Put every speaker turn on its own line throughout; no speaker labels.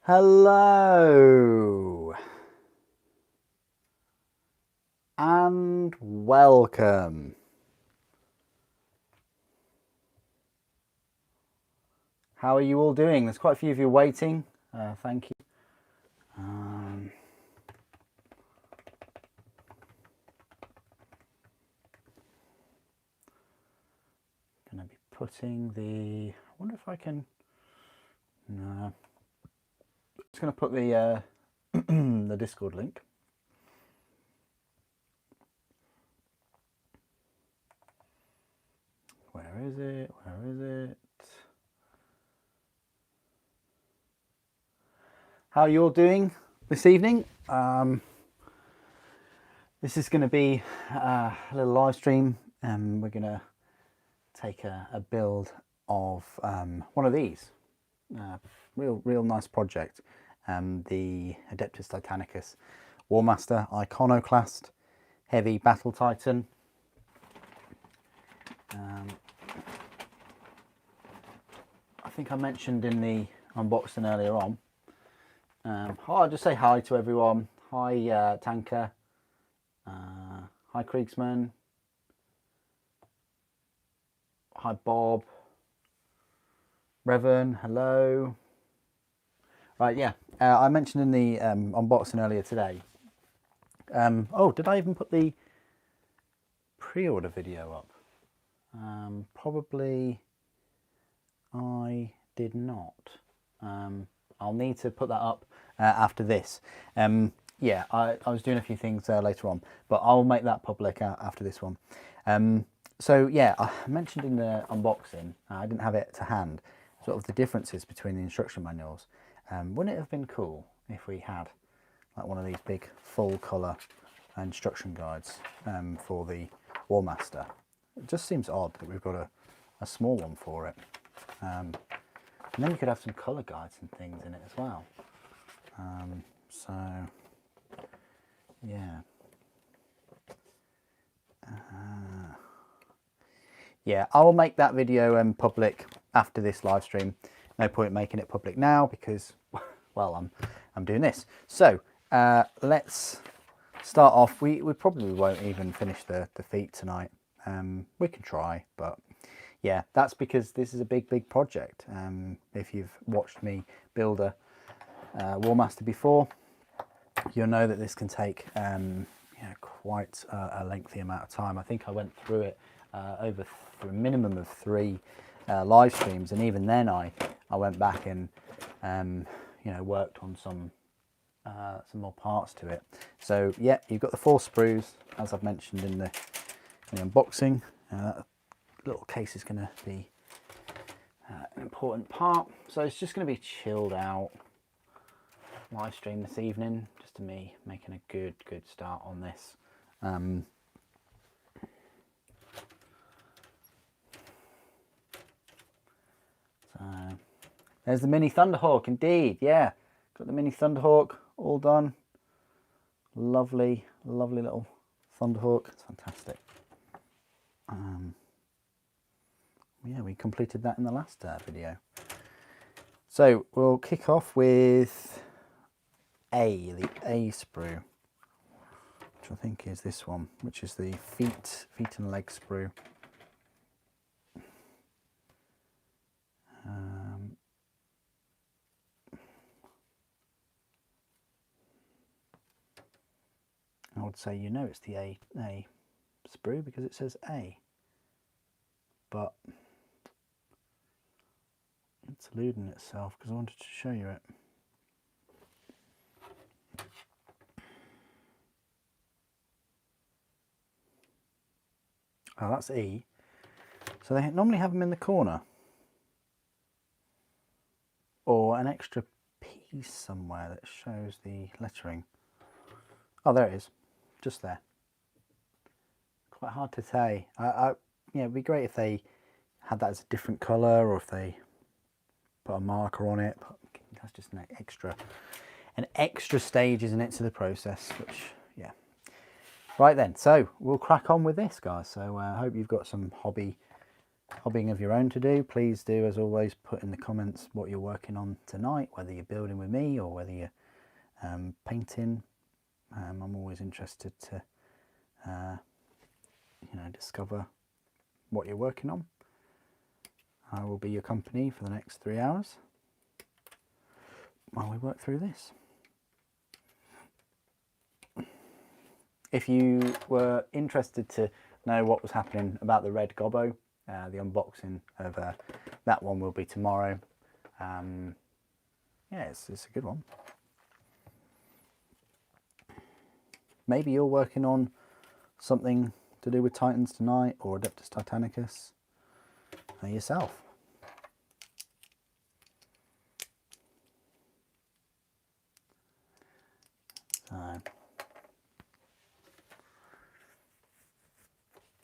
Hello and welcome. How are you all doing? There's quite a few of you waiting. Thank you. Going to be putting the. I wonder if I can. No. Just going to put the the Discord link. Where is it? Where is it? How are you all doing this evening? This is going to be a little live stream. We're going to take a build of one of these. Real nice project. The Adeptus Titanicus Warmaster Iconoclast Heavy Battle Titan. I think I mentioned in the unboxing earlier on. I'll just say hi to everyone. Hi Tanker. Hi Kriegsman. Hi Bob. Revan, hello. Right, yeah. I mentioned in the unboxing earlier today. Oh, did I even put the pre-order video up? Probably I did not. I'll need to put that up after this. Yeah, I was doing a few things later on, but I'll make that public after this one. So yeah, I mentioned in the unboxing, I didn't have it to hand, sort of the differences between the instruction manuals. Wouldn't it have been cool if we had like one of these big full colour instruction guides for the Warmaster? It just seems odd that we've got a small one for it. And then you could have some colour guides and things in it as well. So yeah. Yeah, I will make that video public after this live stream. No point making it public now because, well, I'm doing this. So let's start off. We probably won't even finish the feet tonight. We can try, but yeah, that's because this is a big project. If you've watched me build a Warmaster before, you'll know that this can take quite a lengthy amount of time. I think I went through it over for a minimum of 3 live streams, and even then I went back and worked on some more parts to it. So yeah, you've got the 4 sprues as I've mentioned in the unboxing. That little case is going to be an important part. So it's just going to be chilled out live stream this evening, just to me making a good start on this. So there's the mini Thunderhawk, indeed. Yeah, got the mini Thunderhawk all done. Lovely little Thunderhawk. It's fantastic. Yeah, we completed that in the last video. So we'll kick off with the A sprue, which I think is this one, which is the feet and leg sprue. I would say it's the A sprue because it says A, but it's eluding itself because I wanted to show you it. Oh, that's E. So they normally have them in the corner or an extra piece somewhere that shows the lettering. Oh, there it is, just there. Quite hard to say. It'd be great if they had that as a different colour, or if they put a marker on it. But that's just an extra stage, isn't it, to the process? Which, yeah. Right then, so we'll crack on with this, guys. So I hope you've got some hobby hobbying of your own to do, please do, as always, put in the comments what you're working on tonight, whether you're building with me or whether you're painting. I'm always interested to discover what you're working on. I will be your company for the next 3 hours while we work through this. If you were interested to know what was happening about the red gobbo, the unboxing of that one will be tomorrow. Yeah, it's a good one. Maybe you're working on something to do with Titans tonight, or Adeptus Titanicus yourself. So,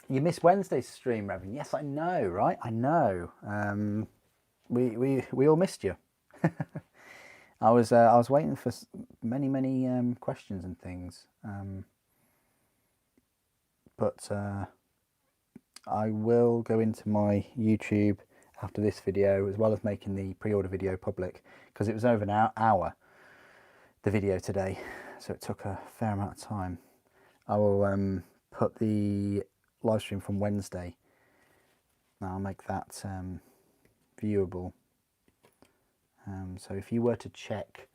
you missed Wednesday's stream, Reverend. Yes, I know, right? I know. We all missed you. I was waiting for many questions and things, but I will go into my YouTube after this video, as well as making the pre-order video public, because it was over an hour, the video today, so it took a fair amount of time. I will put the live stream from Wednesday. I'll make that viewable. So if you were to check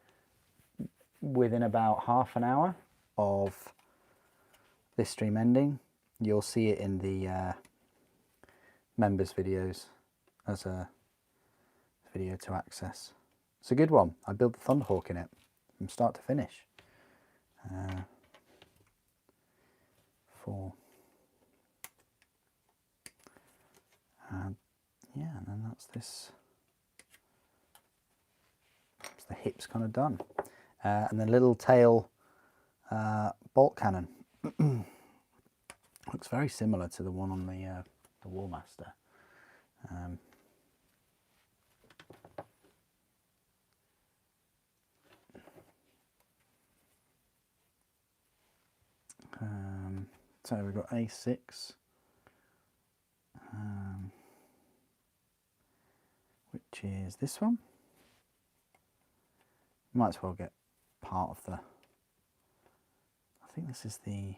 within about half an hour of this stream ending, you'll see it in the members videos as a video to access. It's a good one. I built the Thunderhawk in it from start to finish. 4. Yeah, and then that's this. So the hip's kind of done, and the little tail bolt cannon looks very similar to the one on the Warmaster. So we've got A6, which is this one. Might as well get part of the, I think this is the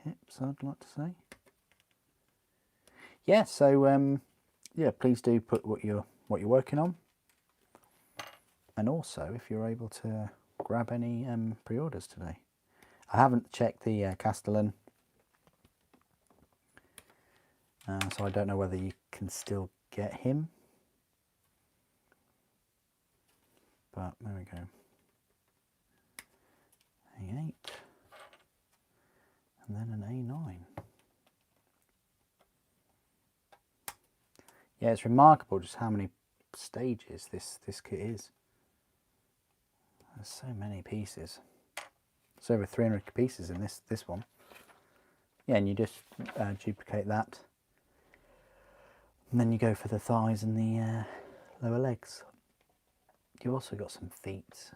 hips, I'd like to say. Yeah, so yeah, please do put what you're working on, and also if you're able to grab any pre-orders today. I haven't checked the Castellan, so I don't know whether you can still get him, but there we go. A8 and then an A9. Yeah, it's remarkable just how many stages this kit is. There's so many pieces. It's over 300 pieces in this one. Yeah, and you just duplicate that, and then you go for the thighs and the lower legs. You've also got some feet,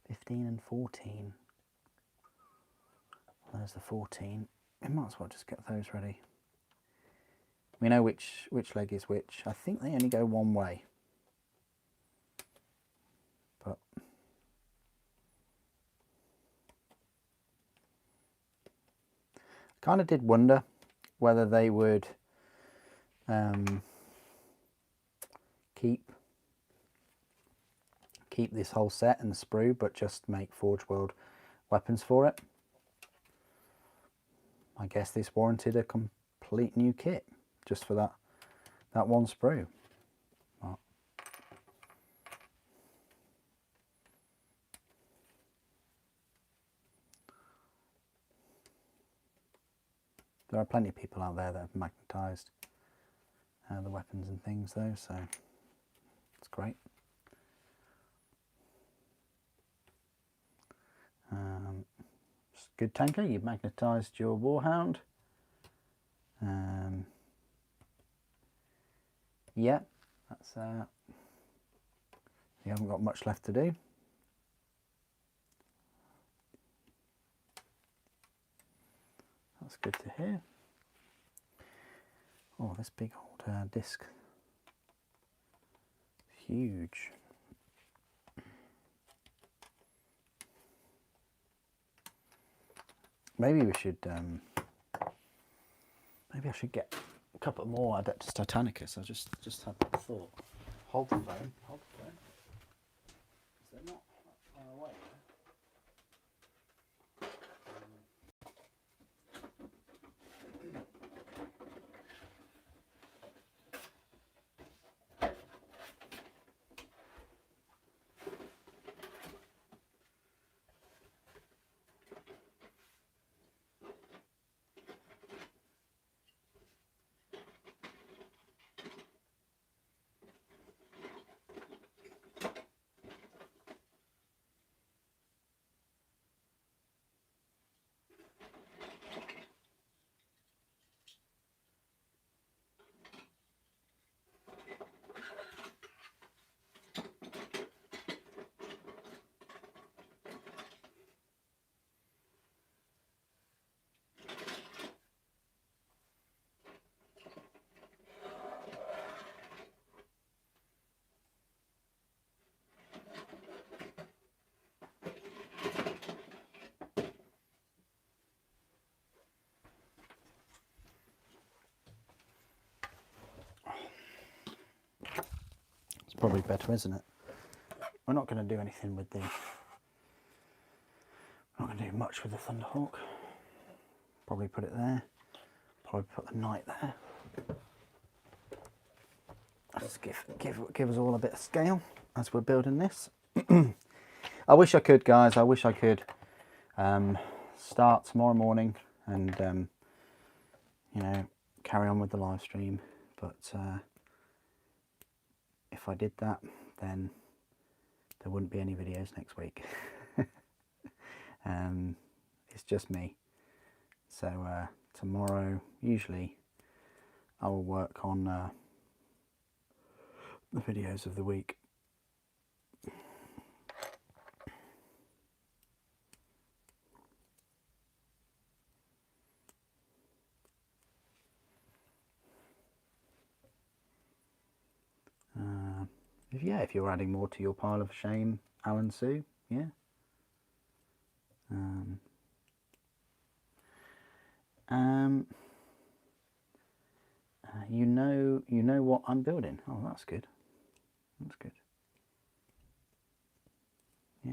15 and 14. There's the 14. We might as well just get those ready. We know which leg is which. I think they only go one way, but kind of did wonder whether they would keep this whole set and the sprue, but just make Forge World weapons for it. I guess this warranted a complete new kit just for that one sprue. But there are plenty of people out there that have magnetised the weapons and things though, so it's great. Good tanker, you've magnetised your Warhound. Yeah, that's you haven't got much left to do. That's good to hear. Oh, this big old disc. Huge. Maybe we should, maybe I should get a couple more Adeptus Titanicus. I just had that thought. Hold the phone, hold the phone. Is there not that far away there? Probably better, isn't it? We're not going to do anything with the... We're not going to do much with the Thunderhawk. Probably put it there. Probably put the Knight there. Let's give us all a bit of scale as we're building this. I wish I could, guys. I wish I could start tomorrow morning and you know, carry on with the live stream, but if I did that, then there wouldn't be any videos next week. It's just me. So tomorrow, usually, I will work on the videos of the week. If you're adding more to your pile of shame, Alan Sue, yeah. You know what I'm building. Oh, that's good. That's good. Yeah.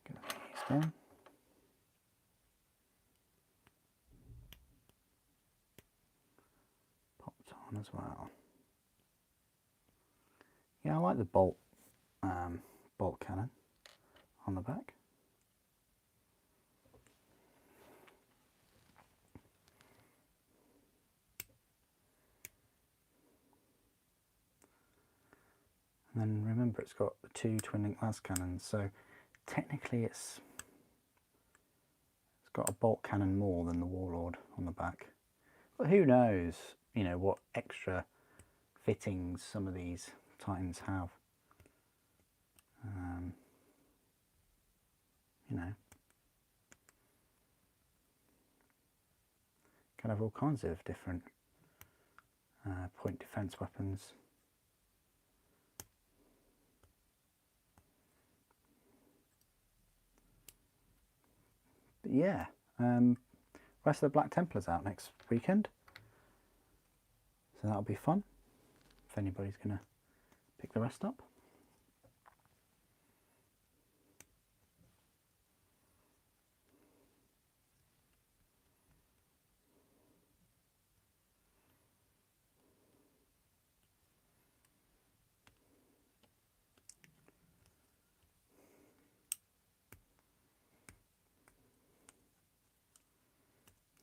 Get these down. Popped on as well. Yeah, I like the bolt cannon on the back. And then remember, it's got the two twin-link las cannons, so technically it's got a bolt cannon more than the Warlord on the back. But who knows, you know, what extra fittings some of these Titans have. You know, can have all kinds of different point defense weapons. But yeah, rest of the Black Templars out next weekend, so that'll be fun if anybody's gonna pick the rest up.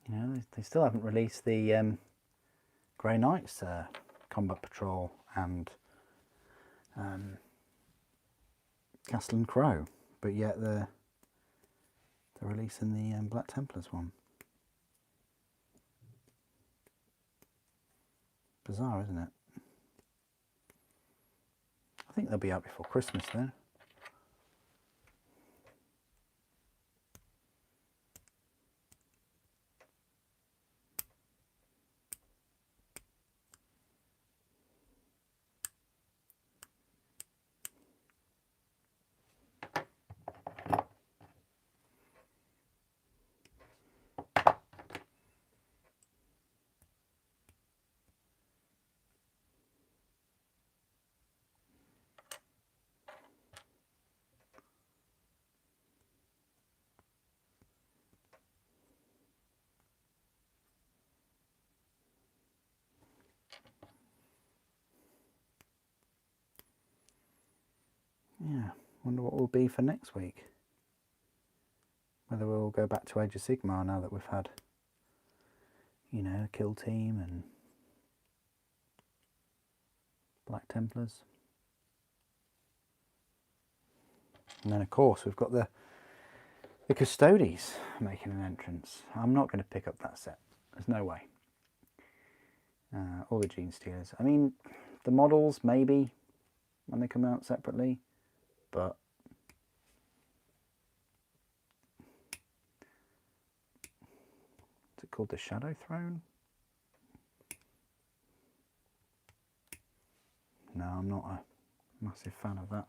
You know, they still haven't released the Grey Knights Combat Patrol and Castle and Crow, but yet they're releasing the Black Templars one. Bizarre, isn't it? I think they'll be out before Christmas though. yeah, wonder what will be for next week. Whether we'll go back to Age of Sigmar now that we've had, you know, Kill Team and Black Templars. And then of course we've got the Custodes making an entrance. I'm not going to pick up that set. There's no way. All the Gene Stealers. I mean, the models maybe when they come out separately, but is it called the Shadow Throne? No, I'm not a massive fan of that.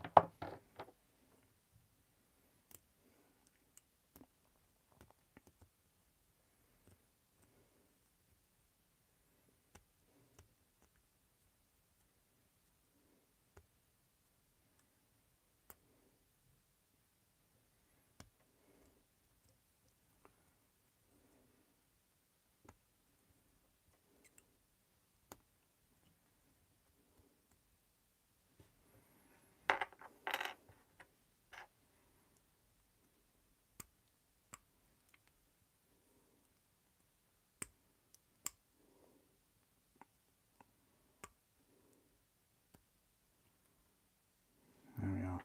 There we are.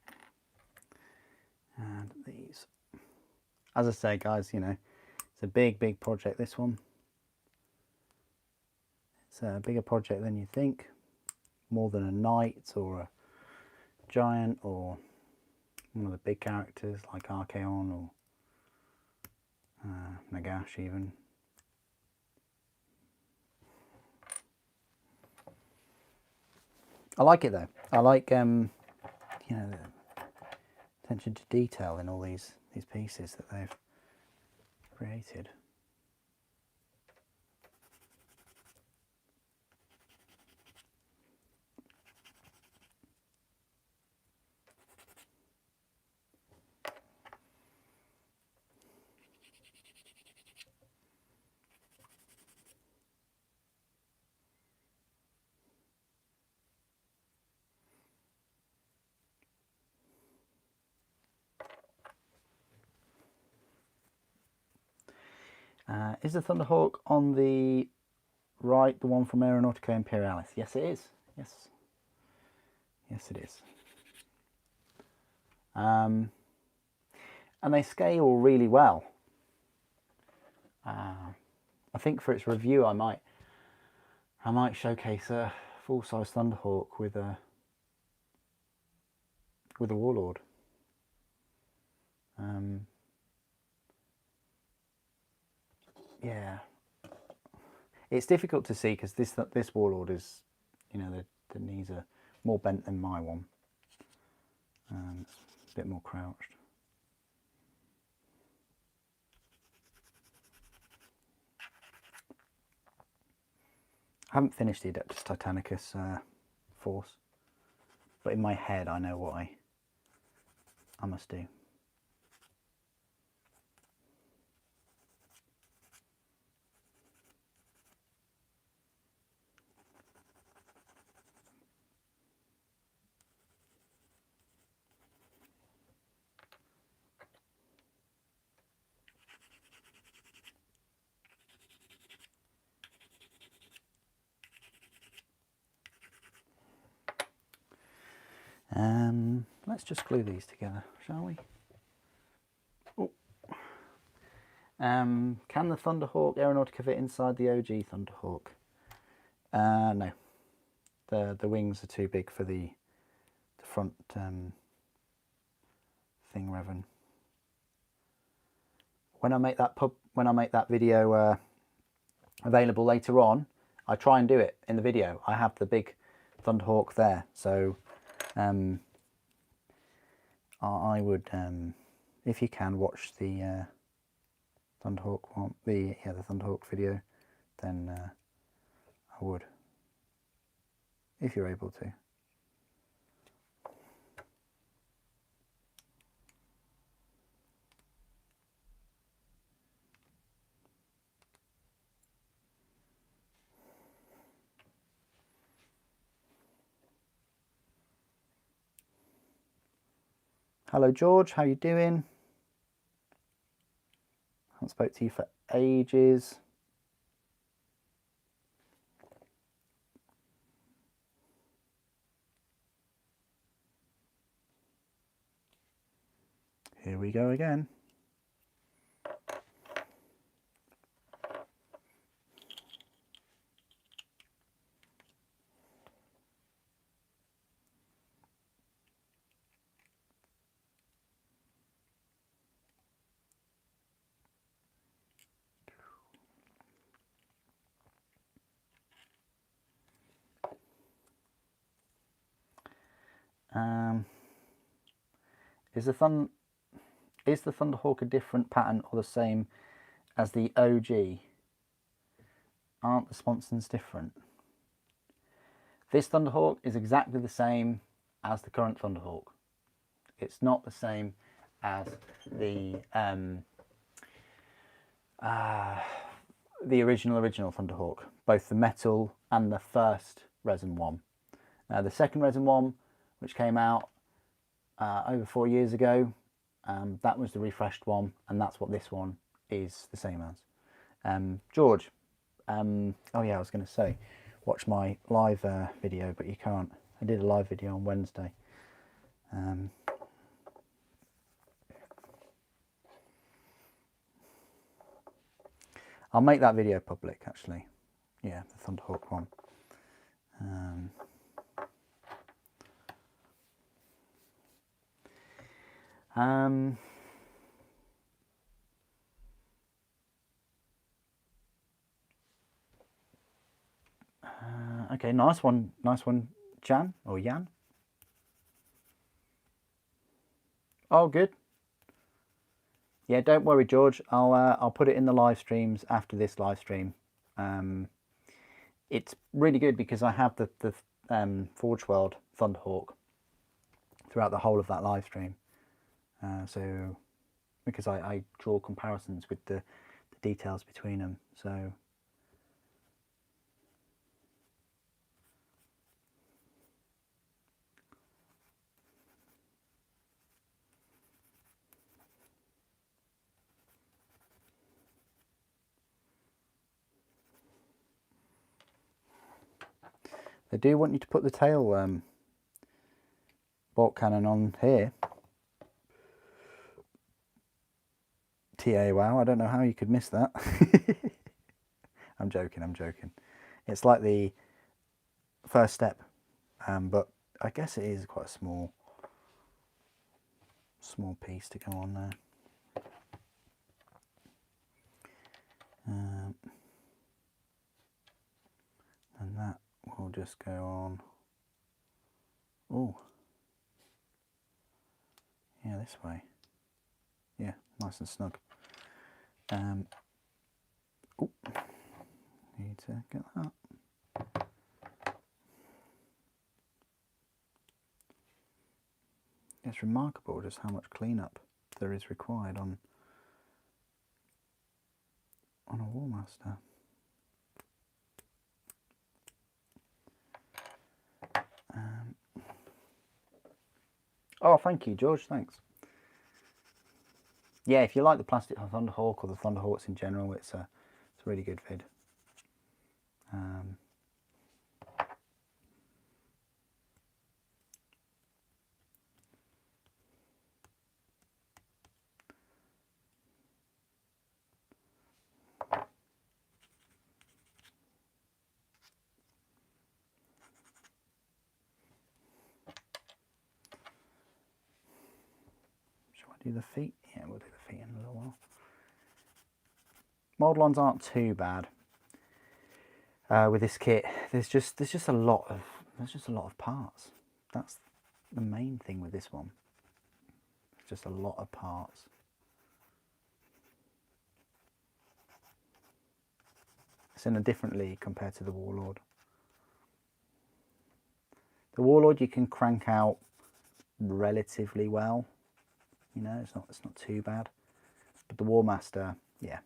And these. As I say, guys, you know, it's a big project, this one. It's a bigger project than you think. More than a knight or a giant or one of the big characters like Archaon or Nagash even. I like it though. I like you know, the attention to detail in all these pieces that they've created. Is the Thunderhawk on the right, the one from Aeronautica Imperialis? Yes, it is. Yes. Yes, it is. And they scale really well. I think for its review, I might showcase a full-size Thunderhawk with a Warlord. Yeah, it's difficult to see because this Warlord is, you know, the knees are more bent than my one. It's a bit more crouched. I haven't finished the Adeptus Titanicus force, but in my head I know what I must do. Let's just glue these together, shall we? Oh. Can the Thunderhawk Aeronautica fit inside the OG Thunderhawk? No. The wings are too big for the front thing, Revan. When I make that video available later on, I try and do it in the video. I have the big Thunderhawk there, so I would, if you can, watch the Thunderhawk one, the Thunderhawk video, then I would, if you're able to. Hello George, how you doing? Haven't spoke to you for ages. Here we go again. Is the Thunderhawk a different pattern or the same as the OG? Aren't the sponsons different? This Thunderhawk is exactly the same as the current Thunderhawk. It's not the same as the original Thunderhawk, both the metal and the first resin one. Now the second resin one, which came out over 4 years ago, that was the refreshed one, and that's what this one is the same as. George, oh yeah, I was going to say, watch my live video, but you can't. I did a live video on Wednesday. I'll make that video public, actually. Yeah, the Thunderhawk one. Okay, nice one, Jan or Jan. Oh, good. Yeah, don't worry, George. I'll put it in the live streams after this live stream. It's really good because I have the Forge World Thunderhawk throughout the whole of that live stream. So because I draw comparisons with the details between them. So they do want you to put the tail bolt cannon on here. TA, wow, I don't know how you could miss that. I'm joking. It's like the first step, but I guess it is quite a small piece to go on there. And that will just go on. Oh, yeah, this way. Yeah, nice and snug. Oh, need to get that. It's remarkable just how much cleanup there is required on a Warmaster. Oh, thank you, George. Thanks. Yeah, if you like the plastic Thunderhawk or the Thunderhawks in general, it's a really good vid. Do the feet? Yeah, we'll do the feet in a little while. Mold lines aren't too bad with this kit. There's just a lot of parts. That's the main thing with this one. It's just a lot of parts. It's in a different league compared to the Warlord. The Warlord you can crank out relatively well. You know, it's not too bad. But the Warmaster, yeah,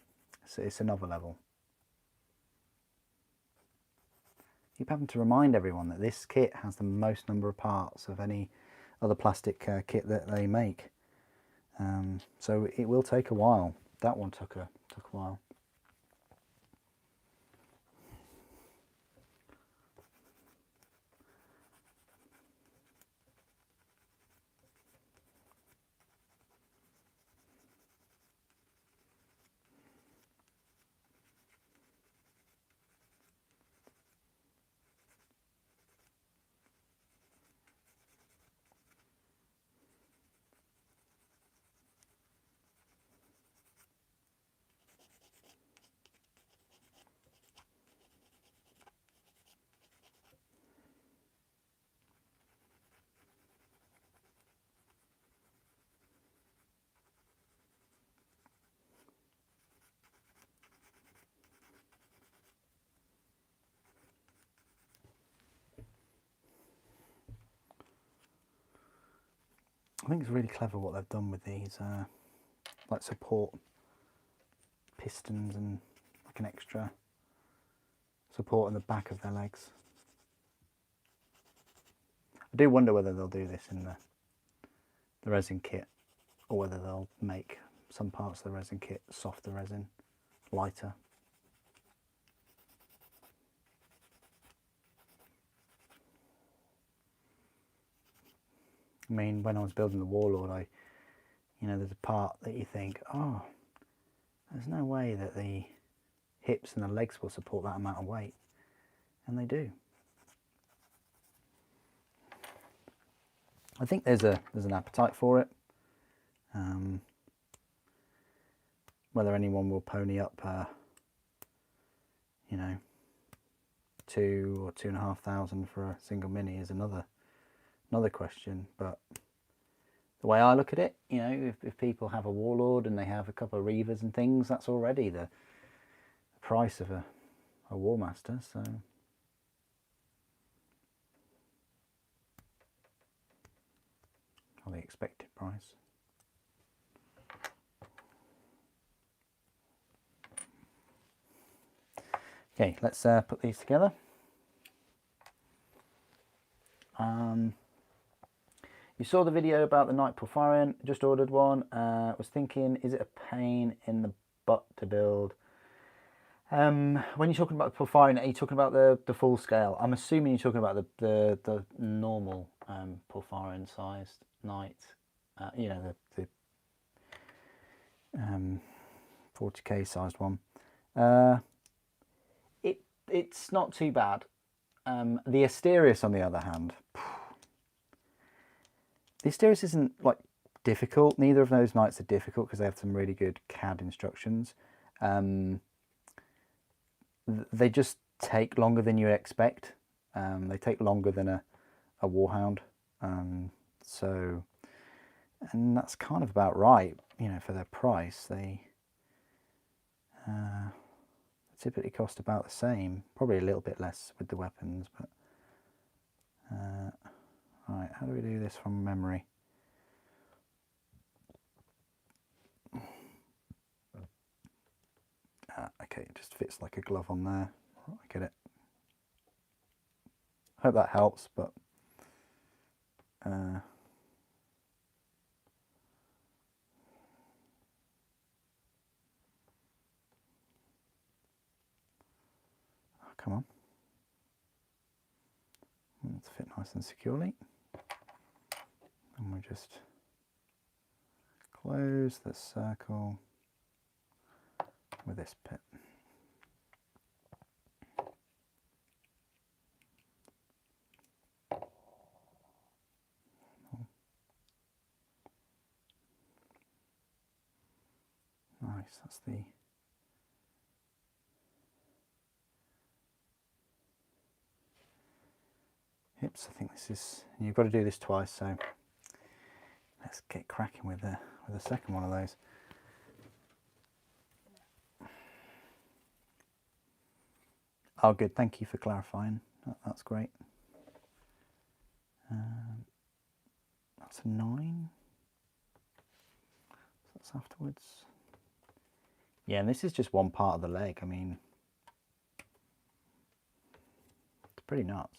it's another level. Keep having to remind everyone that this kit has the most number of parts of any other plastic kit that they make. So it will take a while. That one took a while. I think it's really clever what they've done with these like support pistons and like an extra support in the back of their legs. I do wonder whether they'll do this in the resin kit, or whether they'll make some parts of the resin kit softer resin, lighter. I mean, when I was building the Warlord, you know, there's a part that you think, oh, there's no way that the hips and the legs will support that amount of weight, and they do. I think there's an appetite for it. Whether anyone will pony up, you know, $2,000 or $2,500 for a single mini is another question. But the way I look at it, you know, if people have a Warlord and they have a couple of Reavers and things, that's already the price of a Warmaster. So or the expected price. Okay, let's put these together. You saw the video about the Night Porphyrion. Just ordered one. Was thinking, is it a pain in the butt to build? When you're talking about the Porphyrion, are you talking about the full scale? I'm assuming you're talking about the normal Porphyrion sized Knight. You know, the 40k sized one. It's not too bad. The Asterius, on the other hand, the Asterius isn't like difficult. Neither of those knights are difficult because they have some really good CAD instructions. They just take longer than you expect. They take longer than a Warhound. So, and that's kind of about right, you know, for their price. They typically cost about the same, probably a little bit less with the weapons, but right, how do we do this from memory? Okay, it just fits like a glove on there. I get it. Hope that helps, but oh, come on. Let's fit nice and securely. And we just close the circle with this pit. Nice, that's the hips. I think this is, you've got to do this twice, so let's get cracking with the second one of those. Oh, good. Thank you for clarifying. That's great. That's a 9. That's afterwards. Yeah, and this is just one part of the leg. I mean, it's pretty nuts.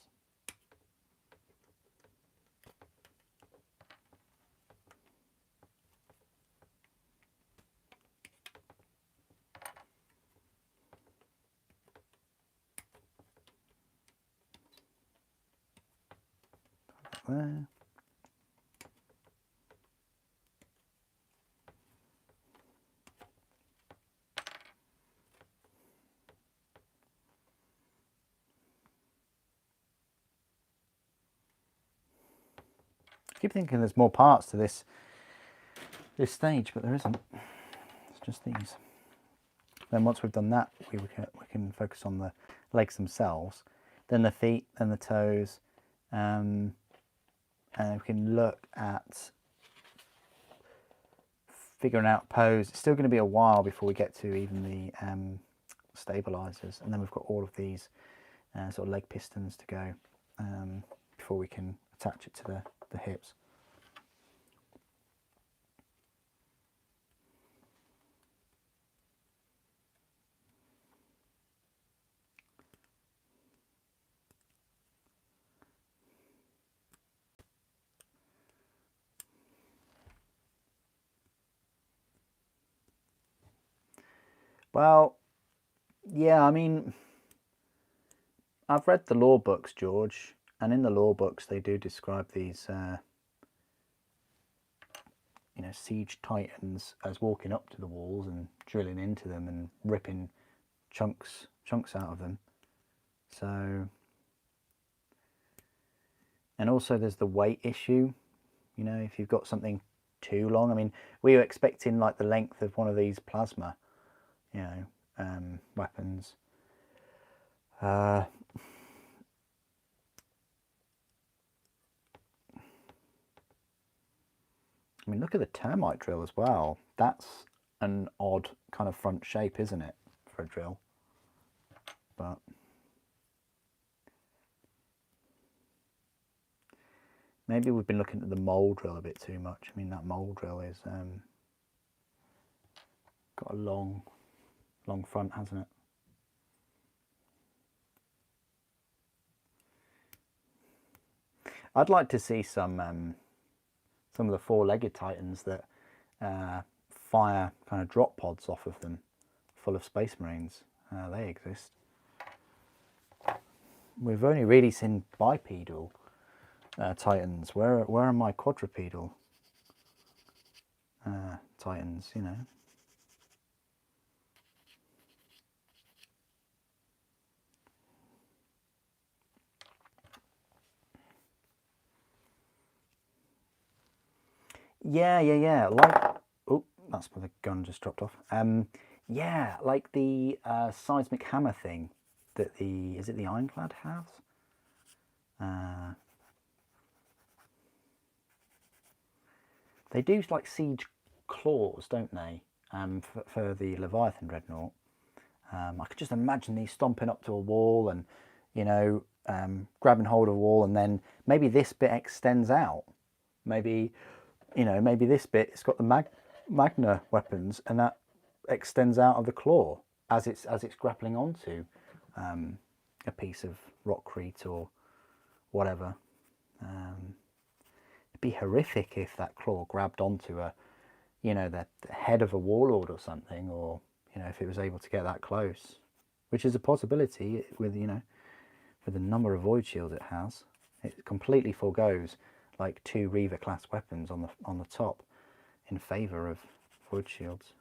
there. I keep thinking there's more parts to this stage, but there isn't. It's just these. Then once we've done that, we can focus on the legs themselves, then the feet, then the toes, and we can look at figuring out pose. It's still going to be a while before we get to even the stabilizers, and then we've got all of these sort of leg pistons to go before we can attach it to the hips. Well, yeah, I mean, I've read the law books, George, and in the law books they do describe these, you know, siege titans as walking up to the walls and drilling into them and ripping chunks out of them. So, and also there's the weight issue. You know, if you've got something too long, I mean, we were expecting like the length of one of these plasma, you know, weapons. I mean, look at the termite drill as well. That's an odd kind of front shape, isn't it, for a drill? But maybe we've been looking at the mole drill a bit too much. I mean, that mole drill is got a long front, hasn't it? I'd like to see some of the four-legged titans that fire kind of drop pods off of them, full of space marines. They exist. We've only really seen bipedal titans. Where are my quadrupedal titans? You know. Yeah. Like, oh, that's where the gun just dropped off. Yeah, like the seismic hammer thing that is it the Ironclad has? They do like siege claws, don't they? For the Leviathan Dreadnought. I could just imagine these stomping up to a wall and, you know, grabbing hold of a wall, and then maybe this bit extends out. Maybe, you know, maybe this bit, it's got the Magna weapons, and that extends out of the claw as it's grappling onto a piece of rockcrete or whatever. It'd be horrific if that claw grabbed onto a, you know, the head of a warlord or something, or, you know, if it was able to get that close, which is a possibility with, you know, with the number of void shields it has. It completely forgoes like 2 Reaver class weapons on the top in favour of void shields.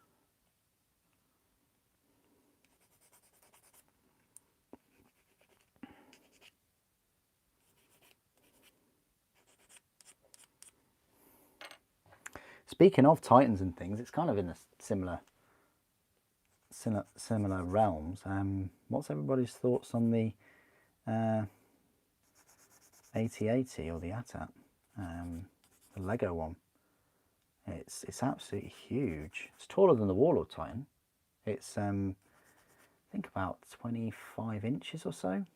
Speaking of titans and things, it's kind of in a similar realms. What's everybody's thoughts on the AT-AT or the AT-AT, the Lego one? It's absolutely huge. It's taller than the Warlord Titan. It's I think about 25 inches or so.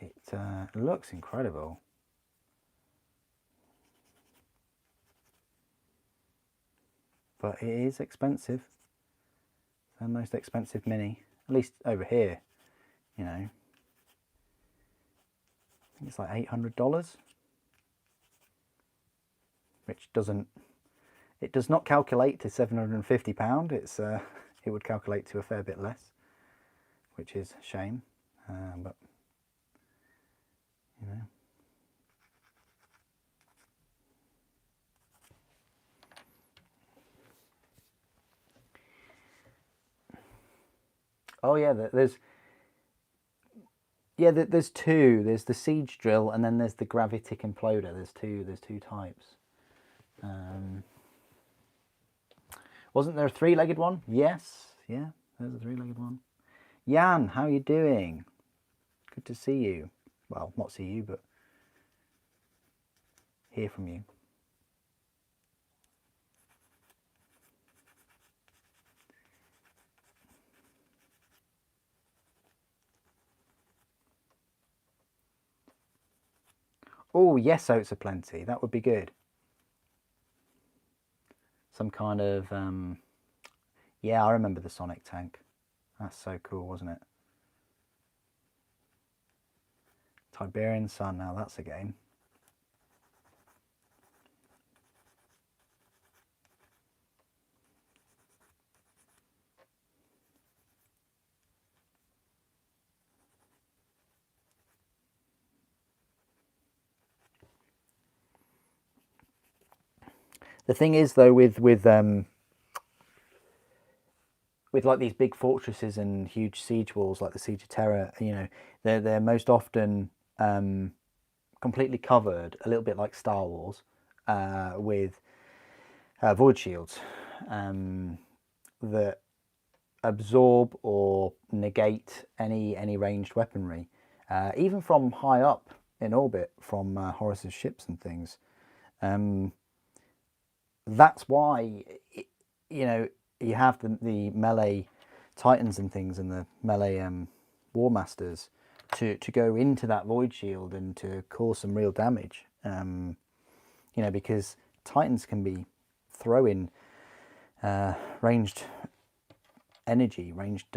It looks incredible. But it is expensive. It's the most expensive mini, at least over here, you know. I think it's like $800, which it does not calculate to £750. It would calculate to a fair bit less, which is a shame. But you know, Oh yeah, there's two. There's the siege drill, and then there's the gravitic imploder. There's two types. Wasn't there a three-legged one? Yes, yeah, there's a three-legged one. Jan, how you doing? Good to see you. Well, not see you, but hear from you. Oh, yes, oats are plenty. That would be good. Some kind of, yeah, I remember the Sonic tank. That's so cool, wasn't it? Tiberian Sun, now that's a game. The thing is, though, with like these big fortresses and huge siege walls, like the Siege of Terror, you know, they're most often completely covered, a little bit like Star Wars, with void shields that absorb or negate any ranged weaponry, even from high up in orbit, from Horus's ships and things. That's why, you know, you have the melee titans and things, and the melee Warmasters to go into that void shield and to cause some real damage. You know, because titans can be throwing ranged energy, ranged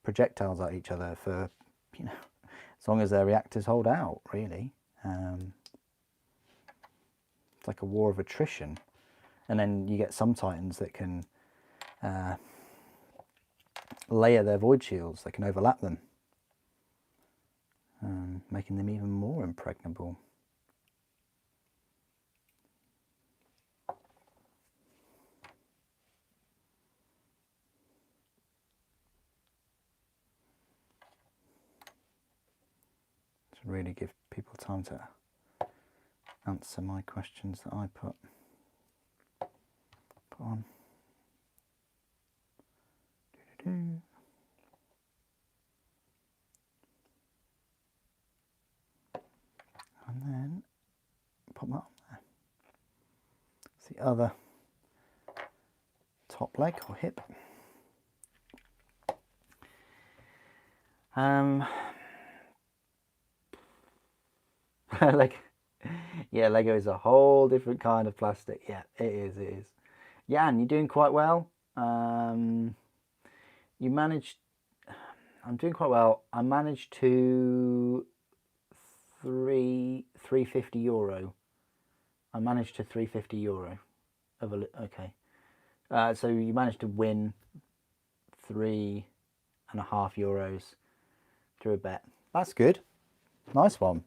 projectiles at each other for, you know, as long as their reactors hold out, really. It's like a war of attrition. And then you get some titans that can layer their void shields. They can overlap them, making them even more impregnable. To really give people time to answer my questions that I put on. And then put that on there. It's the other top leg or hip. Like, yeah, Lego is a whole different kind of plastic. Yeah, it is. It is. Jan, you're doing quite well. You managed. I'm doing quite well. I managed to 350 euro. I managed to 350 euro of a okay. So you managed to win €3.5 through a bet. That's good. Nice one.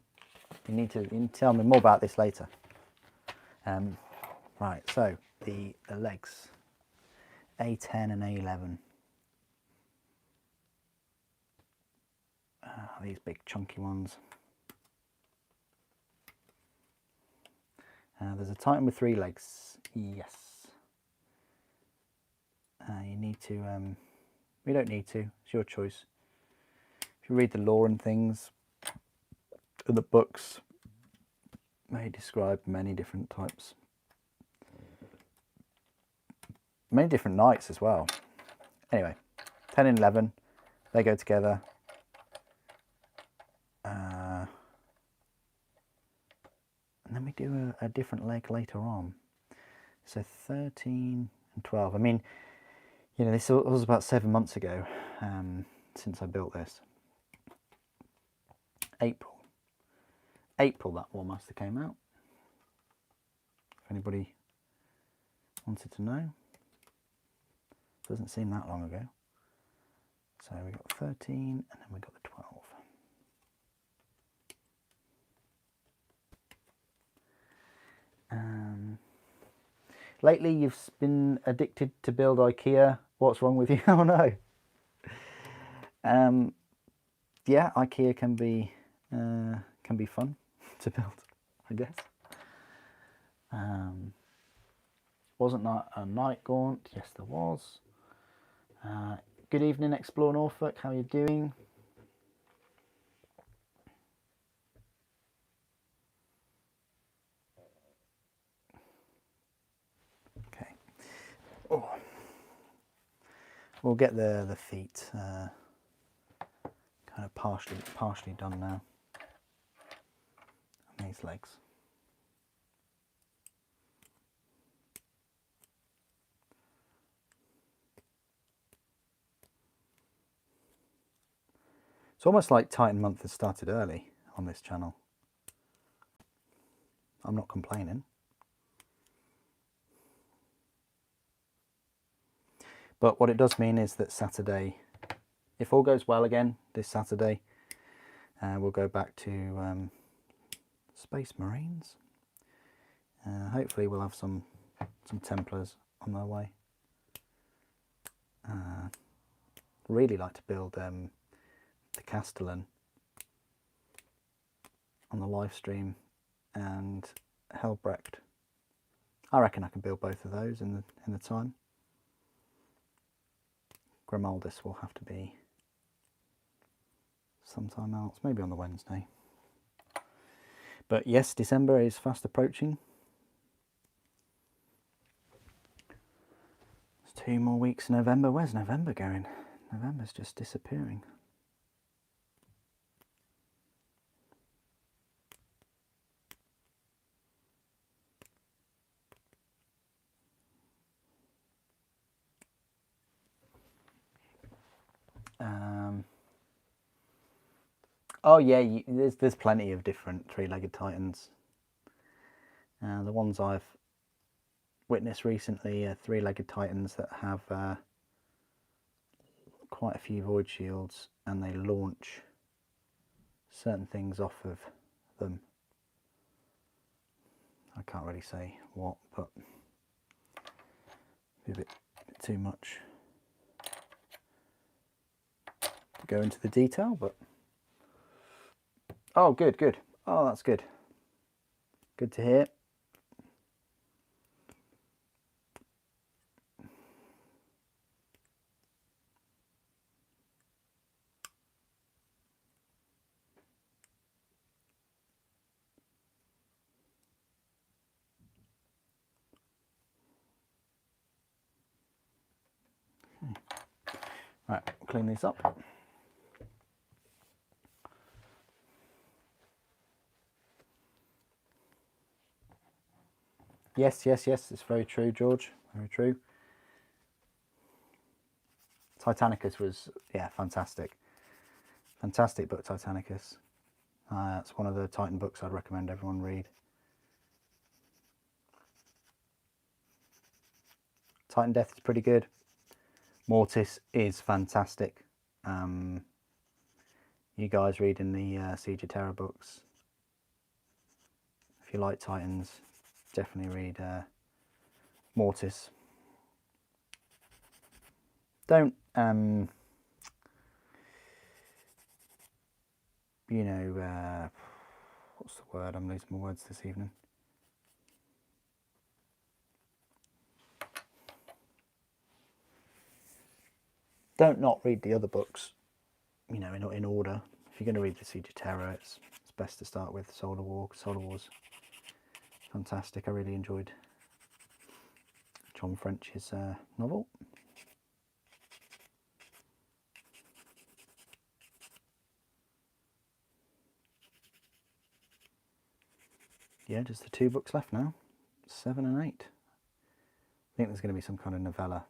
You need to tell me more about this later. Right, so the legs, A10 and A11. These big chunky ones. There's a Titan with 3 legs. Yes. You need to. You don't need to. It's your choice. If you read the lore and things, in the books, they describe many different types, many different knights as well. Anyway, 10 and 11, they go together. And then we do a different leg later on. So 13 and 12. I mean, you know, this was about 7 months ago since I built this. April that Warmaster came out. If anybody wanted to know. Doesn't seem that long ago. So we got 13 and then we got the 12. Lately you've been addicted to build IKEA. What's wrong with you? Oh no. Yeah, IKEA can be fun to build, I guess. Wasn't that a night gaunt? Yes, there was. Good evening, Explore Norfolk. How are you doing? Okay. Oh. We'll get the feet kind of partially done now. And these legs. It's almost like Titan Month has started early on this channel. I'm not complaining. But what it does mean is that Saturday, if all goes well again this Saturday, we'll go back to Space Marines. Hopefully we'll have some Templars on their way. Really like to build the Castellan on the live stream and Helbrecht. I reckon I can build both of those in the time. Grimaldus will have to be sometime else, maybe on the Wednesday. But yes, December is fast approaching. There's 2 more weeks in November. Where's November going? November's just disappearing. Oh yeah, there's plenty of different three-legged titans. The ones I've witnessed recently are three-legged titans that have quite a few void shields, and they launch certain things off of them. I can't really say what, but a bit too much to go into the detail. But oh, good. Oh, that's good. Good to hear. Right, clean these up. Yes, it's very true, George. Very true. Titanicus was, yeah, fantastic. Fantastic book, Titanicus. It's one of the Titan books I'd recommend everyone read. Titan Death is pretty good. Mortis is fantastic. You guys reading the Siege of Terror books, if you like Titans, definitely read Mortis. Don't, you know, what's the word? I'm losing my words this evening. Don't not read the other books, you know, in order. If you're going to read the Siege of Terror, it's best to start with Solar War. Solar War's fantastic. I really enjoyed John French's novel. Yeah, just the 2 books left now, 7 and 8. I think there's going to be some kind of novella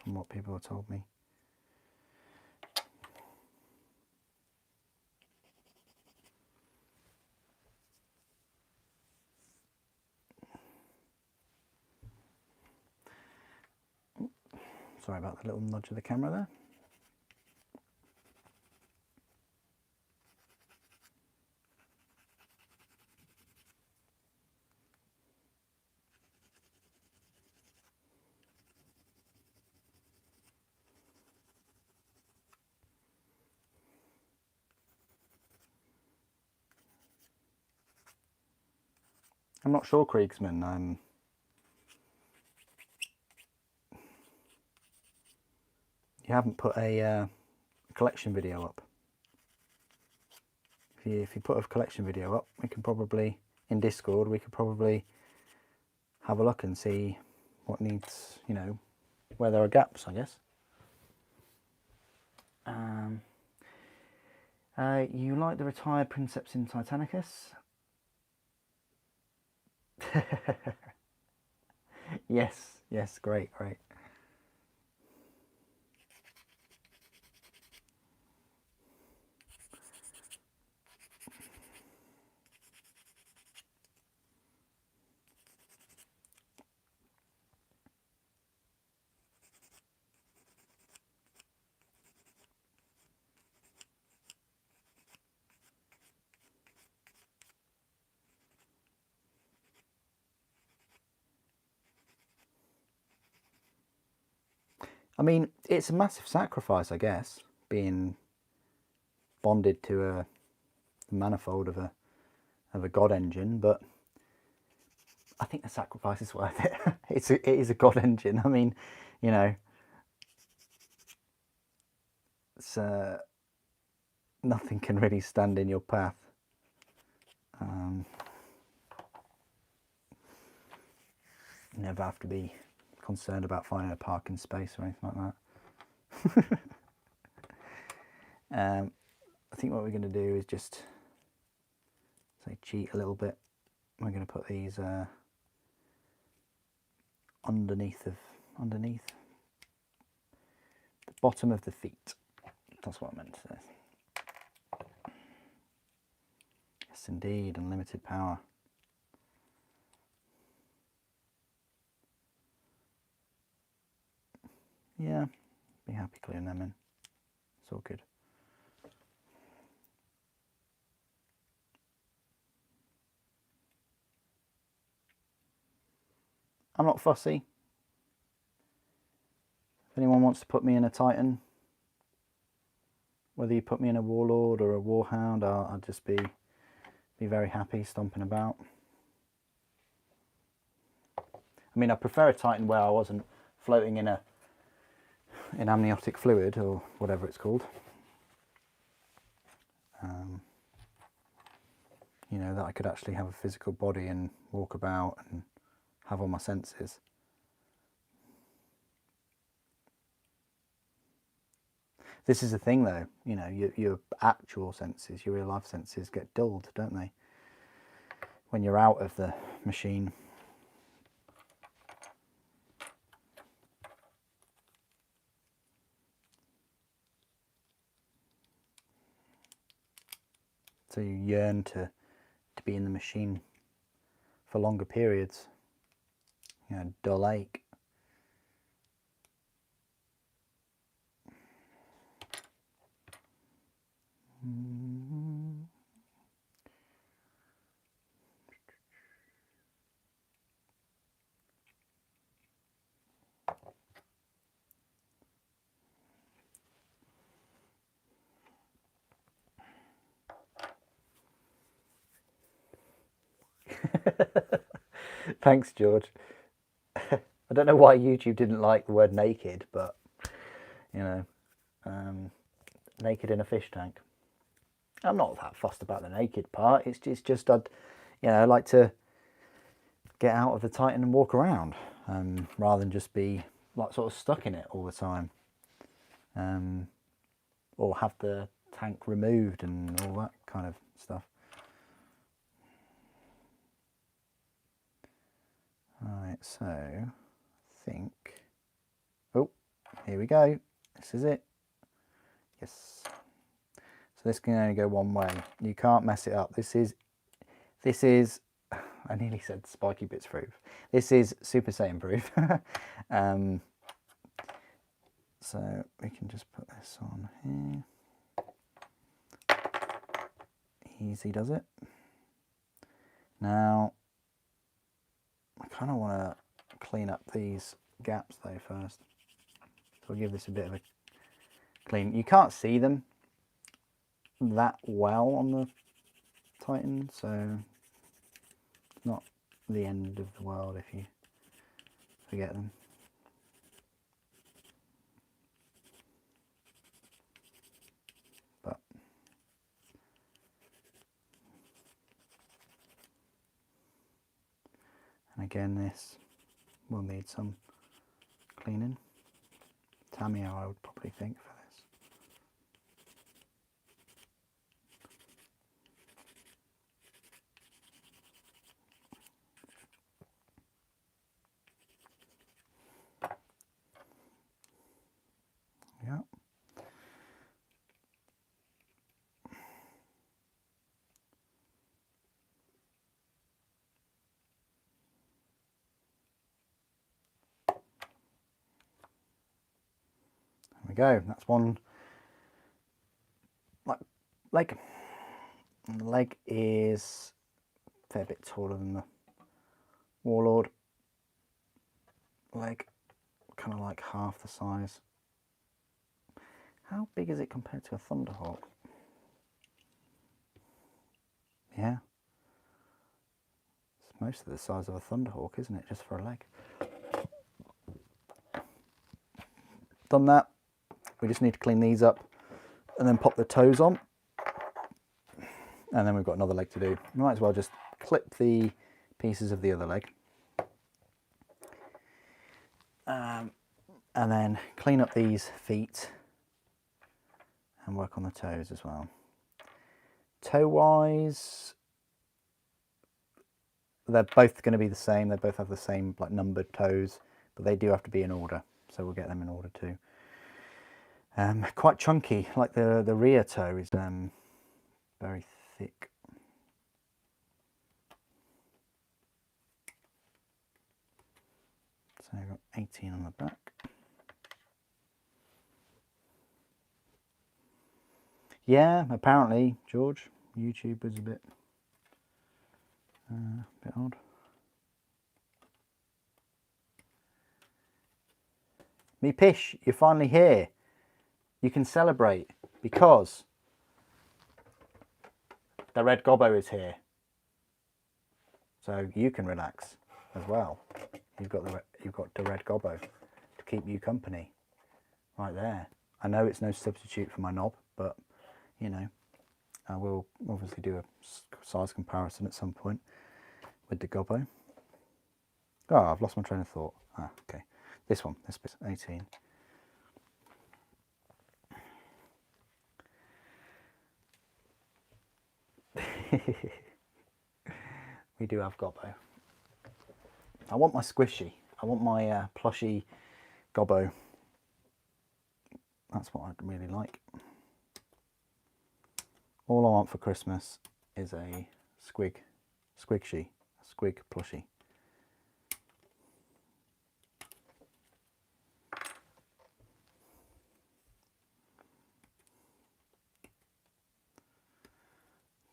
from what people have told me. Sorry about the little nudge of the camera there. I'm not sure, Kriegsman. You haven't put a collection video up. If you put a collection video up, we can probably, in Discord, we could probably have a look and see what needs, you know, where there are gaps, I guess. You like the retired princeps in Titanicus? Yes, great. I mean, it's a massive sacrifice, I guess, being bonded to a manifold of a god engine, but I think the sacrifice is worth it. It is a god engine. I mean, you know, it's nothing can really stand in your path. You never have to be concerned about finding a parking space or anything like that. I think what we're going to do is just say cheat a little bit. We're going to put these underneath the bottom of the feet. That's what I meant to say. Yes, indeed, unlimited power. Yeah, be happy clearing them in. It's all good. I'm not fussy. If anyone wants to put me in a Titan, whether you put me in a Warlord or a Warhound, I'll just be very happy stomping about. I mean, I prefer a Titan where I wasn't floating in amniotic fluid or whatever it's called. You know, that I could actually have a physical body and walk about and have all my senses. This is the thing though, you know, your actual senses, your real life senses get dulled, don't they? When you're out of the machine. So you yearn to be in the machine for longer periods. You know, dull ache. Thanks, George. I don't know why YouTube didn't like the word naked, but, you know, naked in a fish tank. I'm not that fussed about the naked part. It's just I'd, you know, I like to get out of the Titan and walk around, rather than just be like sort of stuck in it all the time, or have the tank removed and all that kind of stuff. Right, so I think, oh, here we go. This is it. Yes. So this can only go one way. You can't mess it up. This is, I nearly said spiky bits proof. This is Super Saiyan proof. So we can just put this on here. Easy does it. Now, I kind of want to clean up these gaps though first. So I'll give this a bit of a clean. You can't see them that well on the Titan, so it's not the end of the world if you forget them. But and again, this will need some cleaning. Tamiya, I would probably think, for this. Yeah. There we go. That's one leg. And the leg is a fair bit taller than the Warlord leg, kind of like half the size. How big is it compared to a Thunderhawk? Yeah, it's most of the size of a Thunderhawk, isn't it, just for a leg? Done that. We just need to clean these up and then pop the toes on, and then we've got another leg to do. Might as well just clip the pieces of the other leg, and then clean up these feet and work on the toes as well. Toe wise, they're both going to be the same. They both have the same like numbered toes, but they do have to be in order, so we'll get them in order too. Quite chunky, like the rear toe is very thick. So I've got 18 on the back. Yeah, apparently, George, YouTube was a bit odd. Me Pish, you're finally here. You can celebrate because the red gobbo is here. So you can relax as well. You've got the red gobbo to keep you company right there. I know it's no substitute for my knob, but you know, I will obviously do a size comparison at some point with the gobbo. Oh, I've lost my train of thought. Ah, okay. This one, this bit, 18. We do have gobbo. I want my squishy. I want my plushy gobbo. That's what I'd really like. All I want for Christmas is a squig plushie.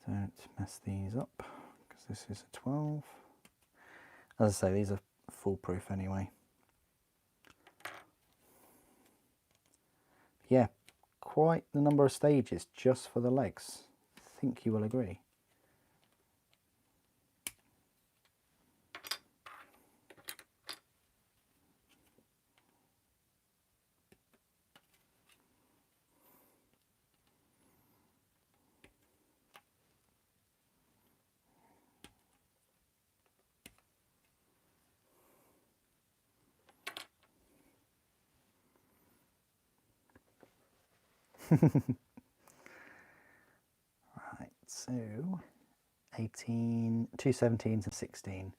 Don't mess these up because this is a 12. As I say, these are foolproof anyway. Yeah, quite the number of stages just for the legs. I think you will agree. Right, so 18, 2 17s and 16.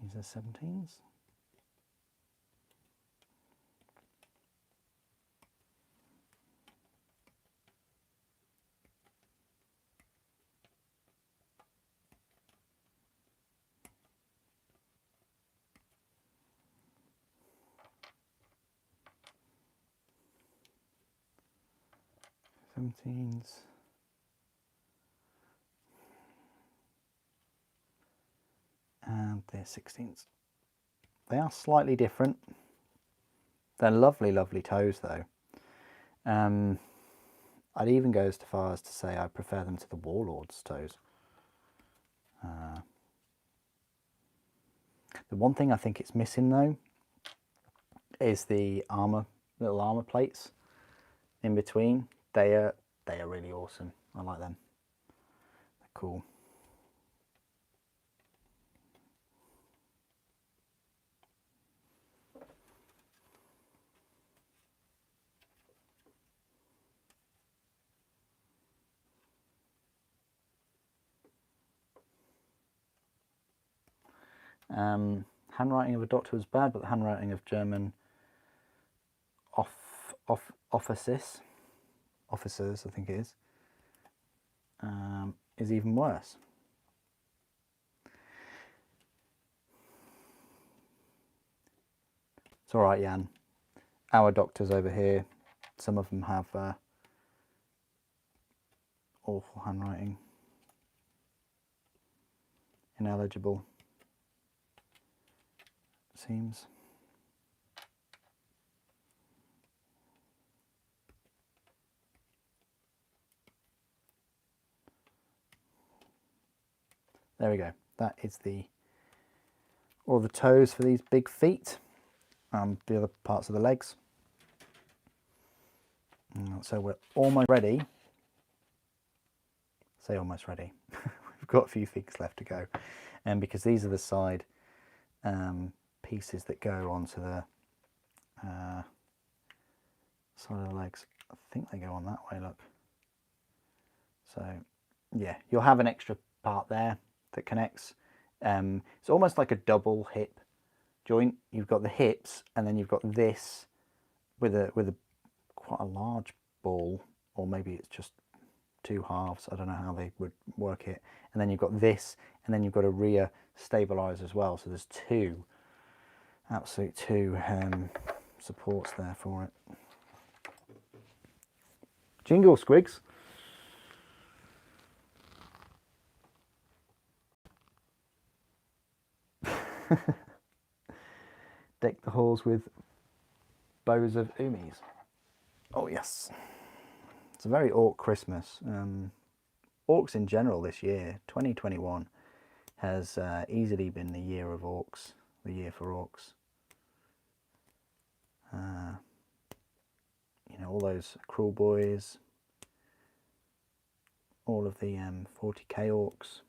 These are 17s. And they're 16s. They are slightly different. They're lovely, lovely toes though. I'd even go as far as to say I prefer them to the Warlord's toes. The one thing I think it's missing though is the armor, little armor plates in between. They are really awesome. I like them. They're cool. Handwriting of a doctor was bad, but the handwriting of German officers, I think it is even worse. It's all right, Jan. Our doctors over here, some of them have awful handwriting. Ineligible, it seems. There we go. That is all the toes for these big feet and the other parts of the legs. So we're almost ready. Say almost ready. We've got a few feet left to go, and because these are the side pieces that go onto the side of the legs. I think they go on that way. Look. So yeah, you'll have an extra part there that connects. It's almost like a double hip joint. You've got the hips, and then you've got this with a quite a large ball, or maybe it's just two halves. I don't know how they would work it. And then you've got this, and then you've got a rear stabilizer as well. So there's two supports there for it. Jingle, Squigs. Deck the halls with bows of umis. Oh yes. It's a very orc Christmas. Orcs in general this year, 2021, has easily been the year of orcs, the year for orcs. You know, all those cruel boys, all of the 40k orcs.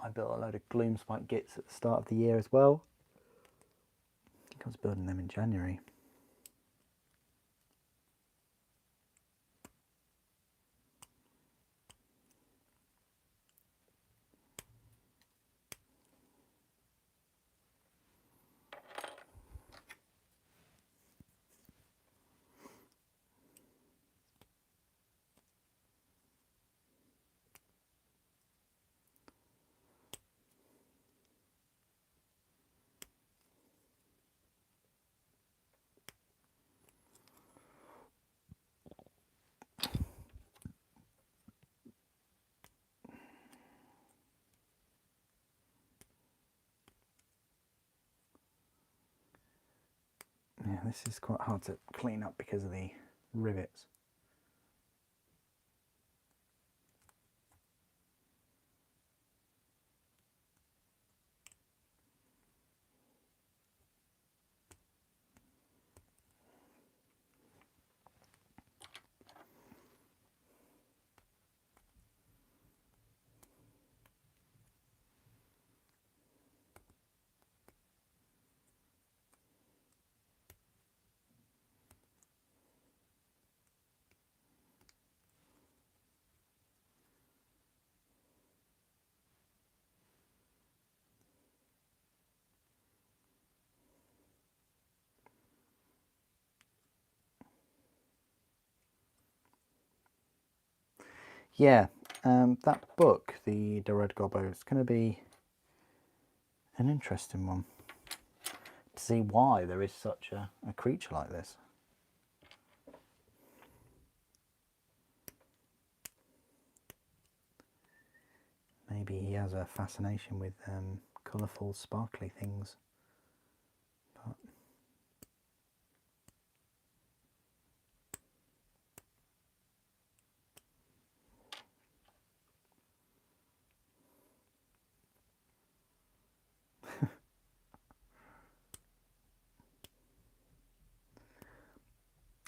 I built a load of Gloomspike Gits at the start of the year as well. I think I was building them in January. Yeah, this is quite hard to clean up because of the rivets. Yeah, that book, the Red Gobbo, is going to be an interesting one to see why there is such a creature like this. Maybe he has a fascination with colourful, sparkly things. But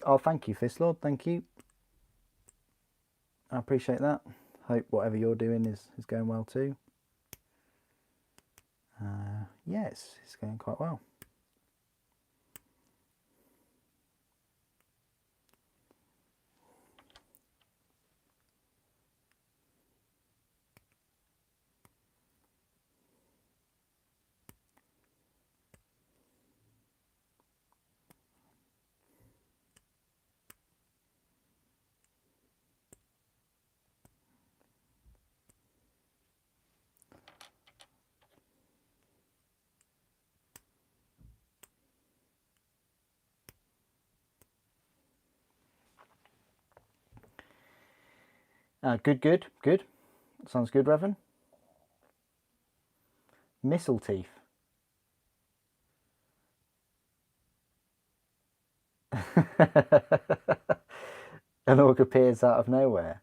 Oh, thank you, Fistlord. Thank you. I appreciate that. Hope whatever you're doing is going well too. Yeah, it's going quite well. Good. Sounds good, Revan. Missile teeth. An orc appears out of nowhere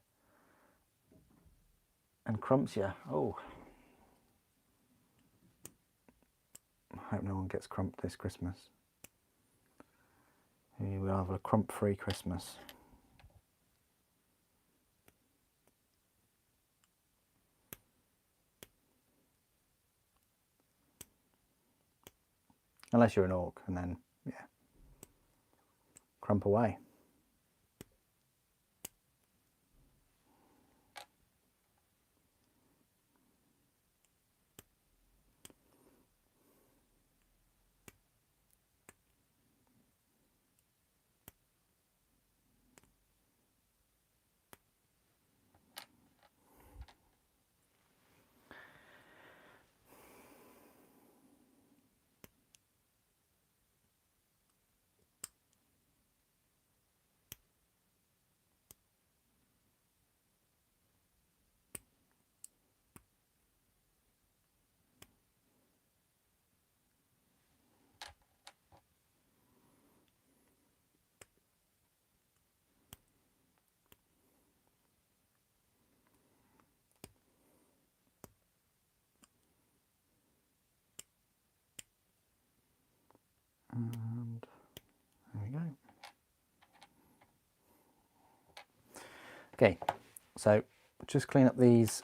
and crumps you. Oh. I hope no one gets crumped this Christmas. We'll have a crump-free Christmas. Unless you're an orc, and then, yeah, crump away. And there we go. Okay, so just clean up this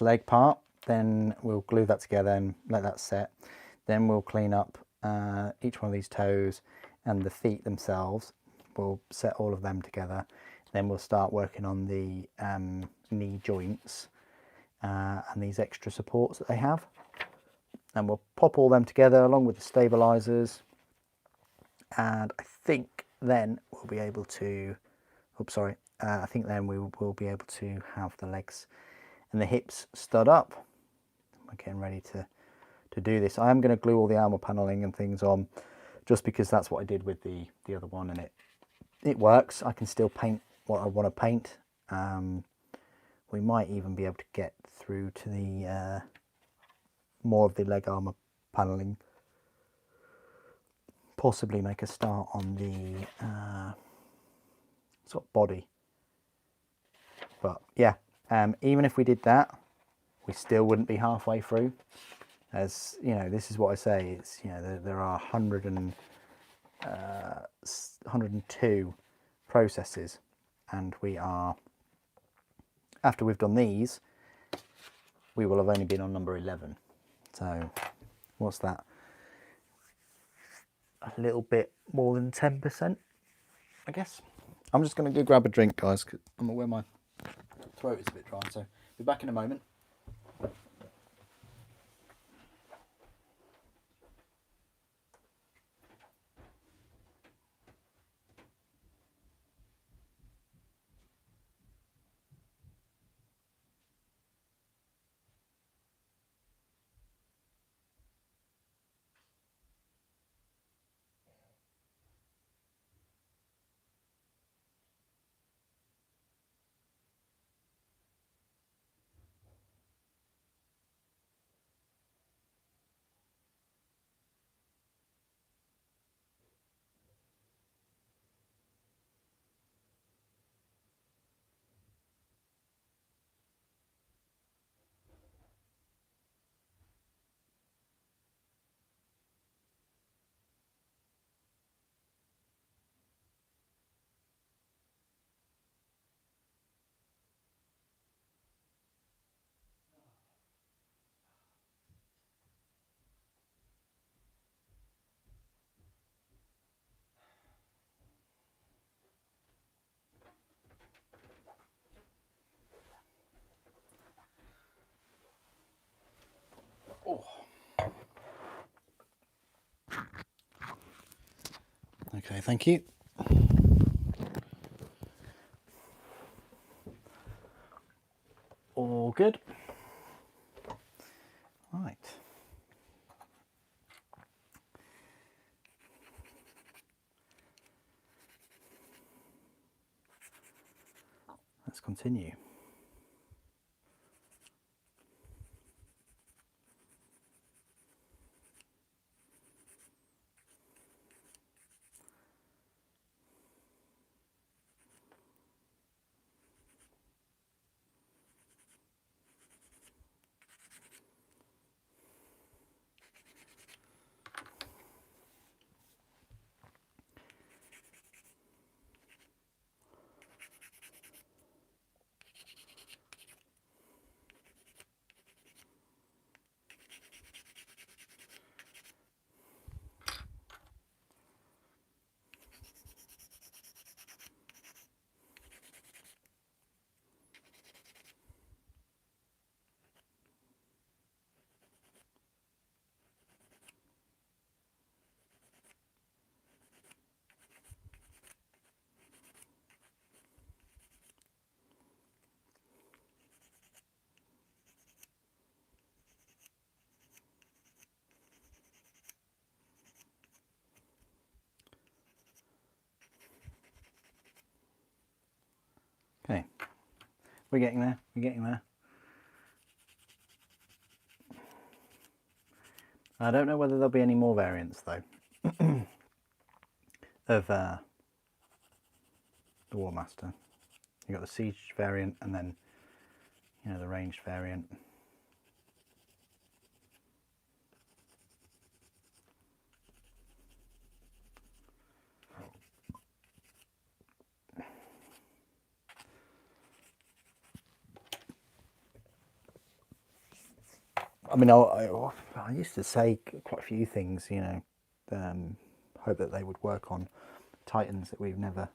leg part, then we'll glue that together and let that set. Then we'll clean up each one of these toes and the feet themselves. We'll set all of them together. Then we'll start working on the knee joints and these extra supports that they have. And we'll pop all them together along with the stabilizers. And I think then we'll be able to, I think then we will be able to have the legs and the hips stud up. We're getting ready to do this. I am going to glue all the armor paneling and things on just because that's what I did with the other one, and it works. I can still paint what I want to paint. We might even be able to get through to the more of the leg armor paneling. Possibly make a start on the sort of body. But yeah, even if we did that, we still wouldn't be halfway through. As you know, this is what I say. It's, you know, there are 102 processes, and we are, after we've done these, we will have only been on number 11. So what's that? A little bit more than 10%, I guess. I'm just going to go grab a drink, guys, because I'm aware my throat is a bit dry, so be back in a moment. Oh. Okay, thank you. All good. Right. Let's continue. Okay, we're getting there, we're getting there. I don't know whether there'll be any more variants though of the Warmaster. You got the siege variant and then, you know, the ranged variant. I mean, I used to say quite a few things, you know, hope that they would work on Titans that we've never,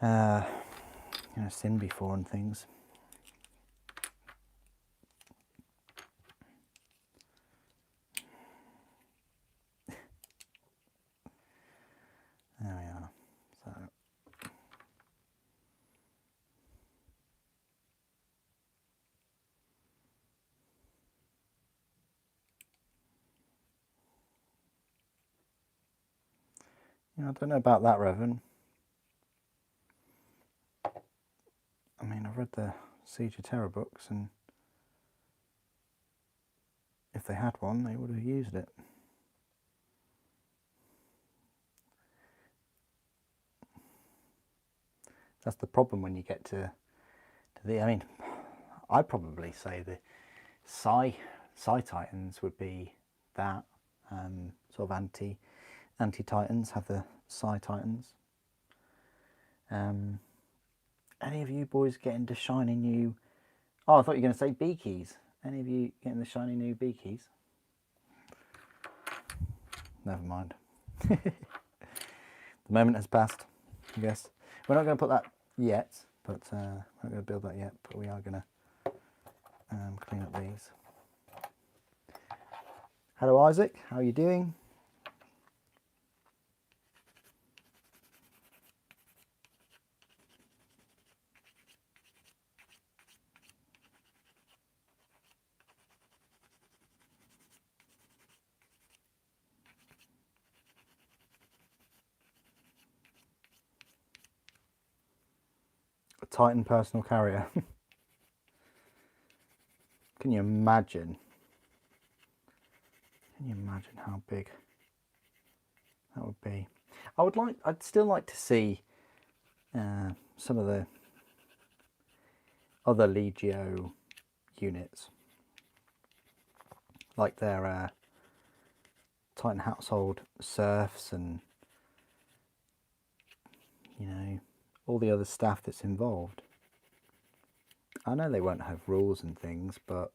you know, seen before and things. There we are. So. Yeah, I don't know about that, Revan. I mean, I've read the Siege of Terror books, and if they had one, they would have used it. That's the problem when you get to the. I mean, I'd probably say the Psi Titans would be that sort of anti Titans, have the Psi Titans. Any of you boys getting the shiny new? Oh, I thought you were going to say bee keys. Any of you getting the shiny new bee keys? Never mind. The moment has passed, I guess. We're not going to put that yet, but we're not going to build that yet, but we are going to clean up these. Hello Isaac, how are you doing? A Titan personal carrier. Can you imagine? Can you imagine how big that would be? I'd still like to see some of the other Legio units, like their Titan household serfs and, you know, all the other staff that's involved. I know they won't have rules and things, but,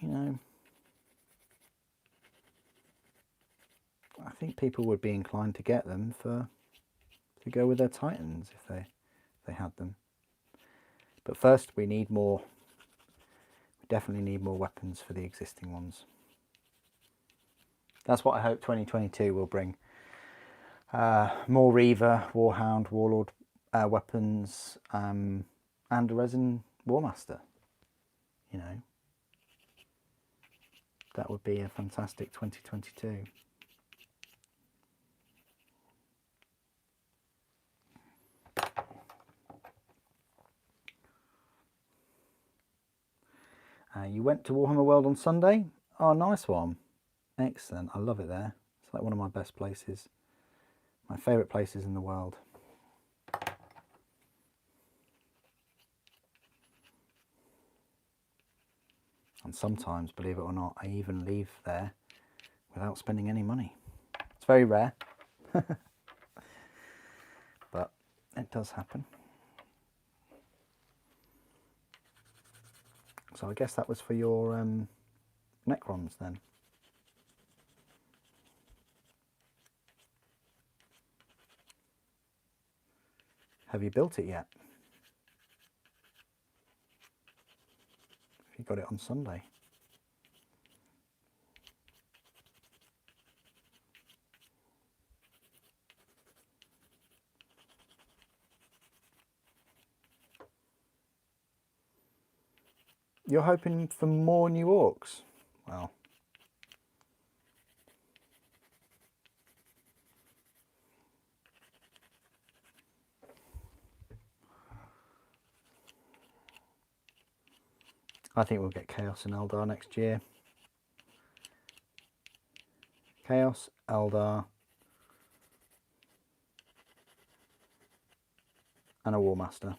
you know, I think people would be inclined to get them to go with their Titans if they had them. But first we need more We definitely need more weapons for the existing ones. That's what I hope 2022 will bring. More Reaver, Warhound, Warlord weapons, and a resin Warmaster. You know, that would be a fantastic 2022. You went to Warhammer World on Sunday? Oh, nice one. Excellent. I love it there. It's like one of my best places. My favourite places in the world. And sometimes, believe it or not, I even leave there without spending any money. It's very rare, but it does happen. So I guess that was for your Necrons then. Have you built it yet? You got it on Sunday. You're hoping for more new orcs? Well, I think we'll get Chaos and Eldar next year. Chaos, Eldar, and a Warmaster.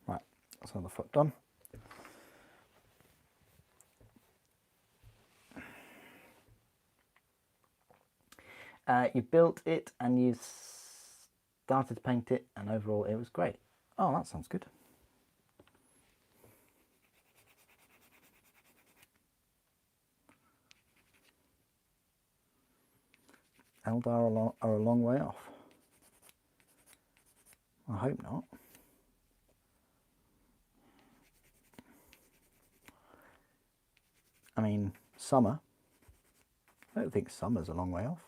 Right, that's another foot done. You built it and you started to paint it, and overall it was great. Oh, that sounds good. Eldar are a long way off. I hope not. I mean, summer. I don't think summer's a long way off.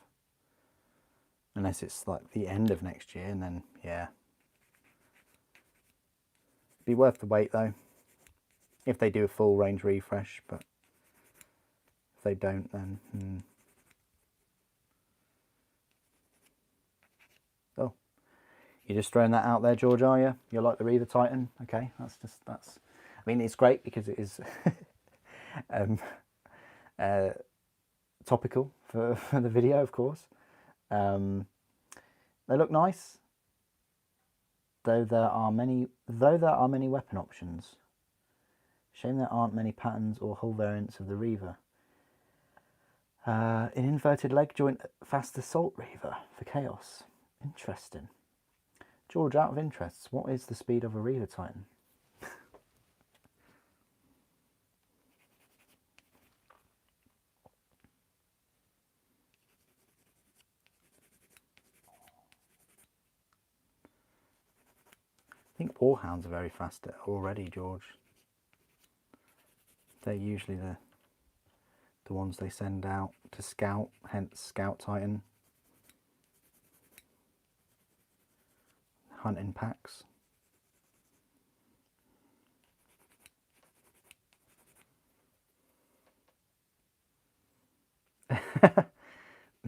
Unless it's like the end of next year, and then, yeah. Be worth the wait though, if they do a full range refresh, but if they don't, then... Oh, you're just throwing that out there, George, are you? You're like the Reaver Titan? Okay, that's... I mean, it's great because it is topical for the video, of course. They look nice, though there are many weapon options. Shame there aren't many patterns or hull variants of the Reaver. An inverted leg joint fast assault Reaver for Chaos. Interesting. George, out of interest, what is the speed of a Reaver Titan? I think Warhounds are very fast already, George. They're usually the ones they send out to scout, hence Scout Titan. Hunting packs.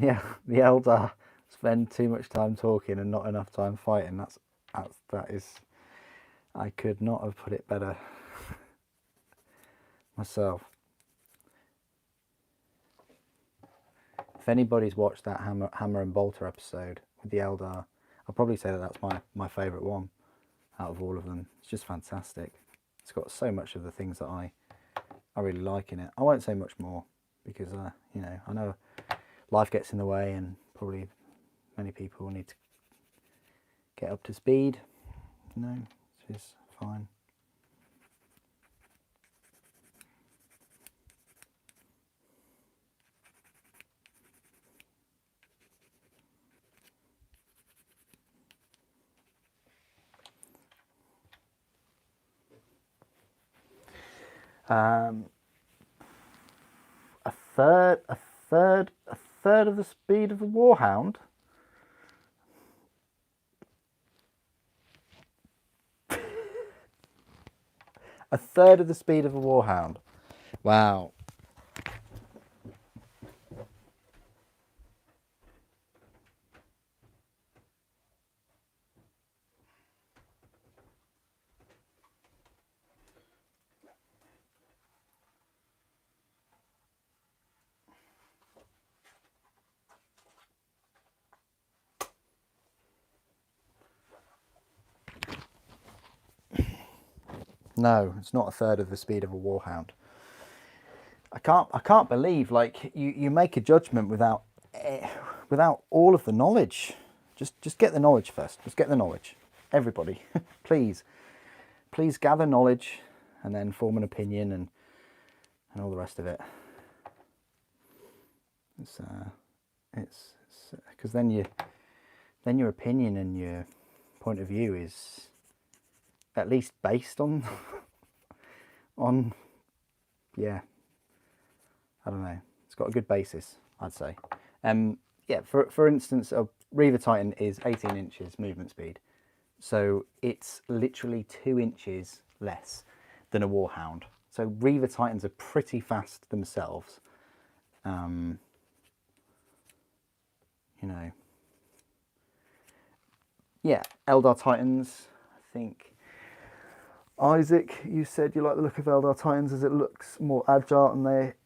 Yeah, the Eldar spend too much time talking and not enough time fighting. That is, I could not have put it better myself. If anybody's watched that Hammer and Bolter episode with the Eldar, I'll probably say that that's my favourite one out of all of them. It's just fantastic. It's got so much of the things that I really like in it. I won't say much more because you know, I know life gets in the way and probably many people need to get up to speed, you know, which is fine. Um, a third of the speed of a warhound. A third of the speed of a warhound. Wow. No, it's not a third of the speed of a warhound. I can't believe, like, you make a judgment without all of the knowledge. Just get the knowledge first. Just get the knowledge. Everybody, please gather knowledge and then form an opinion and all the rest of it. It's because then your opinion and your point of view is at least based on yeah, I don't know, it's got a good basis, I'd say. Yeah, for instance, a Reaver Titan is 18 inches movement speed, so it's literally 2 inches less than a Warhound. So Reaver Titans are pretty fast themselves. You know, yeah, Eldar Titans, I think. Isaac, you said you like the look of Eldar Titans as it looks more agile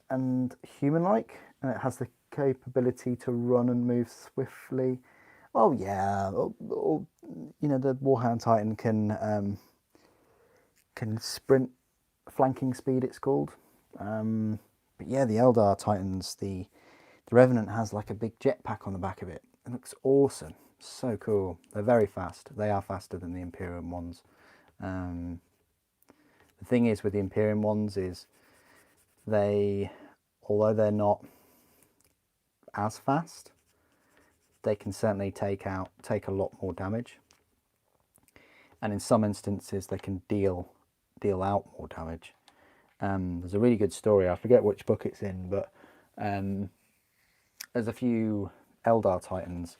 and human-like, and it has the capability to run and move swiftly. Oh yeah, you know, the Warhound Titan can sprint, flanking speed it's called. But yeah, the Eldar Titans, the Revenant has like a big jetpack on the back of it. It looks awesome, so cool. They're very fast. They are faster than the Imperium ones. The thing is with the Imperium ones is although they're not as fast, they can certainly take a lot more damage, and in some instances they can deal out more damage. There's a really good story, I forget which book it's in, but there's a few Eldar Titans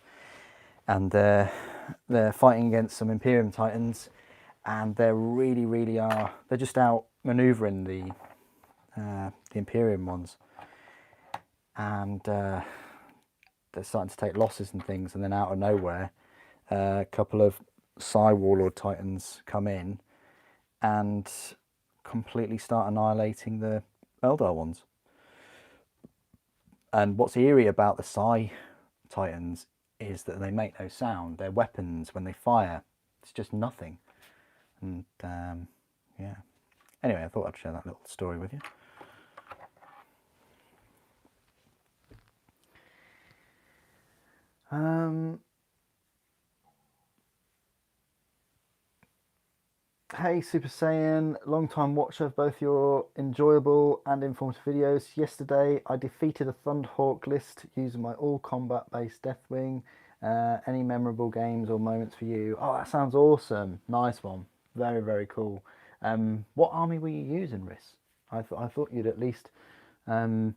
and they're fighting against some Imperium Titans, and they're just out maneuvering the Imperium ones, and they're starting to take losses and things, and then out of nowhere a couple of Psi Warlord Titans come in and completely start annihilating the Eldar ones. And what's eerie about the Psi Titans is that they make no sound. Their weapons, when they fire, it's just nothing. And yeah. Anyway, I thought I'd share that little story with you. Hey Super Saiyan, long time watcher of both your enjoyable and informative videos. Yesterday I defeated a Thunderhawk list using my all combat based Deathwing. Any memorable games or moments for you? Oh, that sounds awesome. Nice one. Very, very cool. What army were you using, Riss? I thought you'd at least add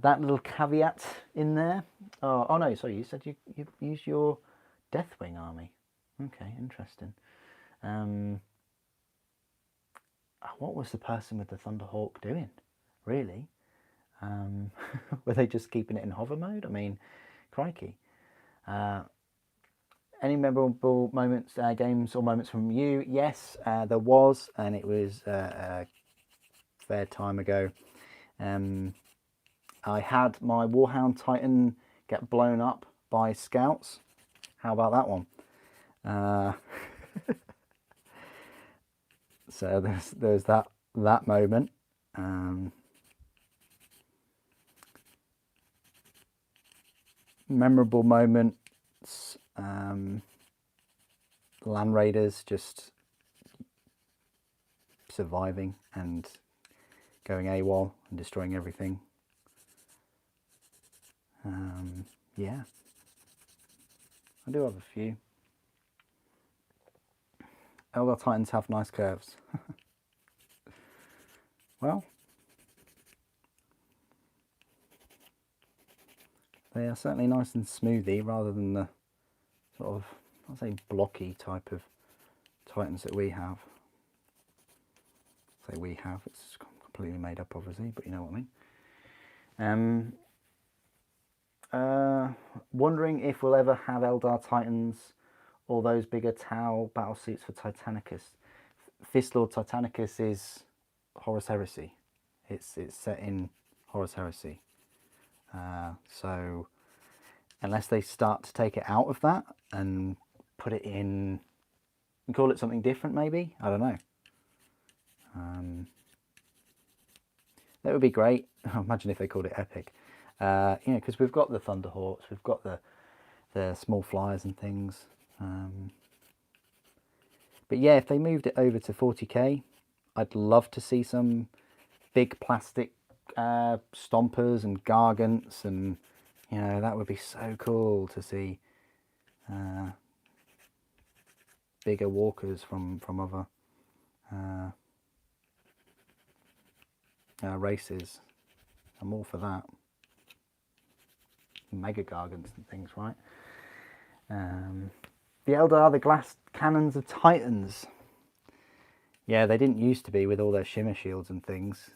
that little caveat in there. Oh no, sorry, you said you used your Deathwing army. Okay, interesting. What was the person with the Thunderhawk doing, really? Were they just keeping it in hover mode? I mean, crikey. Any memorable moments, games or moments from you? Yes, there was, and it was a fair time ago. I had my Warhound Titan get blown up by scouts. How about that one? So there's that moment. Memorable moments. Land Raiders just surviving and going AWOL and destroying everything. Yeah, I do have a few. Eldar Titans have nice curves. well, they are certainly nice and smoothie rather than the sort of, I'd say, blocky type of Titans that we have. Say we have, it's completely made up obviously, but you know what I mean. Wondering if we'll ever have Eldar Titans or those bigger Tau battle suits for Titanicus. Fist Lord Titanicus is Horus Heresy. It's set in Horus Heresy. So unless they start to take it out of that and put it in and call it something different, maybe, I don't know. That would be great. Imagine if they called it epic. You know, because we've got the Thunderhawks, we've got the small flyers and things. But yeah, if they moved it over to 40k, I'd love to see some big plastic stompers and gargants, and you know, that would be so cool to see bigger walkers from other races. I'm all for that. Mega gargants and things, right? The Eldar, the glass cannons of Titans. Yeah, they didn't used to be with all their shimmer shields and things.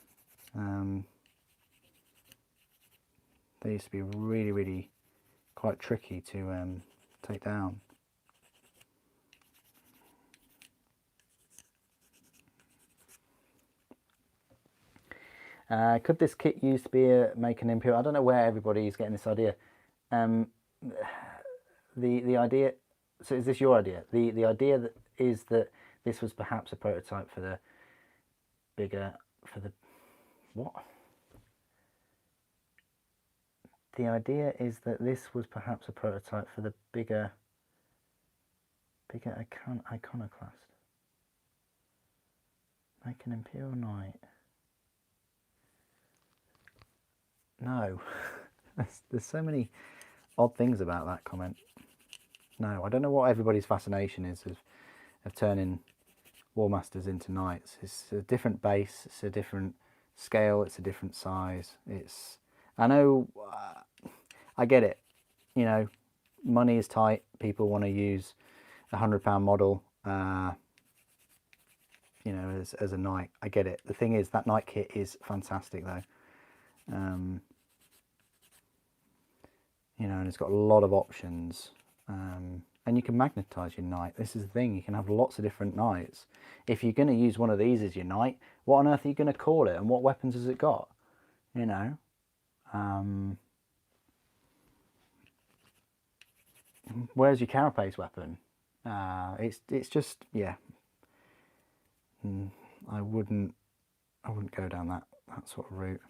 They used to be really, really quite tricky to take down. Could this kit used to be make an Imperial? I don't know where everybody's getting this idea. The idea. So is this your idea? The idea that is that this was perhaps a prototype for the bigger what? The idea is that this was perhaps a prototype for the bigger Iconoclast. Make an Imperial Knight. No, there's so many odd things about that comment. No, I don't know what everybody's fascination is of turning Warmasters into knights. It's a different base, it's a different scale, it's a different size. I know, I get it. You know, money is tight. People want to use a £100 model, you know, as a knight. I get it. The thing is, that knight kit is fantastic though. You know, and it's got a lot of options. And you can magnetize your knight. This is the thing, you can have lots of different knights. If you're going to use one of these as your knight, what on earth are you going to call it, and what weapons has it got? You know, where's your carapace weapon? It's just, yeah. I wouldn't go down that sort of route.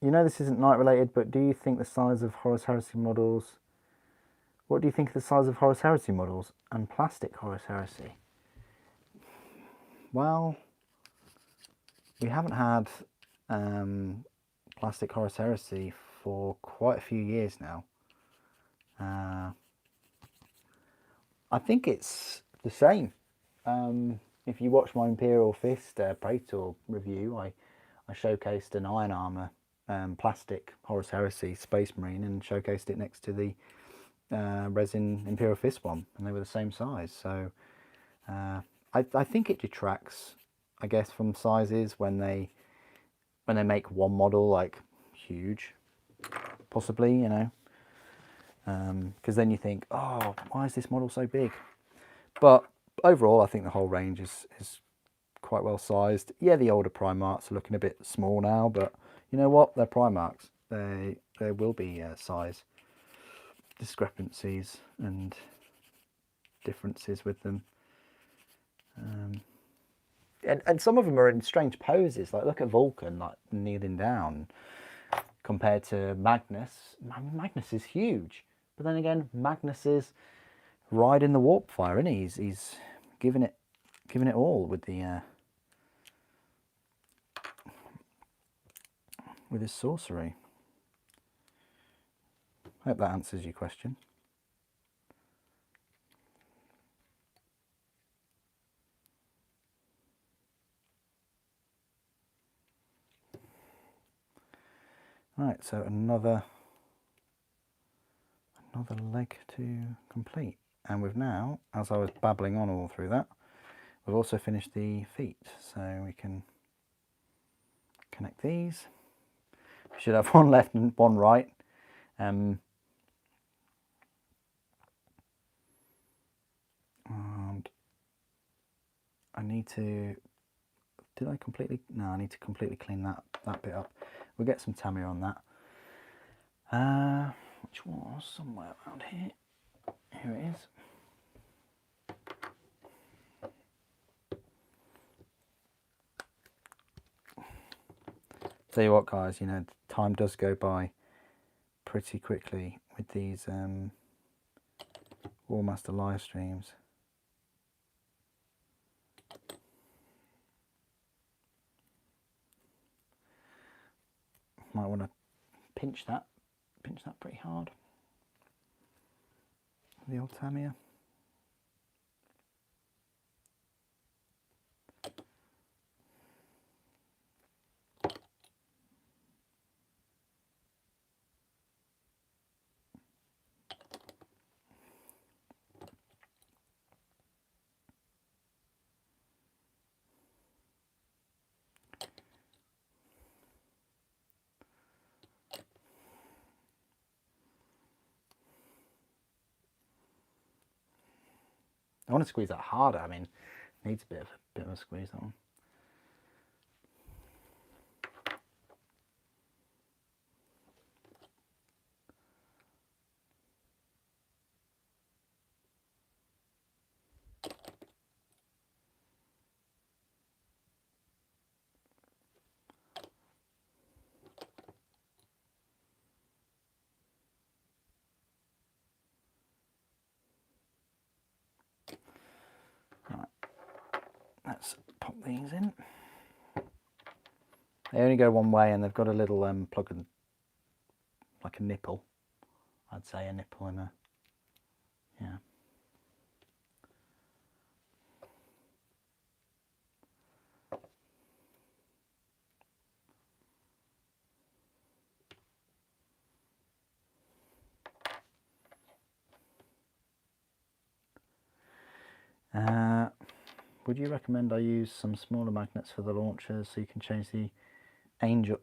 You know, this isn't knight related, but do you think the size of Horus Heresy models? What do you think of the size of Horus Heresy models and plastic Horus Heresy? Well, we haven't had plastic Horus Heresy for quite a few years now. I think it's the same. If you watch my Imperial Fist Praetor review, I showcased an iron armour plastic Horus Heresy Space Marine and showcased it next to the resin Imperial Fist one, and they were the same size. So I think it detracts, I guess, from sizes when they make one model like huge, possibly, you know, because then you think, oh, why is this model so big? But overall, I think the whole range is quite well sized. Yeah, the older Primarchs are looking a bit small now, but you know what? They're Primarchs. There will be size discrepancies and differences with them. And some of them are in strange poses. Like, look at Vulcan, like kneeling down, compared to Magnus. Magnus is huge. But then again, Magnus's riding the warp fire, isn't he? He's giving it all with the with his sorcery. Hope that answers your question. Right, so another leg to complete. And we've now, as I was babbling on all through that, we've also finished the feet. So we can connect these. We should have one left and one right. And I need to, did I completely, no, I need to completely clean that bit up. We'll get some Tamiya on that. Which was somewhere around here. Here it is. Tell you what, guys, you know, time does go by pretty quickly with these Warmaster live streams. Might want to pinch that pretty hard. The old Tamiya. I want to squeeze that harder. I mean, it needs a bit of a squeeze, that one. Right, let's pop these in. They only go one way, and they've got a little plug and like a nipple. I'd say a nipple and a, yeah. Would you recommend I use some smaller magnets for the launchers so you can change the angle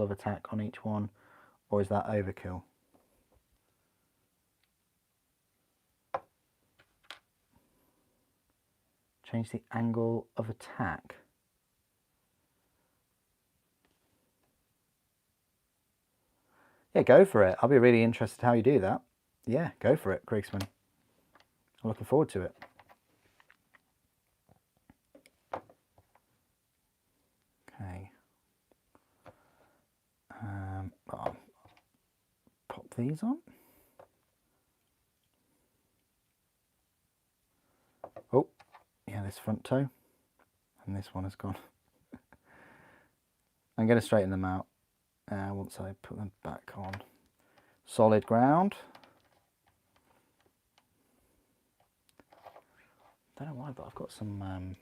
of attack on each one, or is that overkill? Change the angle of attack. Yeah, go for it. I'll be really interested how you do that. Yeah, go for it, Krigsman. I'm looking forward to it. Okay. I'll pop these on. Oh, yeah, this front toe. And this one has gone. I'm going to straighten them out once I put them back on solid ground. Don't know why, but I've got some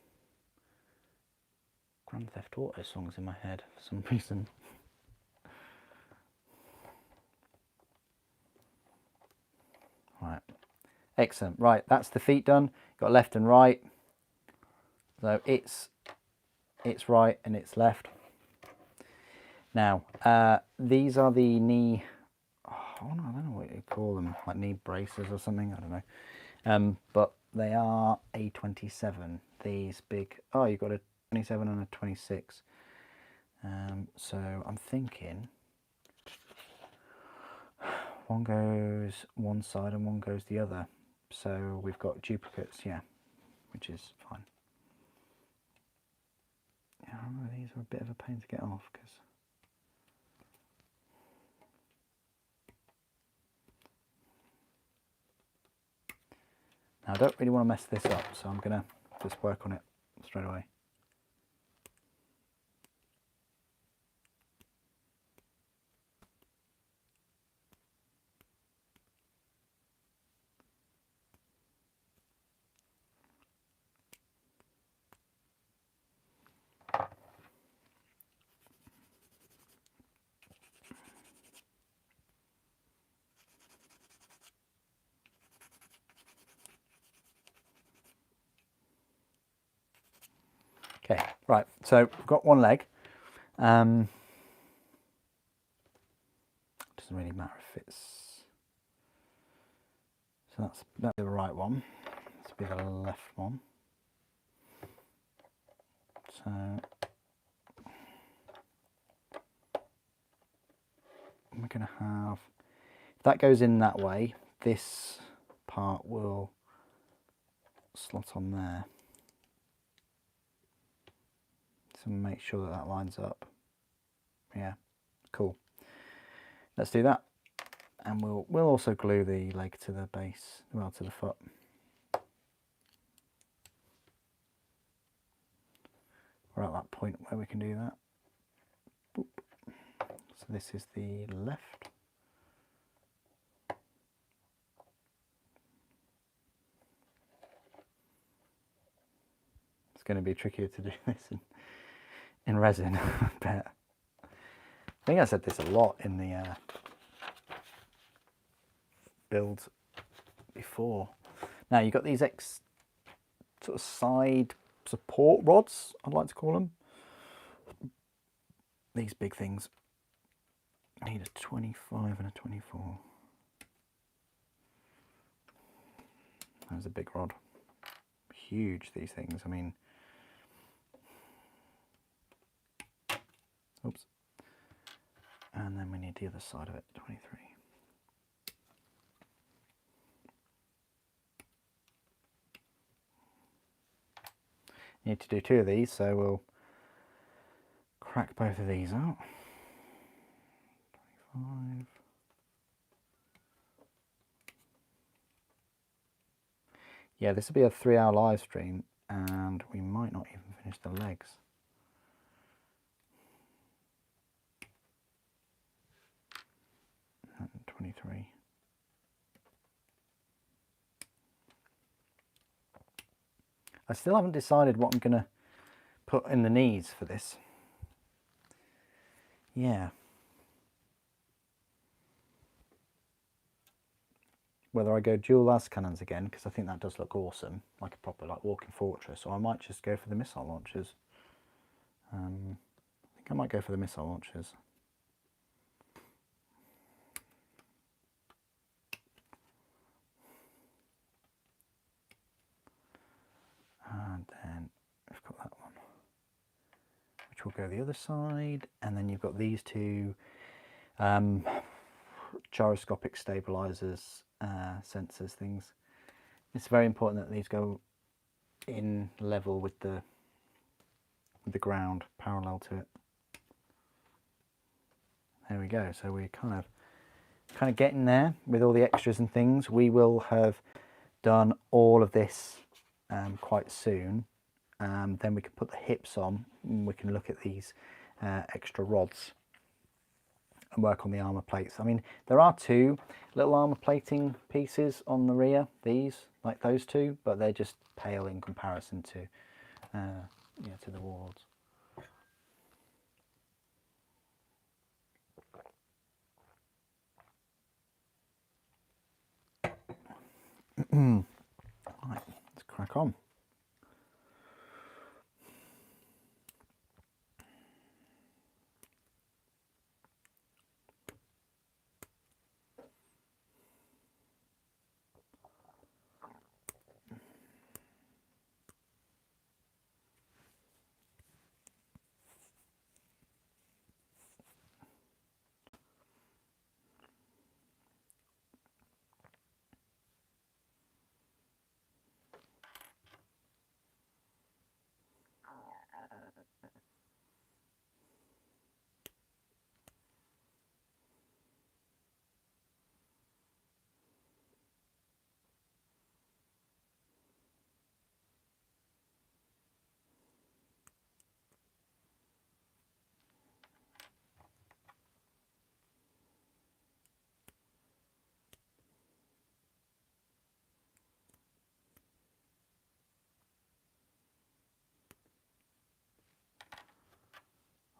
Grand Theft Auto songs in my head for some reason. Right, excellent. Right, that's the feet done. Got left and right. So it's right and it's left. Now, these are the knee, oh, no, I don't know what you call them, like knee braces or something, I don't know. But they are a 27, these big, oh, you've got a 27 and a 26. So I'm thinking one goes one side and one goes the other. So we've got duplicates, yeah, which is fine. Yeah, I know these are a bit of a pain to get off because Now I don't really want to mess this up, so I'm going to just work on it straight away. Okay, right, so we've got one leg. Doesn't really matter if it's... So that'll be the right one. This will be the left one. So we're going to have... If that goes in that way, this part will slot on there. So make sure that that lines up. Yeah, cool. Let's do that, and we'll also glue the leg to the base, well, to the foot. We're at that point where we can do that. Boop. So this is the left. It's going to be trickier to do this in resin, I bet. I think I said this a lot in the build before. Now you've got these sort of side support rods, I'd like to call them. These big things. I need a 25 and a 24. That's a big rod. Huge, these things. I mean, oops. And then we need the other side of it, 23. Need to do two of these, so we'll crack both of these out. 25. Yeah, this will be a 3-hour live stream, and we might not even finish the legs. And 23. I still haven't decided what I'm going to put in the knees for this. Yeah. Whether I go dual las cannons again, because I think that does look awesome, like a proper walking fortress, or I might just go for the missile launchers. I think I might go for the missile launchers. And then we've got that one, which will go the other side. And then you've got these two gyroscopic stabilizers, sensors things. It's very important that these go in level with the ground, parallel to it. There we go. So we're kind of getting there with all the extras and things. We will have done all of this quite soon. Then we can put the hips on, and we can look at these extra rods and work on the armor plates. I mean, there are two little armor plating pieces on the rear, these, like those two, but they're just pale in comparison to yeah, to the walls. Right, let's crack on.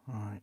Right.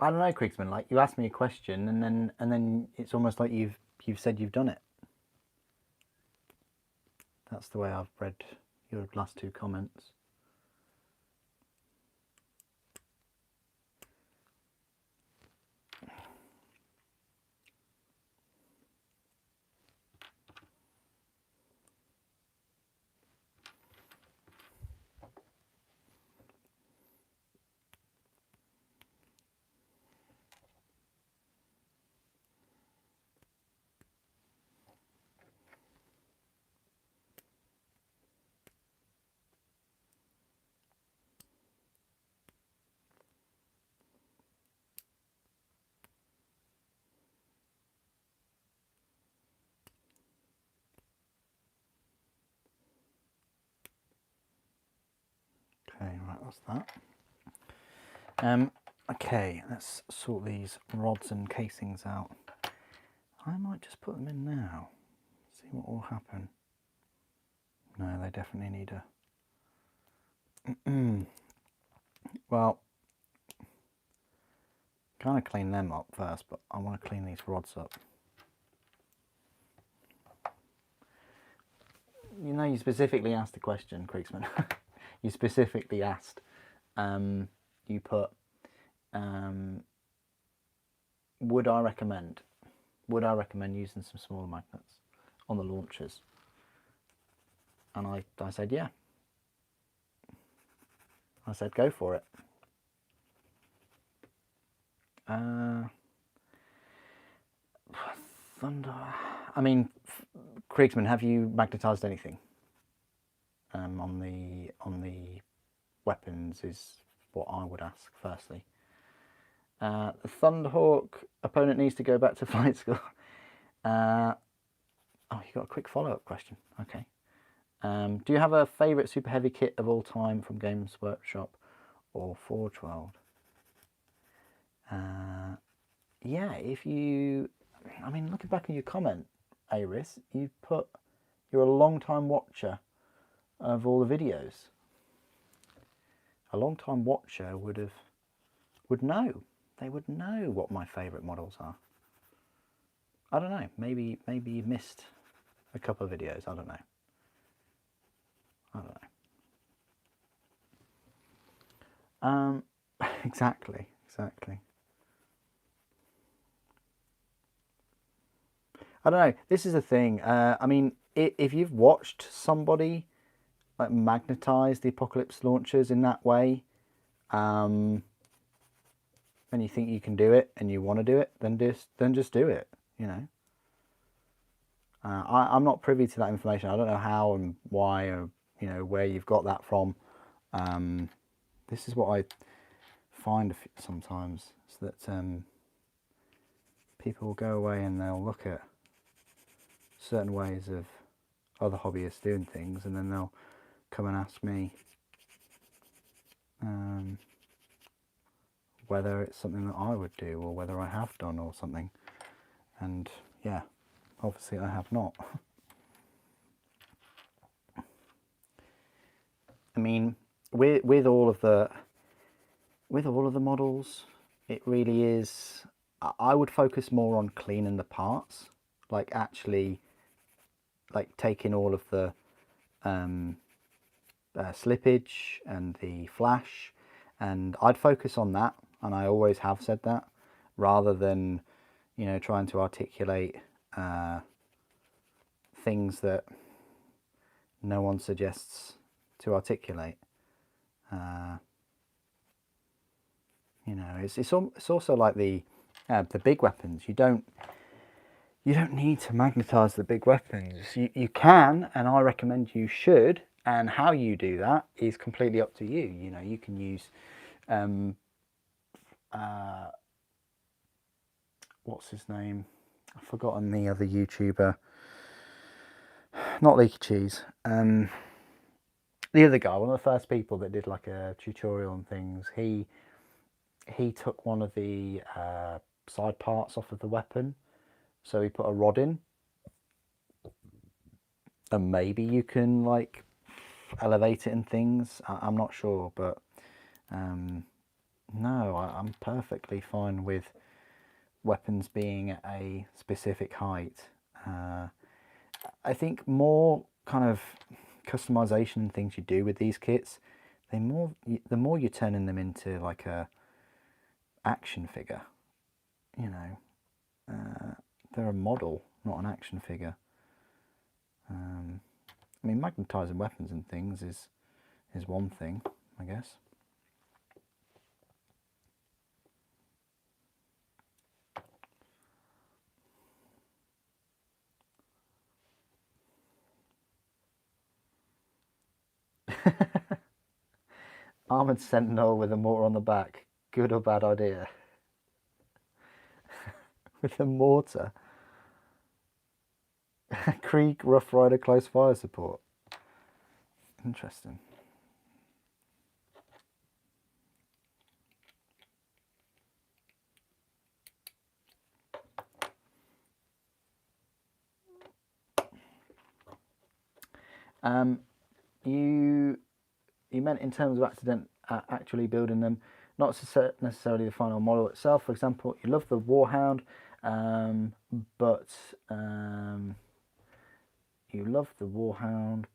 I don't know, Kriegsman. Like, you asked me a question, and then it's almost like you've said you've done it. That's the way I've read your last two comments. Okay, right, that's that. Okay, let's sort these rods and casings out. I might just put them in now, see what will happen. No, they definitely need a... Well, kind of clean them up first, but I want to clean these rods up. You know, you specifically asked the question, Kriegsman. You specifically asked. You put, would I recommend using some smaller magnets on the launchers? And I said, yeah. I said, go for it. Thunder. I mean, Kriegsman, have you magnetized anything? On the weapons is what I would ask firstly. The Thunderhawk opponent needs to go back to flight school. Oh, you got a quick follow-up question. Okay. Do you have a favourite super heavy kit of all time from Games Workshop or Forge World? Yeah, if you... I mean, looking back at your comment, Aris, you put... You're a long-time watcher of all the videos. A long-time watcher would know. They would know what my favourite models are. I don't know. Maybe you missed a couple of videos. I don't know. Exactly. I don't know. This is the thing. I mean, if you've watched somebody like magnetize the Apocalypse launchers in that way, and you think you can do it and you want to do it, then just do it. You know. I'm not privy to that information. I don't know how and why, or where you've got that from. This is what I find sometimes, is that people will go away and they'll look at certain ways of other hobbyists doing things, and then they'll come and ask me whether it's something that I would do or whether I have done or something. And yeah, obviously I have not. I mean, with all of the models, it really is. I would focus more on cleaning the parts, like actually, like taking all of the slippage and the flash, and I'd focus on that, and I always have said that, rather than trying to articulate things that no one suggests to articulate. It's also like the the big weapons. You don't need to magnetize the big weapons. You can, and I recommend you should, and how you do that is completely up to you. You know, you can use what's his name? I've forgotten the other YouTuber. Not Leaky Cheese. The other guy, one of the first people that did like a tutorial and things. He took one of the side parts off of the weapon, so he put a rod in, and maybe you can like elevate it and things. I'm not sure, but no, I'm perfectly fine with weapons being at a specific height. I think more kind of customization and things you do with these kits, the more you're turning them into like a action figure. You know, they're a model, not an action figure. I mean, magnetizing weapons and things is one thing, I guess. Armored Sentinel with a mortar on the back. Good or bad idea? With a mortar. Krieg Rough Rider close fire support. Interesting. You meant in terms of actually building them, not necessarily the final model itself. For example, you love the Warhound, but you love the Warhound,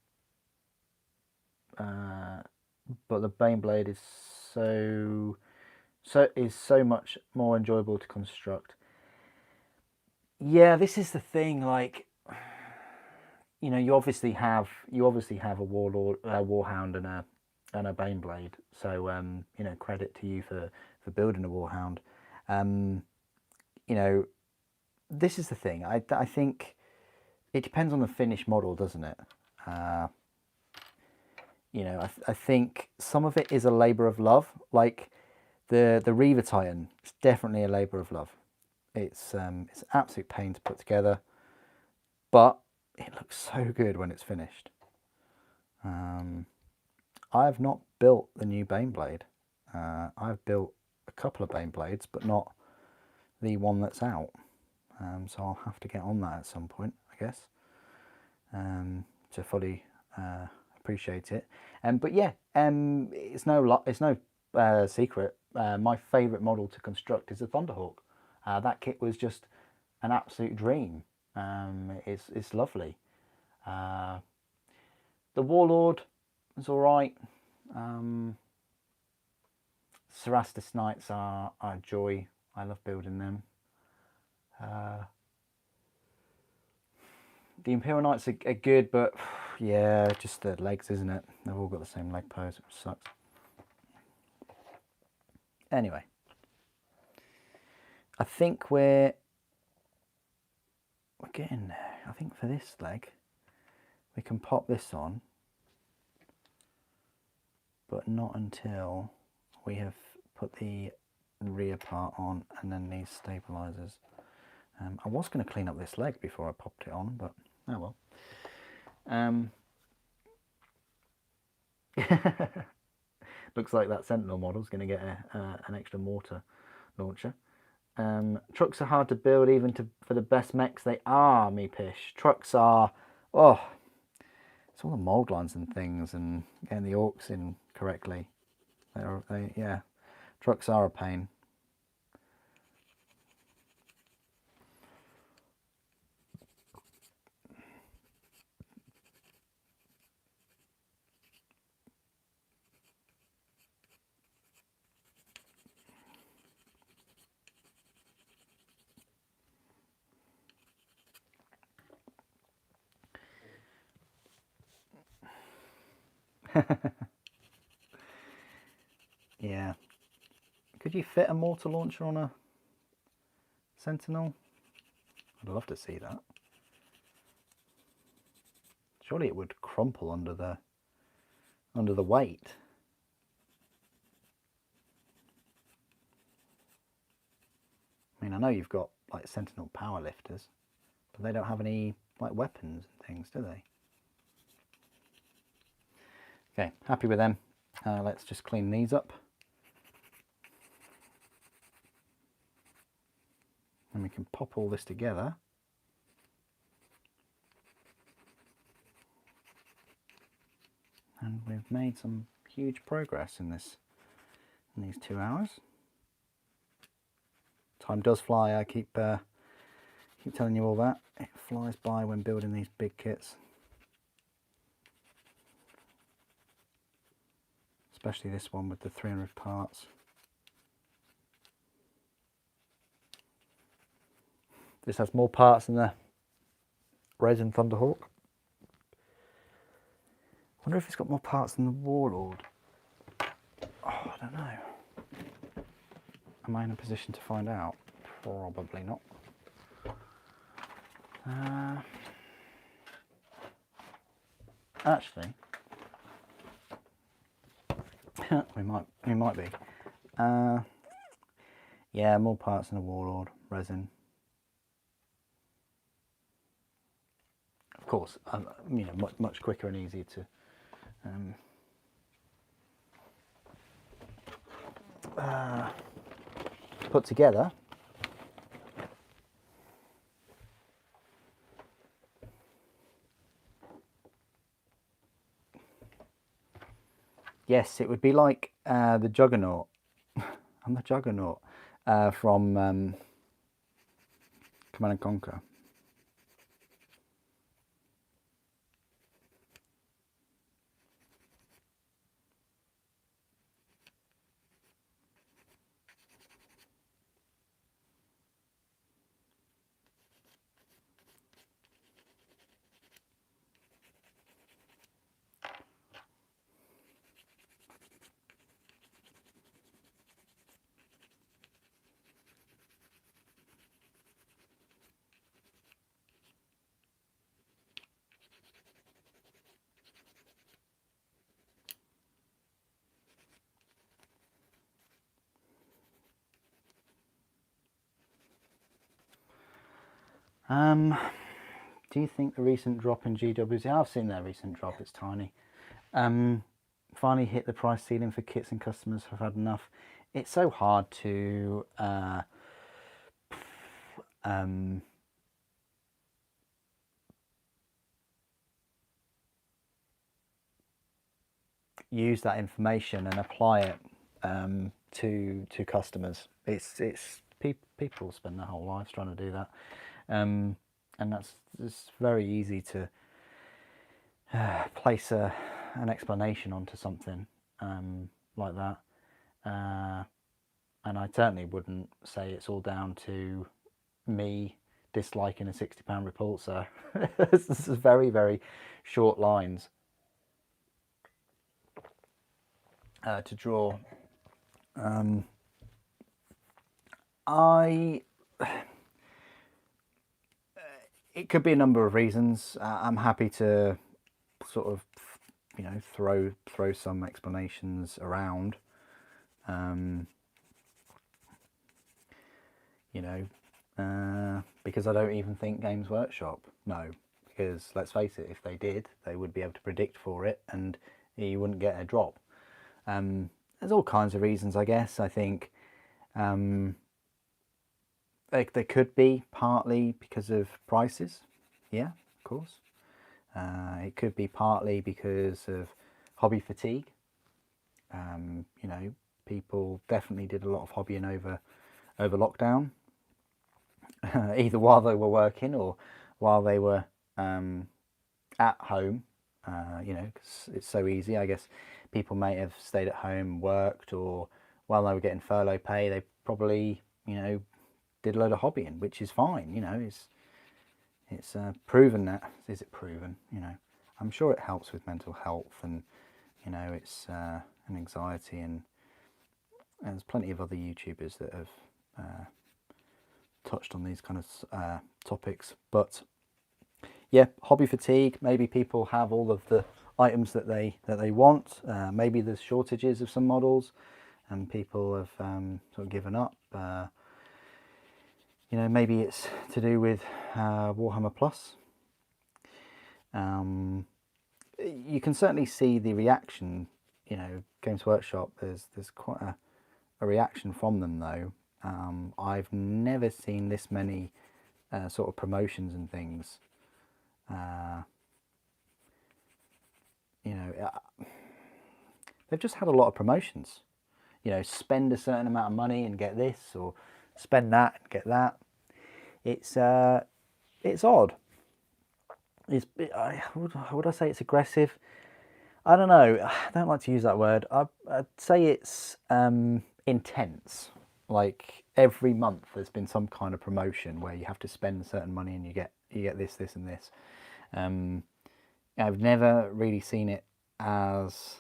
but the Baneblade is so much more enjoyable to construct. Yeah, this is the thing. Like, you know, you obviously have a Warlord, Warhound, and a Baneblade. So you know, credit to you for building a Warhound. You know, this is the thing. I think it depends on the finished model, doesn't it? You know, I think some of it is a labour of love. Like the Reaver Titan, it's definitely a labour of love. It's an absolute pain to put together, but it looks so good when it's finished. I have not built the new Baneblade. I've built a couple of Baneblades, but not the one that's out. So I'll have to get on that at some point, I guess, to fully appreciate it. But yeah, it's no secret. My favourite model to construct is a Thunderhawk. That kit was just an absolute dream. It's lovely. The Warlord is all right. Cerastus Knights are a joy. I love building them. The Imperial Knights are good, but yeah, just the legs, isn't it? They've all got the same leg pose, which sucks. Anyway, I think we're getting there. I think for this leg, we can pop this on, but not until we have put the rear part on and then these stabilizers. I was going to clean up this leg before I popped it on, but oh well. Looks like that Sentinel model is going to get an extra mortar launcher. Trucks are hard to build even for the best mechs. They are, me pish. Trucks are, oh, it's all the mold lines and things and getting the orcs in correctly. Yeah, trucks are a pain. Yeah. Could you fit a mortar launcher on a sentinel? I'd love to see that. Surely it would crumple under the weight. I mean, I know you've got like sentinel power lifters, but they don't have any like weapons and things, do they? Okay, happy with them. Let's just clean these up. And we can pop all this together. And we've made some huge progress in these 2 hours. Time does fly. I keep telling you all that. It flies by when building these big kits. Especially this one with the 300 parts. This has more parts than the Resin Thunderhawk. I wonder if it's got more parts than the Warlord. Oh, I don't know. Am I in a position to find out? Probably not. Actually, we might be. Yeah, more parts than the Warlord. Resin. Of course, you know, much quicker and easier to put together. Yes, it would be like the Juggernaut. I'm the Juggernaut from Command and Conquer. Do you think the recent drop in GWs? Yeah, I've seen their recent drop. It's tiny. Finally hit the price ceiling for kits and customers have had enough. It's so hard to use that information and apply it to customers. It's people spend their whole lives trying to do that, and it's very easy to place an explanation onto something like that, and I certainly wouldn't say it's all down to me disliking a £60 repulsor. This is very, very short lines to draw. It could be a number of reasons. I'm happy to sort of, you know, throw some explanations around. You know, because I don't even think Games Workshop know. Because let's face it, if they did, they would be able to predict for it, and you wouldn't get a drop. There's all kinds of reasons, I guess. I think they could be partly because of prices. Yeah, of course. It could be partly because of hobby fatigue. You know, people definitely did a lot of hobbying over lockdown, either while they were working or while they were at home. You know, 'cause it's so easy. I guess people may have stayed at home, worked, or while they were getting furlough pay, they probably, you know, did a load of hobbying, which is fine. You know, it's proven that. Is it proven? You know, I'm sure it helps with mental health, and you know, it's and anxiety, and there's plenty of other YouTubers that have touched on these kind of topics. But yeah, hobby fatigue. Maybe people have all of the items that they want. Maybe there's shortages of some models, and people have sort of given up. You know, maybe it's to do with Warhammer Plus. You can certainly see the reaction. You know, Games Workshop. There's quite a reaction from them though. I've never seen this many sort of promotions and things. You know, they've just had a lot of promotions. You know, spend a certain amount of money and get this, or spend that and get that. It's odd. Would I say it's aggressive? I don't know. I don't like to use that word. I'd say it's intense. Like every month there's been some kind of promotion where you have to spend certain money and you get this, and this. I've never really seen it as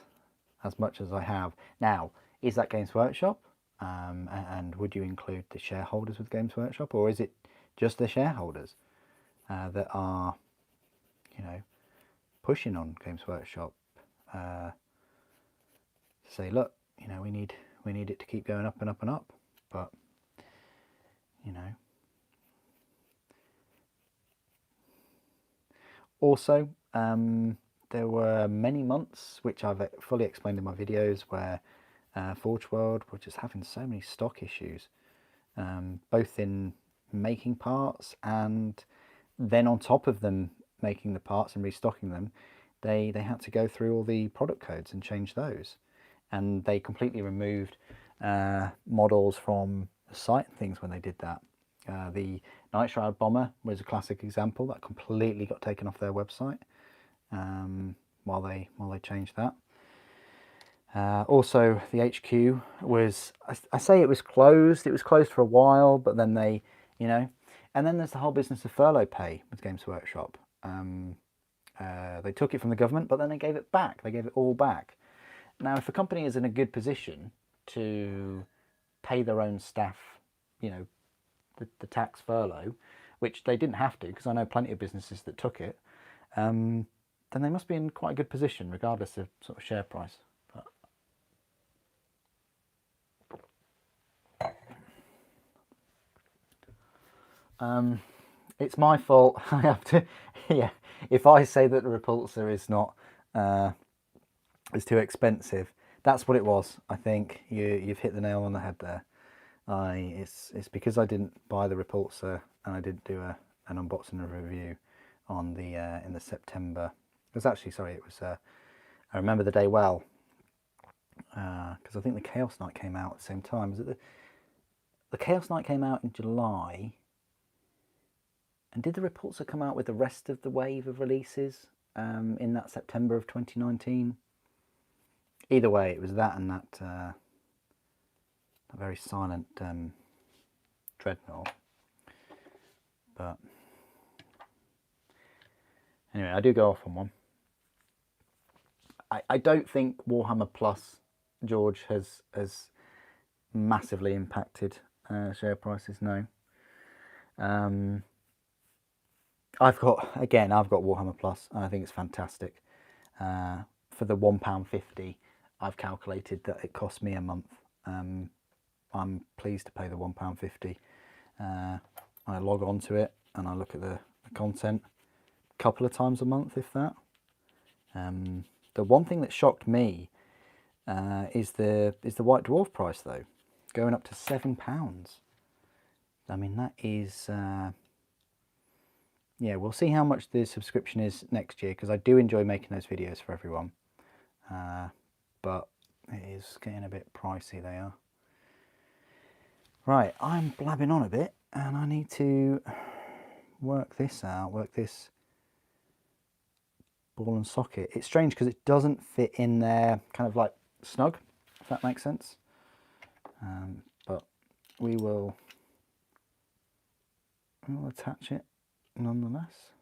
much as I have. Now, is that Games Workshop? And would you include the shareholders with Games Workshop, or is it just the shareholders that are, you know, pushing on Games Workshop? Say, look, you know, we need it to keep going up and up and up. But you know, also there were many months, which I've fully explained in my videos, where Forge World were just having so many stock issues, both in making parts, and then on top of them making the parts and restocking them, they had to go through all the product codes and change those, and they completely removed models from the site and things when they did that. The Night Shroud Bomber was a classic example that completely got taken off their website while they changed that. Also, the HQ was, I say it was closed. It was closed for a while, but then they, you know, and then there's the whole business of furlough pay with Games Workshop. They took it from the government, but then they gave it back. They gave it all back. Now, if a company is in a good position to pay their own staff, you know, the tax furlough, which they didn't have to, because I know plenty of businesses that took it, then they must be in quite a good position, regardless of sort of share price. It's my fault. I have to, yeah. If I say that the repulsor is not, is too expensive, that's what it was. I think you've hit the nail on the head there. It's because I didn't buy the repulsor and I didn't do an unboxing and review on the in the September. It was actually, sorry, it was. I remember the day well, because I think the Chaos Knight came out at the same time. Was it the Chaos Knight came out in July? And did the repulsor come out with the rest of the wave of releases in that September of 2019? Either way, it was that and that a very silent Dreadnought. But anyway, I do go off on one. I don't think Warhammer Plus, George, has massively impacted share prices, no. I've got Warhammer Plus, and I think it's fantastic. For the £1.50, I've calculated that it cost me a month. I'm pleased to pay the £1.50. I log on to it and I look at the content a couple of times a month, if that. The one thing that shocked me is the White Dwarf price, though, going up to £7. I mean, that is. Yeah, we'll see how much the subscription is next year, because I do enjoy making those videos for everyone. But it is getting a bit pricey, they are. Right, I'm blabbing on a bit, and I need to work this out, work this ball and socket. It's strange because it doesn't fit in there kind of like snug, if that makes sense. But we'll attach it nonetheless.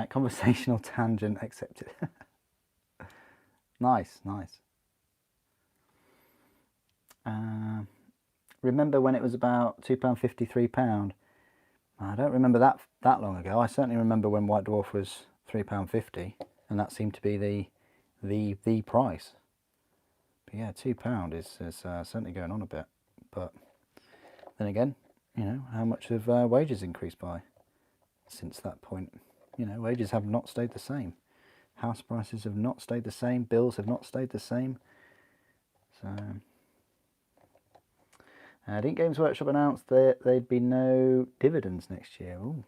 Conversational tangent accepted. Nice, nice. Remember when it was about £2.50, £3? I don't remember that long ago. I certainly remember when White Dwarf was £3.50, and that seemed to be the price. But yeah, £2 is certainly going on a bit. But then again, you know, how much have wages increased by since that point? You know, wages have not stayed the same. House prices have not stayed the same. Bills have not stayed the same. So, didn't Games Workshop announce that there'd be no dividends next year? Ooh,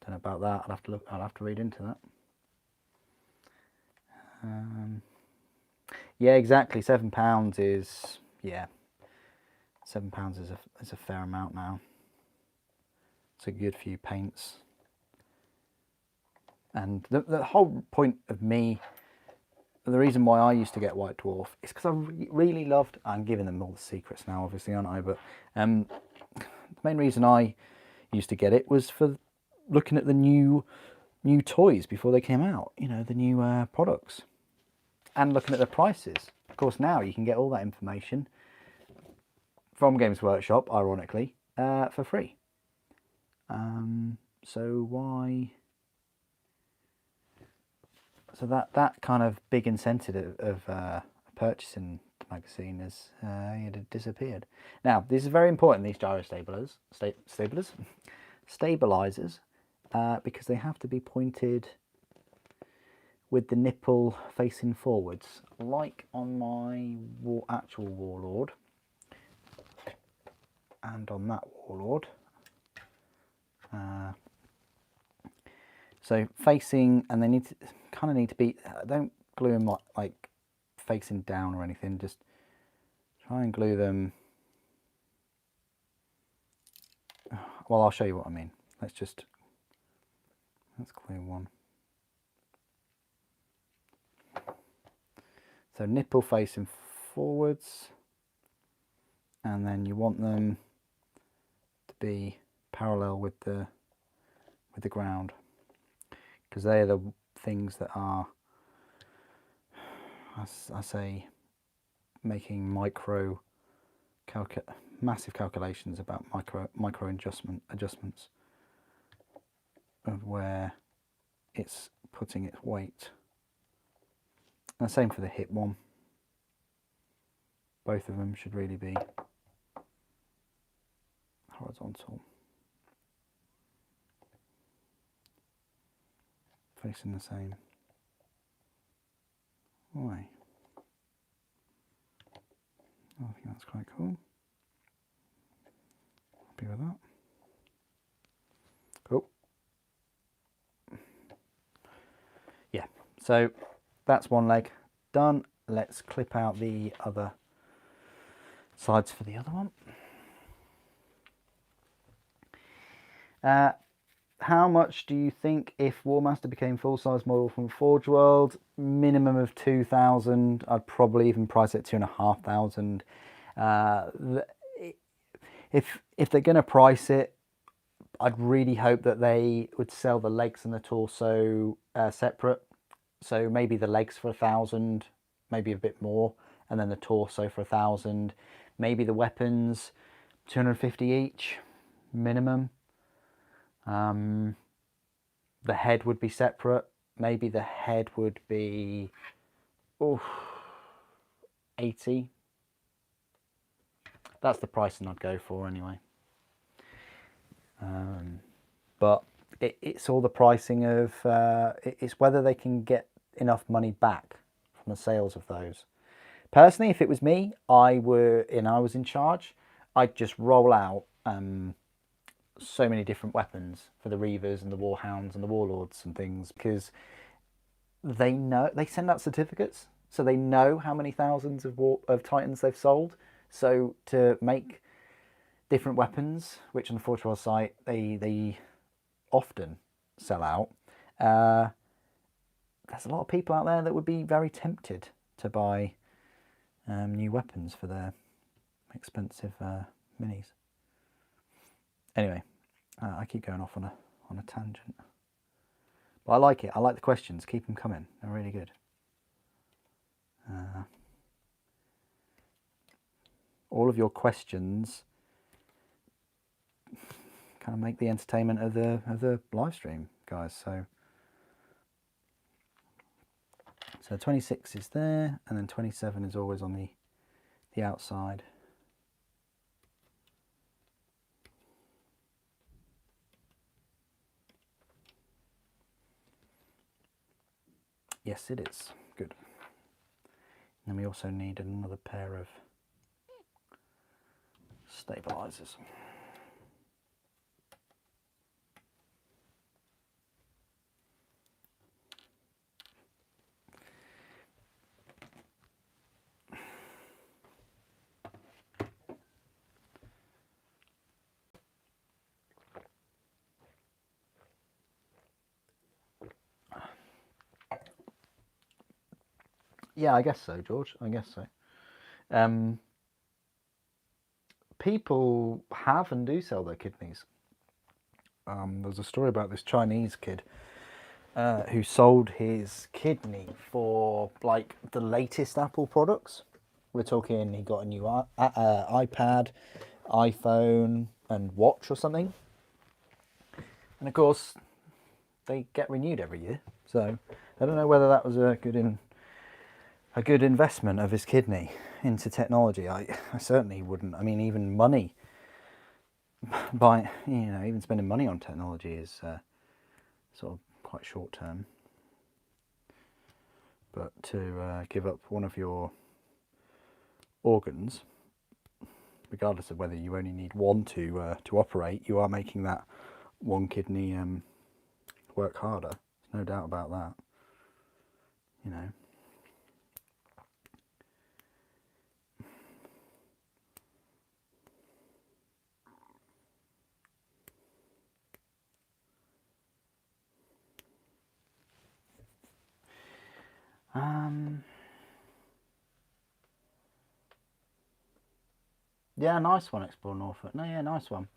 don't know about that. I'll have to look. I'll have to read into that. Yeah, exactly. £7 is £7 is a fair amount now. It's a good few paints. And the whole point of me, the reason why I used to get White Dwarf is because I really loved, I'm giving them all the secrets now obviously, aren't I, but the main reason I used to get it was for looking at the new toys before they came out, you know, the new products, and looking at the prices. Of course now you can get all that information from Games Workshop, ironically, for free. So why... So that kind of big incentive of purchasing the magazine has it had disappeared. Now, this is very important, these gyro stabilizers, because they have to be pointed with the nipple facing forwards, like on my actual Warlord and on that Warlord. So facing, and they need to be, don't glue them like facing down or anything, just try and glue them. Well, I'll show you what I mean. Let's glue one. So nipple facing forwards, and then you want them to be parallel with the ground, because they are the things that are, as I say, making massive calculations about micro adjustments of where it's putting its weight. And the same for the hip one. Both of them should really be horizontal, facing the same way. I think that's quite cool. Happy with that. Cool. Yeah, so that's one leg done. Let's clip out the other sides for the other one. How much do you think if Warmaster became full-size model from Forge World? Minimum of 2,000. I'd probably even price it at 2,500. If they're going to price it, I'd really hope that they would sell the legs and the torso separate. So maybe the legs for 1,000, maybe a bit more, and then the torso for 1,000. Maybe the weapons 250 each, minimum. The head would be separate. Maybe the head would be 80. That's the pricing I'd go for anyway. But it's all the pricing of it's whether they can get enough money back from the sales of those. Personally, if it was me, I was in charge, I'd just roll out so many different weapons for the Reavers and the Warhounds and the Warlords and things, because they send out certificates, so they know how many thousands of Titans they've sold. So to make different weapons, which on the Forge World site they often sell out, there's a lot of people out there that would be very tempted to buy new weapons for their expensive minis. Anyway, I keep going off on a tangent. But I like it. I like the questions. Keep them coming. They're really good. All of your questions kind of make the entertainment of the live stream, guys. So 26 is there, and then 27 is always on the outside. Yes, it is. Good. And we also need another pair of stabilizers. Yeah, I guess so, George. I guess so. People have and do sell their kidneys. There's a story about this Chinese kid who sold his kidney for like the latest Apple products. We're talking he got a new iPad, iPhone, and watch or something. And of course, they get renewed every year. So I don't know whether that was a good investment of his kidney into technology. I certainly wouldn't. I mean, even money, even spending money on technology is sort of quite short term. But to give up one of your organs, regardless of whether you only need one to operate, you are making that one kidney work harder. There's no doubt about that. You know. Yeah, nice one, Explore Norfolk. No, yeah, nice one.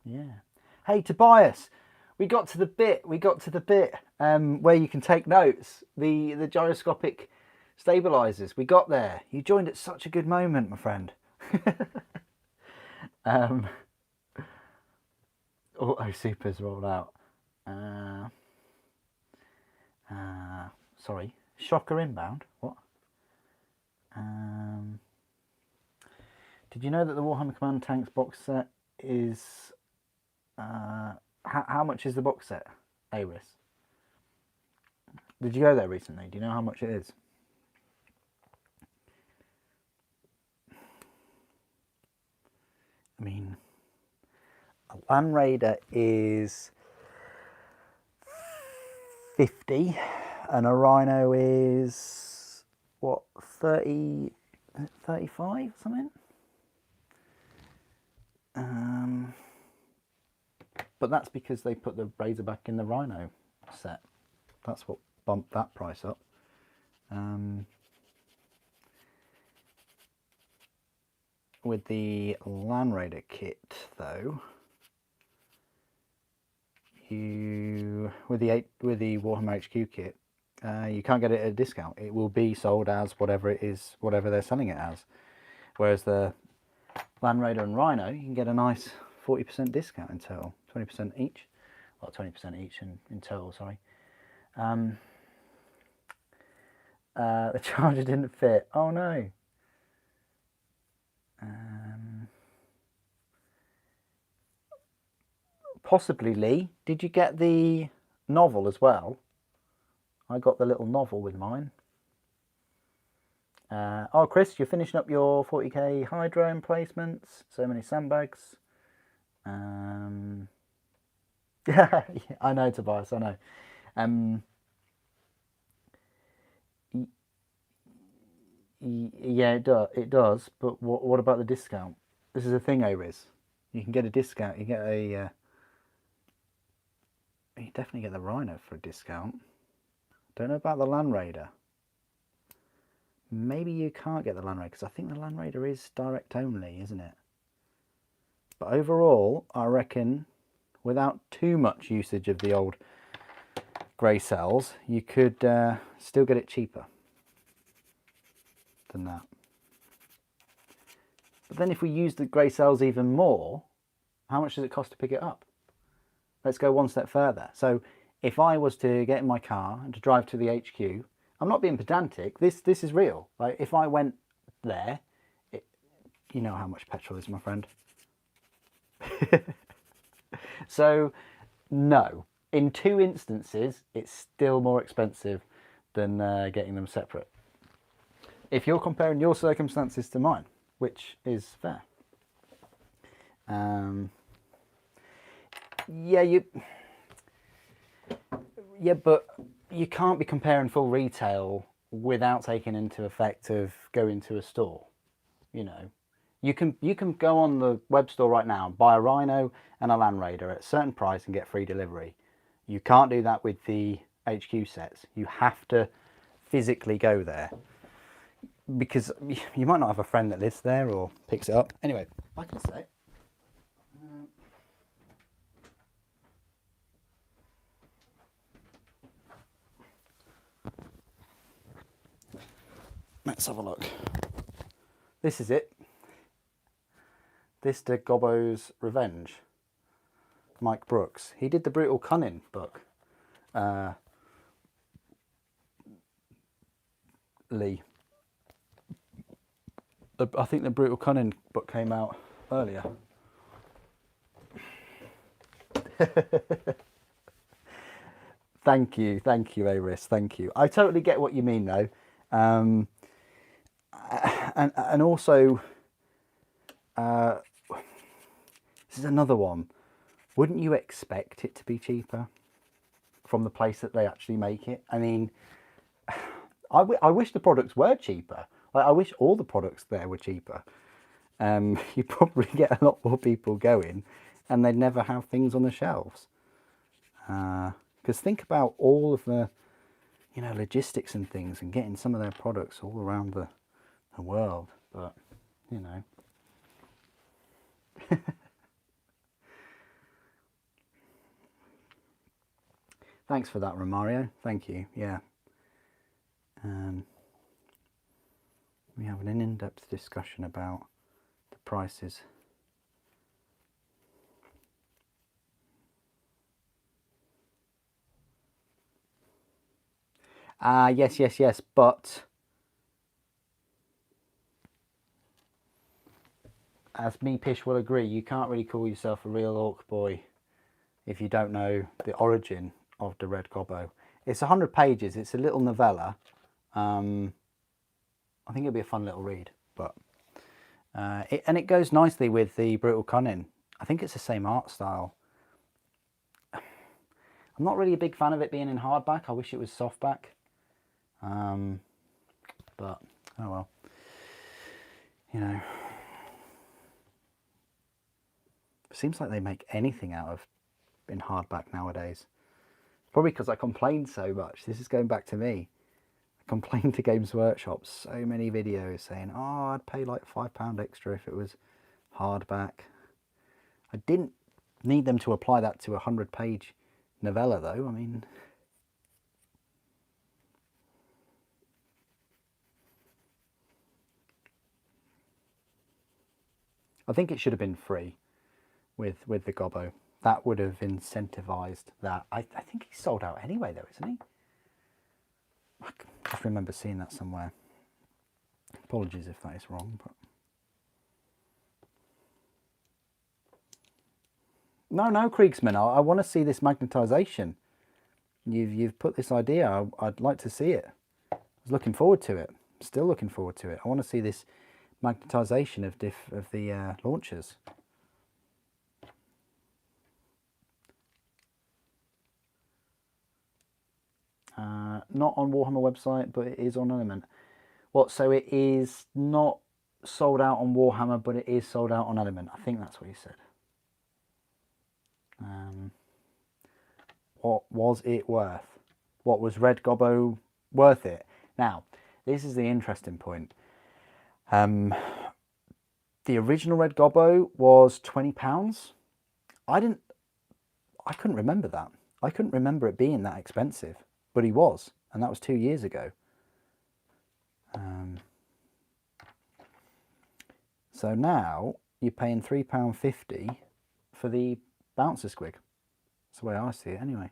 Yeah. Hey, Tobias, we got to the bit where you can take notes. The gyroscopic stabilizers. We got there. You joined at such a good moment, my friend. Auto Supers rolled out. Sorry, Shocker inbound. What? Did you know that the Warhammer Command Tanks box set is how much is the box set, Aris? Did you go there recently? Do you know how much it is? I mean, a Land Raider is 50 and a Rhino is what, 30, 35 something. But that's because they put the Razorback in the Rhino set. That's what bumped that price up. With the Land Raider kit though, with the Warhammer HQ kit, you can't get it at a discount. It will be sold as whatever it is, whatever they're selling it as. Whereas the Land Raider and Rhino, you can get a nice 40% discount in total, 20% each. Well, 20% each in total, sorry. The charger didn't fit. Oh no. Possibly, Lee. Did you get the novel as well? I got the little novel with mine. Oh, Chris, you're finishing up your 40k Hydro emplacements. So many sandbags. Yeah, I know, Tobias, I know. Yeah, it does. But what about the discount? This is a thing, Ariz. You can get a discount. You get a... you definitely get the Rhino for a discount. Don't know about the Land Raider. Maybe you can't get the Land Raider, because I think the Land Raider is direct only, isn't it? but overall I reckon without too much usage of the old grey cells, you could still get it cheaper than that. But then if we use the grey cells even more, how much does it cost to pick it up? Let's go one step further. So if I was to get in my car and to drive to the HQ, I'm not being pedantic, this is real. Like if I went there, you know how much petrol is, my friend. So no, in 2 instances, it's still more expensive than getting them separate. If you're comparing your circumstances to mine, which is fair. Yeah, but you can't be comparing full retail without taking into effect of going to a store. You know, you can go on the web store right now and buy a Rhino and a Land Raider at a certain price and get free delivery. You can't do that with the HQ sets. You have to physically go there, because you might not have a friend that lives there or picks it up. Anyway, like I say, let's have a look. This is it. This to Gobbo's Revenge. Mike Brooks. He did the Brutal Cunning book. Lee. I think the Brutal Cunning book came out earlier. Thank you, Aris, thank you. I totally get what you mean though. And also, this is another one. Wouldn't you expect it to be cheaper from the place that they actually make it? I mean, I wish the products were cheaper. Like, I wish all the products there were cheaper. You'd probably get a lot more people going, and they'd never have things on the shelves. Because think about all of the, you know, logistics and things, and getting some of their products all around the world. But, you know. Thanks for that, Romario. Thank you. Yeah. We have an in-depth discussion about the prices. Yes, but as me Pish will agree, you can't really call yourself a real orc boy if you don't know the origin of the Red Gobbo. It's 100 pages, it's a little novella. I think it'll be a fun little read, but and it goes nicely with the Brutal Cunning. I think it's the same art style. I'm not really a big fan of it being in hardback. I wish it was softback. But oh well, you know. It seems like they make anything out of in hardback nowadays. Probably because I complained so much. This is going back to me. I complained to Games Workshop, so many videos saying, oh, I'd pay like £5 extra if it was hardback. I didn't need them to apply that to a 100-page novella though. I mean, I think it should have been free with the Gobbo. That would have incentivized that. I think he's sold out anyway though, isn't he? I just remember seeing that somewhere. Apologies if that is wrong, but no, Kriegsman. I want to see this magnetization. You've put this idea. I'd like to see it. I was looking forward to it. Still looking forward to it. I want to see this magnetization of the launchers. Not on Warhammer website, but it is on Element. What? So it is not sold out on Warhammer, but it is sold out on Element. I think that's what he said. What was it worth? What was Red Gobbo worth it? Now, this is the interesting point. The The original Red Gobbo was £20. I couldn't remember that. I couldn't remember it being that expensive, but he was, and that was 2 years ago. So now you're paying £3.50 for the bouncer squig. That's the way I see it anyway.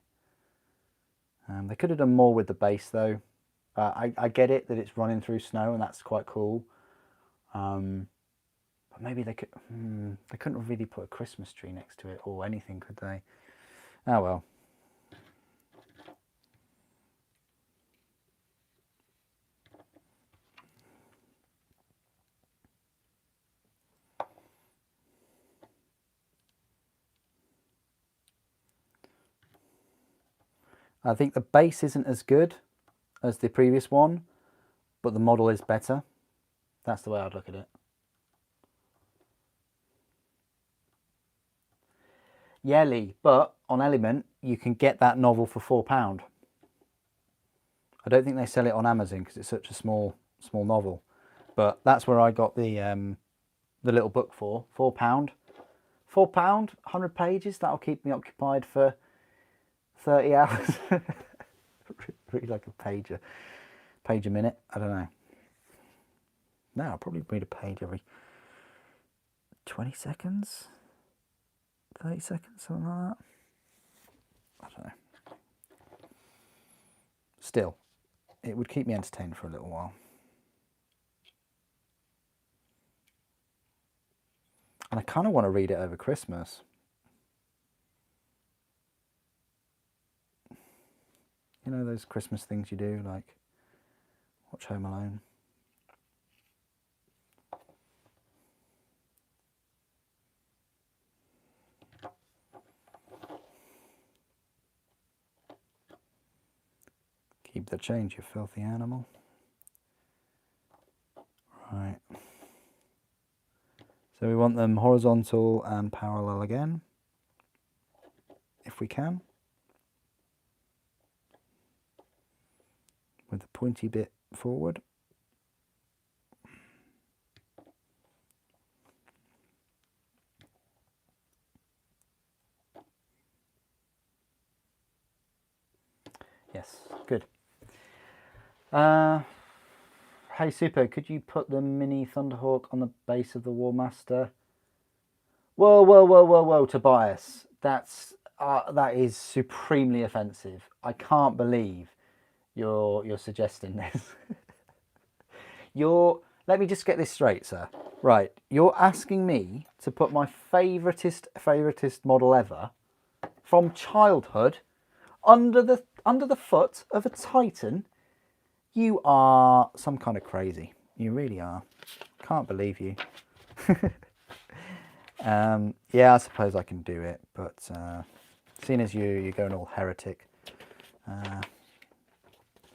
They could have done more with the base though. I get it that it's running through snow and that's quite cool. But maybe they couldn't really put a Christmas tree next to it or anything, could they? Oh well. I think the base isn't as good as the previous one, but the model is better. That's the way I'd look at it. Yeah, Lee, but on Element, you can get that novel for £4. I don't think they sell it on Amazon because it's such a small novel. But that's where I got the little book for, £4. £4, 100 pages, that'll keep me occupied for 30 hours. Really like a page a minute, I don't know. No, I'll probably read a page every 20 seconds, 30 seconds, something like that. I don't know. Still, it would keep me entertained for a little while. And I kind of want to read it over Christmas. You know those Christmas things you do, like watch Home Alone? Keep the change, you filthy animal. Right. So we want them horizontal and parallel again, if we can. With the pointy bit forward. Yes, good. Hey Super, could you put the mini Thunderhawk on the base of the Warmaster? Whoa, Tobias. That is supremely offensive. I can't believe you're suggesting this. Let me just get this straight, sir. Right, you're asking me to put my favoritist model ever from childhood under the foot of a Titan. You are some kind of crazy. You really are. Can't believe you. Yeah, I suppose I can do it, but seeing as you're going all heretic.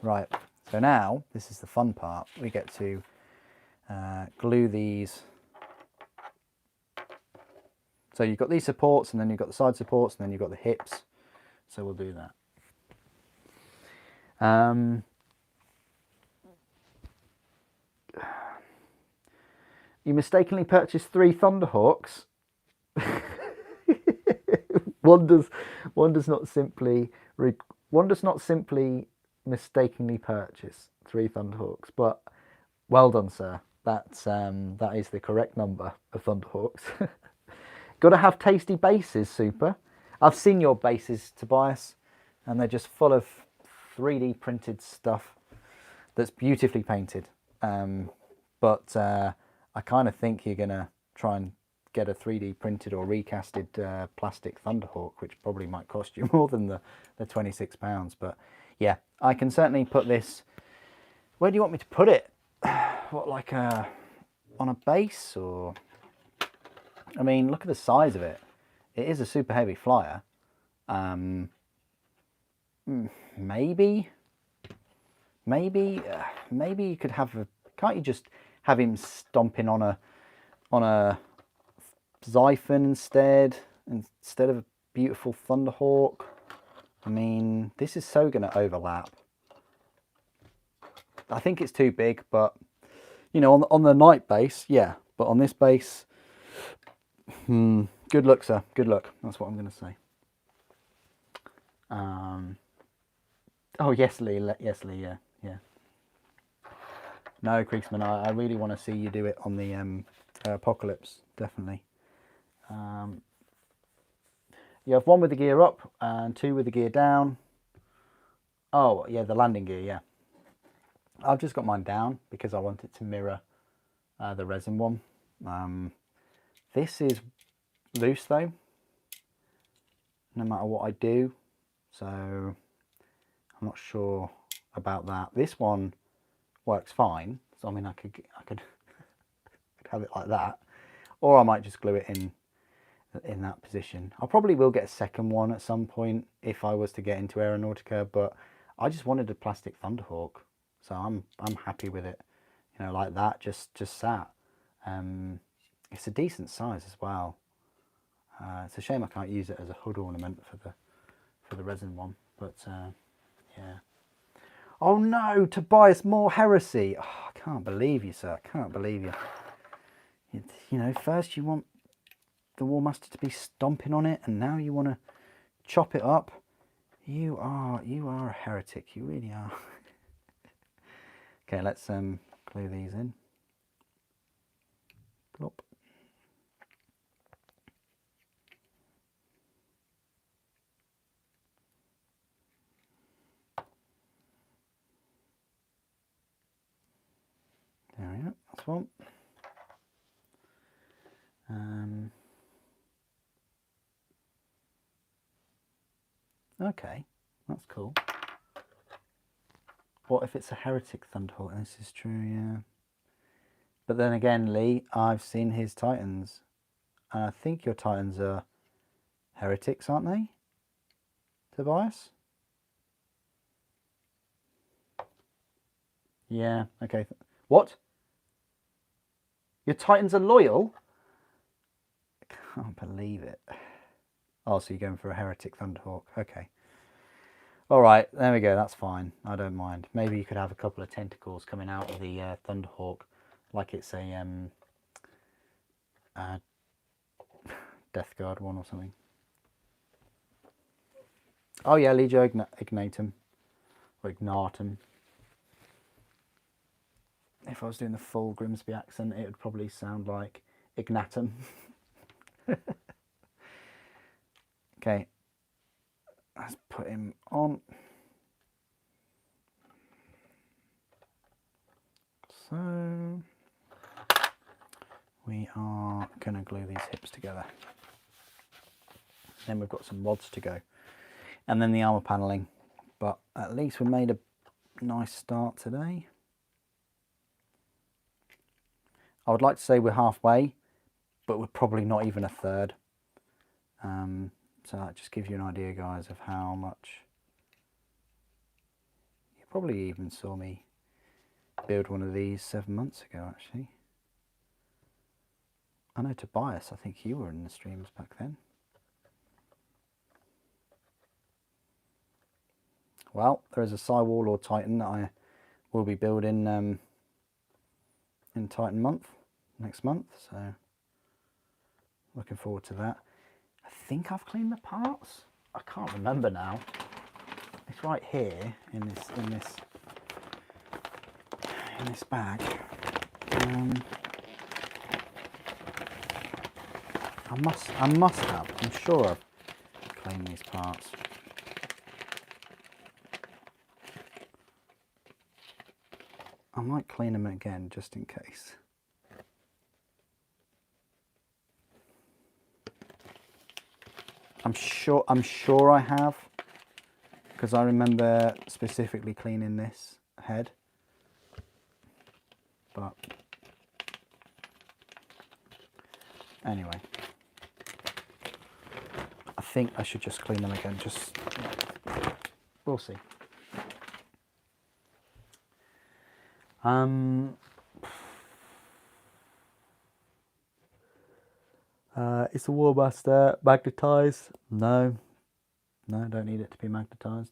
Right, so now this is the fun part. We get to glue these. So you've got these supports, and then you've got the side supports, and then you've got the hips. So we'll do that. You mistakenly purchased 3 Thunderhawks. One does not simply mistakenly purchase 3 Thunderhawks, but well done, sir. That is the correct number of Thunderhawks. Got to have tasty bases, Super. I've seen your bases, Tobias, and they're just full of 3D printed stuff that's beautifully painted. But I kind of think you're gonna try and get a 3D printed or recasted plastic Thunderhawk, which probably might cost you more than the £26. But yeah, I can certainly put this. Where do you want me to put it? What, like on a base, or? I mean, look at the size of it. It is a super heavy flyer. Maybe you could have a. Can't you just have him stomping on a Xiphon instead of a beautiful Thunderhawk? I mean, this is so going to overlap. I think it's too big, but you know, on the night base, yeah. But on this base, Good luck, sir. Good luck. That's what I'm going to say. Oh, yes, Lee. Yes, Lee. Yeah, yeah. No, Kriegsman, I really want to see you do it on the Apocalypse, definitely. You have 1 with the gear up and 2 with the gear down. Oh, yeah, the landing gear, yeah. I've just got mine down because I want it to mirror the resin one. This is loose though, no matter what I do, so I'm not sure about that. This one works fine, so I mean I could have it like that, or I might just glue it in that position. I probably will get a second one at some point if I was to get into Aeronautica, but I just wanted a plastic Thunderhawk, so I'm happy with it, you know, like that, just sat. It's a decent size as well. It's a shame I can't use it as a hood ornament for the resin one, but yeah. Oh no, Tobias, more heresy. Oh, I can't believe you, sir. I can't believe you. You know, first you want the Warmaster to be stomping on it, and now you want to chop it up. You are a heretic. You really are. Okay, let's glue these in. Plop. There we go. That's one. Okay, that's cool. What if it's a heretic Thunderhawk? This is true, yeah. But then again, Lee, I've seen his Titans. And I think your Titans are heretics, aren't they? Tobias? Yeah, okay. What? Your Titans are loyal? I can't believe it. Oh, so you're going for a heretic Thunderhawk. Okay. Alright, there we go. That's fine. I don't mind. Maybe you could have a couple of tentacles coming out of the Thunderhawk, like it's a Death Guard one or something. Oh yeah, Legio Ignatum. Or Ignatum. If I was doing the full Grimsby accent, it would probably sound like Ignatum. Okay, let's put him on. So we are going to glue these hips together. Then we've got some rods to go, and then the armour panelling. But at least we made a nice start today. I would like to say we're halfway, but we're probably not even a third. So that just gives you an idea, guys, of how much. You probably even saw me build one of these 7 months ago, actually. I know Tobias, I think you were in the streams back then. Well, there is a Psy Warlord Titan that I will be building in Titan month, next month, so looking forward to that. I think I've cleaned the parts. I can't remember now. It's right here in this bag. I must have. I'm sure I've cleaned these parts. I might clean them again just in case. I'm sure I have, because I remember specifically cleaning this head. But anyway, I think I should just clean them again. Just we'll see. Is the Warmaster magnetised? No, don't need it to be magnetised.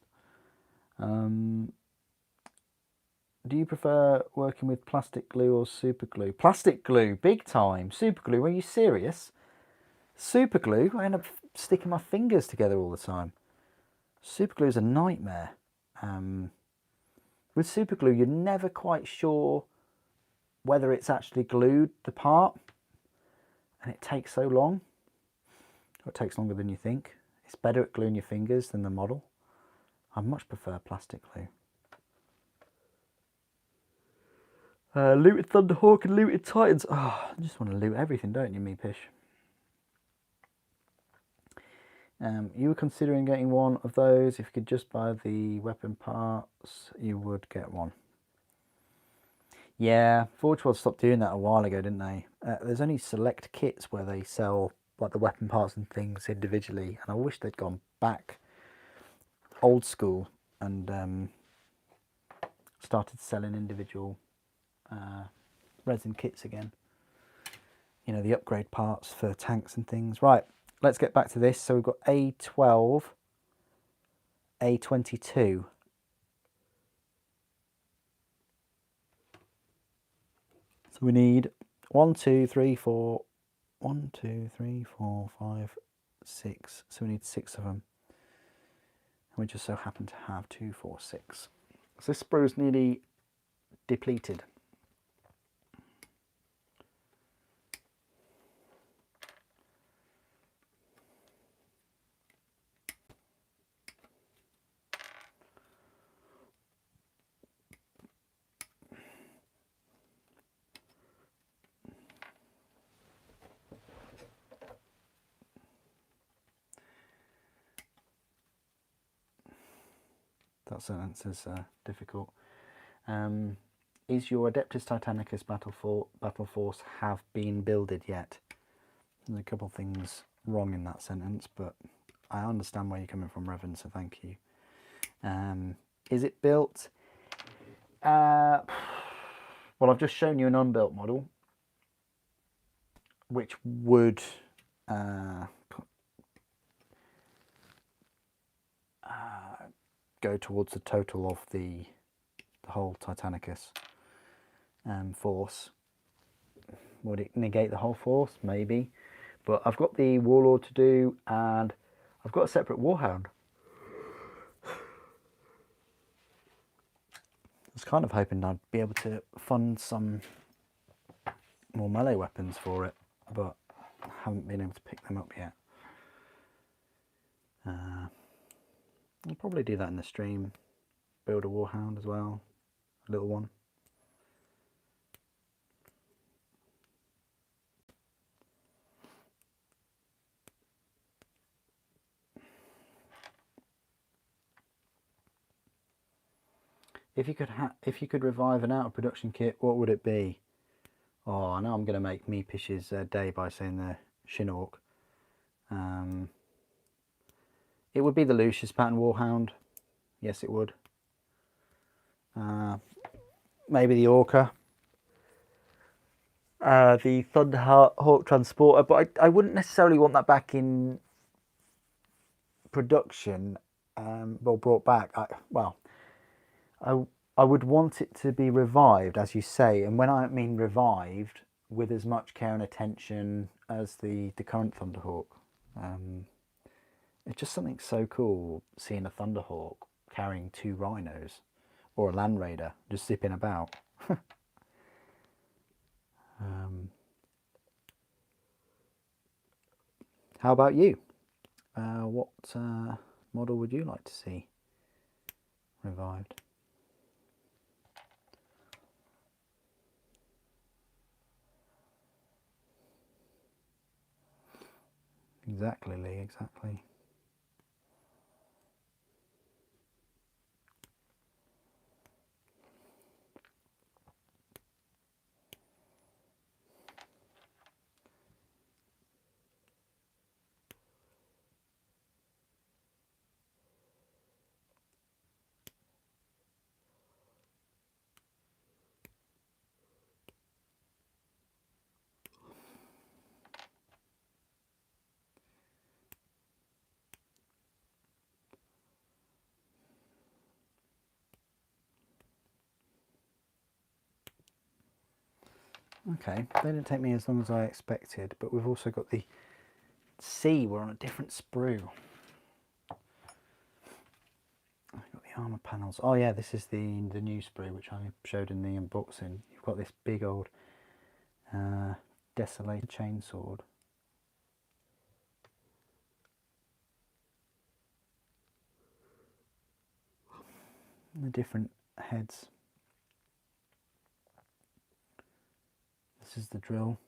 Do you prefer working with plastic glue or super glue? Plastic glue, big time. Super glue, are you serious? Super glue, I end up sticking my fingers together all the time. Super glue is a nightmare. With super glue, you're never quite sure whether it's actually glued the part, and it takes so long. It takes longer than you think. It's better at gluing your fingers than the model. I much prefer plastic glue. Looted Thunderhawk and looted Titans. Oh, I just want to loot everything, don't you, Meepish? You were considering getting one of those. If you could just buy the weapon parts, you would get one. Yeah, Forge World stopped doing that a while ago, didn't they? There's only select kits where they sell like the weapon parts and things individually, and I wish they'd gone back old school and started selling individual resin kits again. You know, the upgrade parts for tanks and things. Right, let's get back to this. So we've got A12, A22. So we need 1, 2, 3, 4, 1, 2, 3, 4, 5, 6. So we need 6 of them. And we just so happen to have 2, 4, 6. So this sprue is nearly depleted. That sentence is difficult. Is your Adeptus Titanicus battle force have been builded yet? There's a couple of things wrong in that sentence, but I understand where you're coming from, Revan, so thank you. Is it built? Well, I've just shown you an unbuilt model, which would go towards the total of the whole Titanicus force. Would it negate the whole force? Maybe. But I've got the Warlord to do, and I've got a separate Warhound. I was kind of hoping I'd be able to fund some more melee weapons for it, but I haven't been able to pick them up yet. I'll probably do that in the stream. Build a Warhound as well, a little one. If you could revive an out of production kit, what would it be? Oh, I know I'm going to make Meepish's day by saying the Shinnhawk. It would be the Lucius pattern Warhound. Yes, it would. Maybe the Orca. The Thunderhawk Transporter, but I wouldn't necessarily want that back in production, or brought back. I would want it to be revived, as you say, and when I mean revived, with as much care and attention as the current Thunderhawk. It's just something so cool seeing a Thunderhawk carrying 2 rhinos, or a Land Raider just zipping about. How about you? What model would you like to see revived? Exactly, Lee, exactly. Okay, they didn't take me as long as I expected, but we've also got the see we're on a different sprue. I've got the armour panels. Oh yeah, this is the new sprue which I showed in the unboxing. You've got this big old Desolated chainsword. The different heads. This is the drill.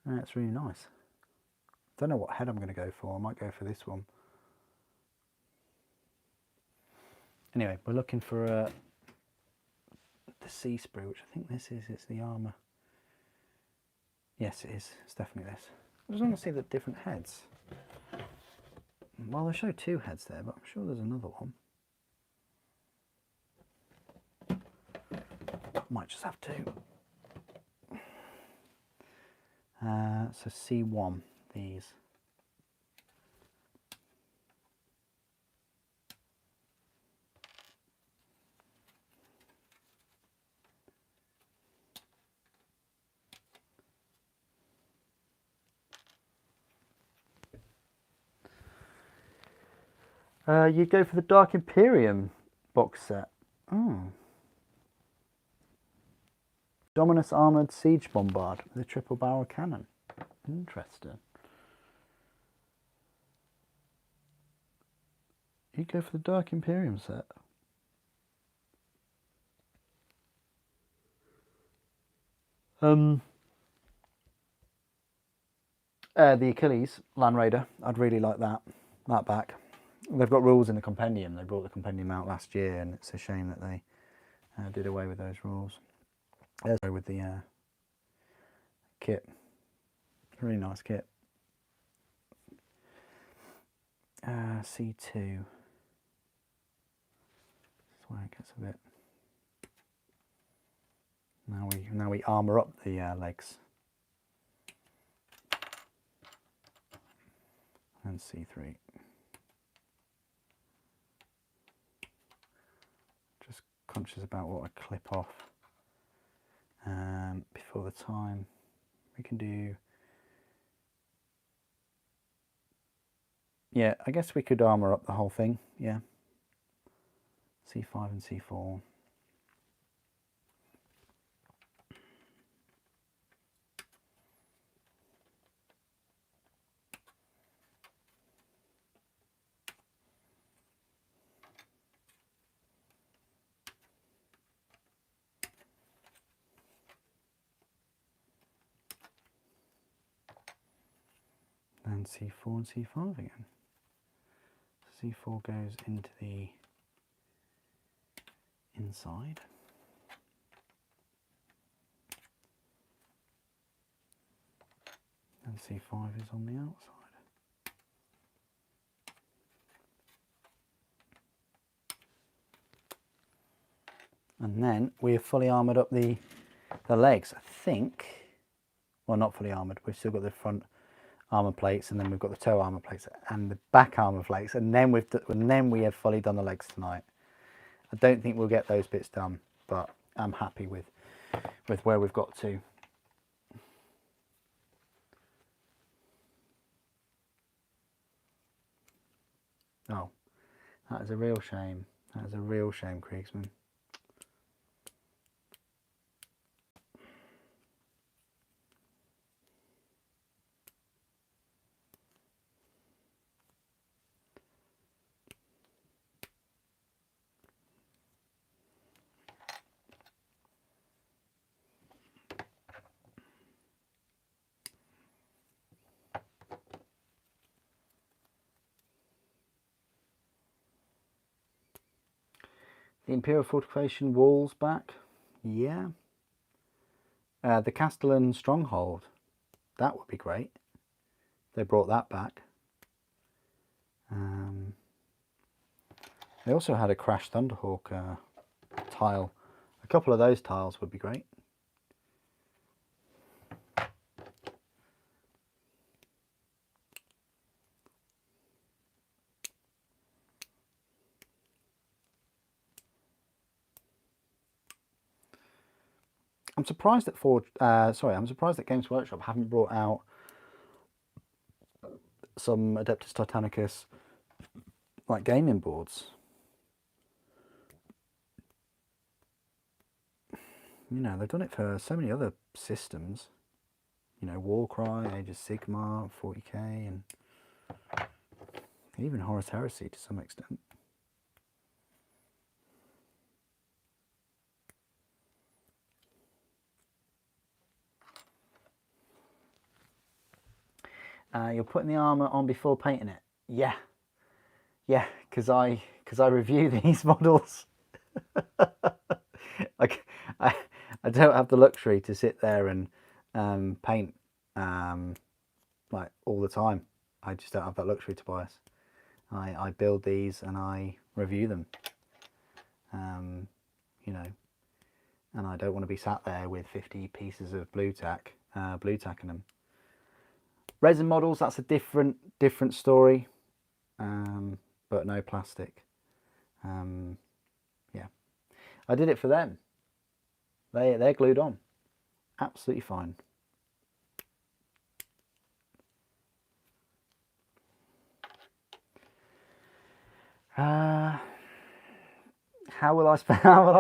That's really nice. Don't know what head I'm going to go for. I might go for this one. Anyway, we're looking for the C sprue, which I think this is. It's the armour. Yes, it is. It's definitely this. I just want to see the different heads. Well, they show two heads there, but I'm sure there's another one. Might just have two. So C1, these. You go for the Dark Imperium box set. Oh. Dominus Armoured Siege Bombard with a triple barrel cannon. Interesting. You go for the Dark Imperium set. The Achilles Land Raider. I'd really like that back. They've got rules in the compendium. They brought the compendium out last year, and it's a shame that they did away with those rules. With the kit. Really nice kit. C2. That's where it gets a bit. Now we armour up the legs. And C3. Just conscious about what I clip off before the time. We can do. Yeah, I guess we could armour up the whole thing, yeah. C5 and C4. And C4 and C5 again. C4 goes into the inside. And C5 is on the outside. And then we have fully armoured up the legs, I think. Well, not fully armoured. We've still got the front armour plates, and then we've got the toe armour plates and the back armour plates, and then we have fully done the legs tonight. I don't think we'll get those bits done, but I'm happy with where we've got to. Oh, that is a real shame. That is a real shame, Kriegsman. The Imperial Fortification walls back, yeah. The Castellan Stronghold, that would be great. They brought that back. They also had a Crash Thunderhawk tile. A couple of those tiles would be great. I'm surprised that I'm surprised that Games Workshop haven't brought out some Adeptus Titanicus like gaming boards. You know, they've done it for so many other systems. You know, Warcry, Age of Sigmar, 40k, and even Horus Heresy to some extent. You're putting the armour on before painting it? Yeah. Yeah, because I review these models. Like, I don't have the luxury to sit there and paint like all the time. I just don't have that luxury, Tobias. I build these and I review them. You know, and I don't want to be sat there with 50 pieces of blue tack in them. Resin models, that's a different story, but no plastic. Yeah, I did it for them. They're glued on, absolutely fine. How will I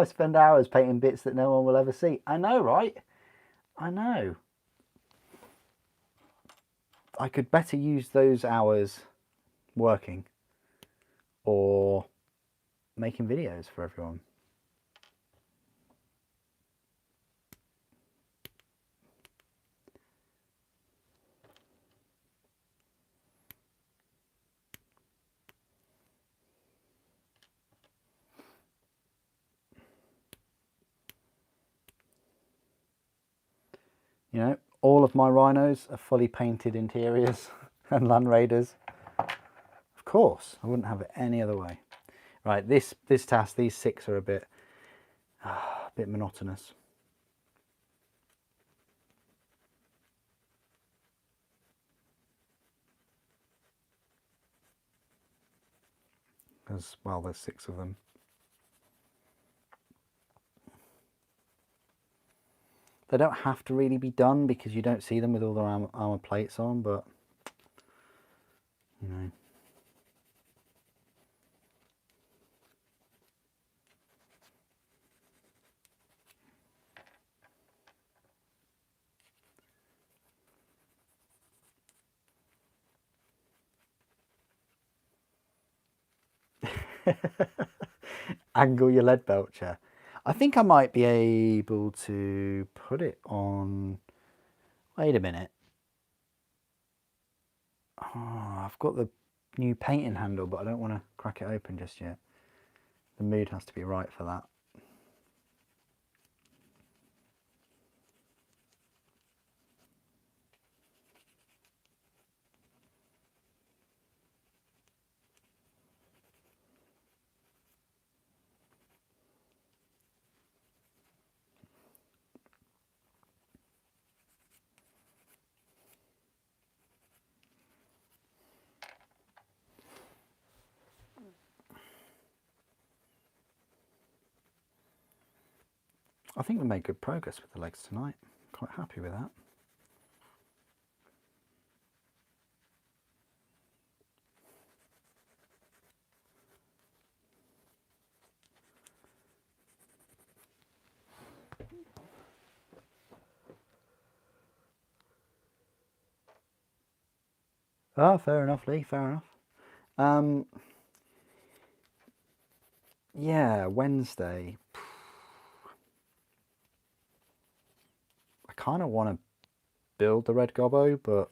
spend hours painting bits that no one will ever see? I know, right? I know. I could better use those hours working or making videos for everyone. You know, all of my rhinos are fully painted interiors and Land Raiders. Of course, I wouldn't have it any other way. Right, this task, these 6 are a bit monotonous. Because, well, there's 6 of them. They don't have to really be done because you don't see them with all their armor plates on, but, you know. Angle your lead belcher. I think I might be able to put it on... Wait a minute. Oh, I've got the new painting handle, but I don't want to crack it open just yet. The mood has to be right for that. I think we made good progress with the legs tonight. Quite happy with that. Ah, fair enough, Lee, fair enough. Yeah, Wednesday. I kind of want to build the red gobbo, but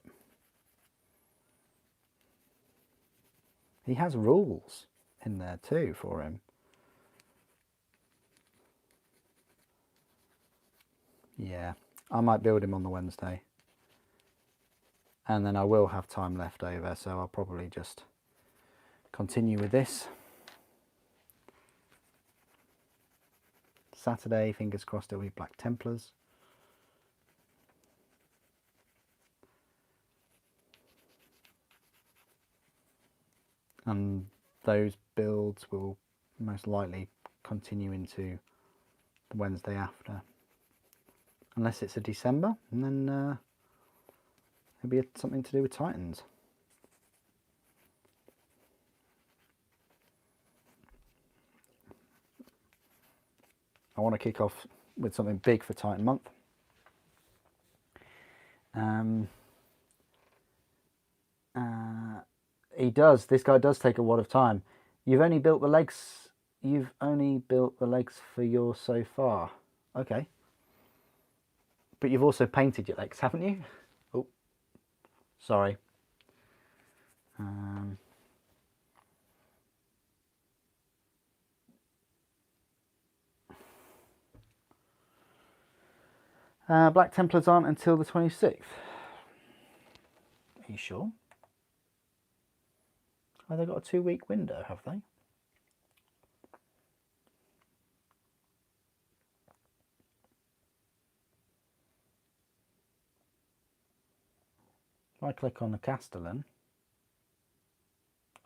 he has rules in there too for him. Yeah, I might build him on the Wednesday. And then I will have time left over, so I'll probably just continue with this. Saturday, fingers crossed, it'll be Black Templars. And those builds will most likely continue into the Wednesday after. unless it's a December, and then it'll be something to do with Titans. I want to kick off with something big for Titan Month. This guy does take a lot of time. You've only built the legs for yours so far. Okay. But you've also painted your legs, haven't you? Oh, sorry. Black Templars aren't until the 26th. Are you sure? Oh, they've got a 2-week window, have they? If I click on the Castellan.